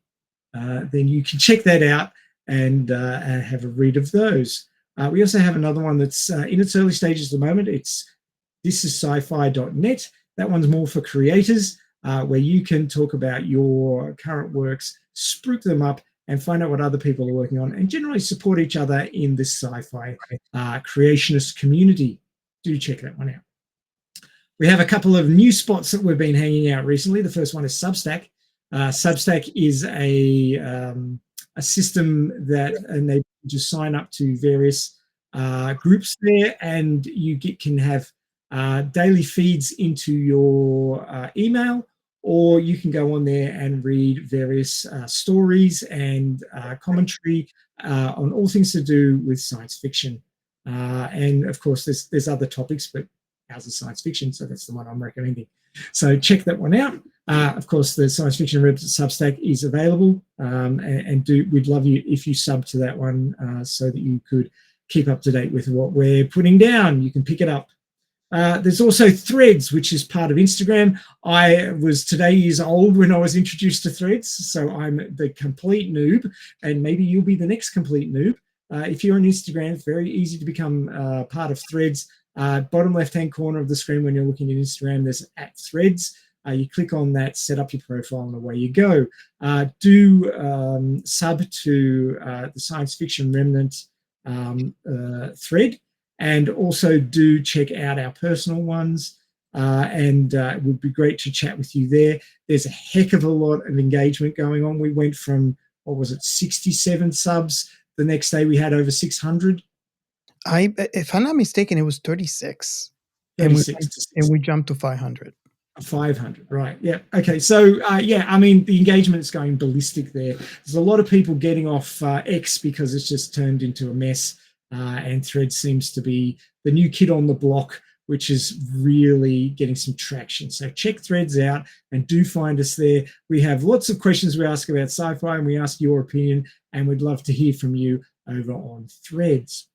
Speaker 1: then you can check that out and have a read of those. We also have another one that's in its early stages at the moment. It's thisisscifi.net. That one's more for creators, where you can talk about your current works, spruik them up, and find out what other people are working on, and generally support each other in this sci-fi creationist community. Do check that one out. We have a couple of new spots that we've been hanging out recently. The first one is Substack. Substack is a system that enables you to sign up to various groups there, and you can have daily feeds into your email, or you can go on there and read various stories and commentary on all things to do with science fiction. And of course, there's other topics, but ours is science fiction, so that's the one I'm recommending. So check that one out. Of course, the Science Fiction Remnant Substack is available, and we'd love you if you sub to that one so that you could keep up to date with what we're putting down. You can pick it up. There's also Threads, which is part of Instagram. I was today years old when I was introduced to Threads, so I'm the complete noob, and maybe you'll be the next complete noob. If you're on Instagram, it's very easy to become part of Threads. Bottom left-hand corner of the screen when you're looking at Instagram, there's @Threads. You click on that, set up your profile, and away you go. Do sub to the Science Fiction Remnant thread, and also do check out our personal ones, and it would be great to chat with you there. There's a heck of a lot of engagement going on. We went from, 67 subs. The next day we had over 600.
Speaker 3: If I'm not mistaken, it was 36.
Speaker 1: 36
Speaker 3: and we jumped to 500.
Speaker 1: 500, right? Yeah. Okay. So, yeah, I mean, the engagement is going ballistic there. There's a lot of people getting off X because it's just turned into a mess, and Threads seems to be the new kid on the block, which is really getting some traction. So check Threads out and do find us there. We have lots of questions we ask about sci-fi, and we ask your opinion, and we'd love to hear from you over on Threads.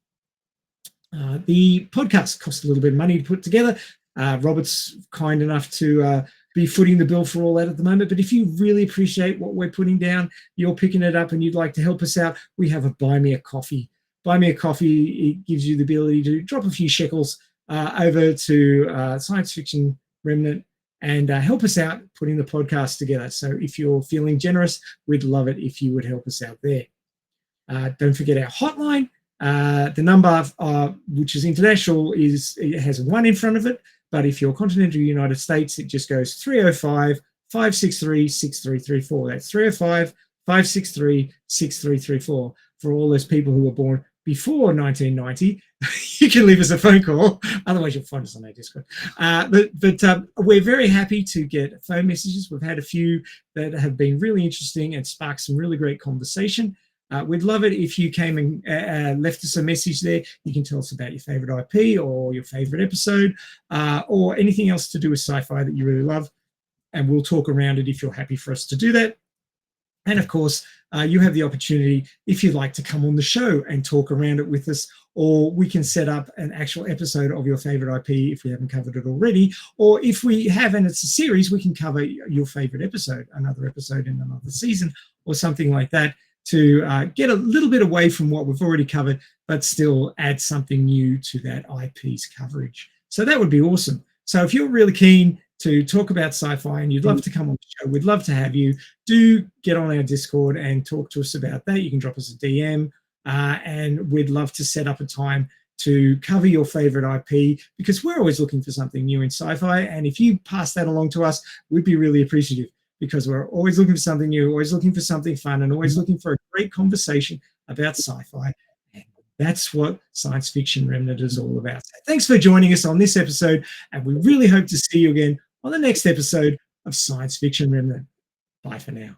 Speaker 1: The podcast costs a little bit of money to put together. Robert's kind enough to be footing the bill for all that at the moment. But if you really appreciate what we're putting down, you're picking it up, and you'd like to help us out, we have a Buy Me a Coffee. Buy Me a Coffee, it gives you the ability to drop a few shekels over to Science Fiction Remnant and help us out putting the podcast together. So if you're feeling generous, we'd love it if you would help us out there. Don't forget our hotline. The number, which is international, it has 1 in front of it. But if you're continental United States, it just goes 305-563-6334. That's 305-563-6334. For all those people who were born before 1990, you can leave us a phone call. Otherwise, you'll find us on our Discord. But we're very happy to get phone messages. We've had a few that have been really interesting and sparked some really great conversation. We'd love it if you came and left us a message there. You can tell us about your favorite IP or your favorite episode, or anything else to do with sci-fi that you really love, and we'll talk around it if you're happy for us to do that. And of course, you have the opportunity, if you'd like to come on the show and talk around it with us, or we can set up an actual episode of your favorite IP if we haven't covered it already, or if we have and it's a series, we can cover your favorite episode, another episode in another season, or something like that, to get a little bit away from what we've already covered, but still add something new to that IP's coverage. So that would be awesome. So if you're really keen to talk about sci-fi and you'd love to come on the show, we'd love to have you. Do get on our Discord and talk to us about that. You can drop us a DM, and we'd love to set up a time to cover your favorite IP, because we're always looking for something new in sci-fi. And if you pass that along to us, we'd be really appreciative, because we're always looking for something new, always looking for something fun, and always looking for a great conversation about sci-fi. And that's what Science Fiction Remnant is all about. So thanks for joining us on this episode, and we really hope to see you again on the next episode of Science Fiction Remnant. Bye for now.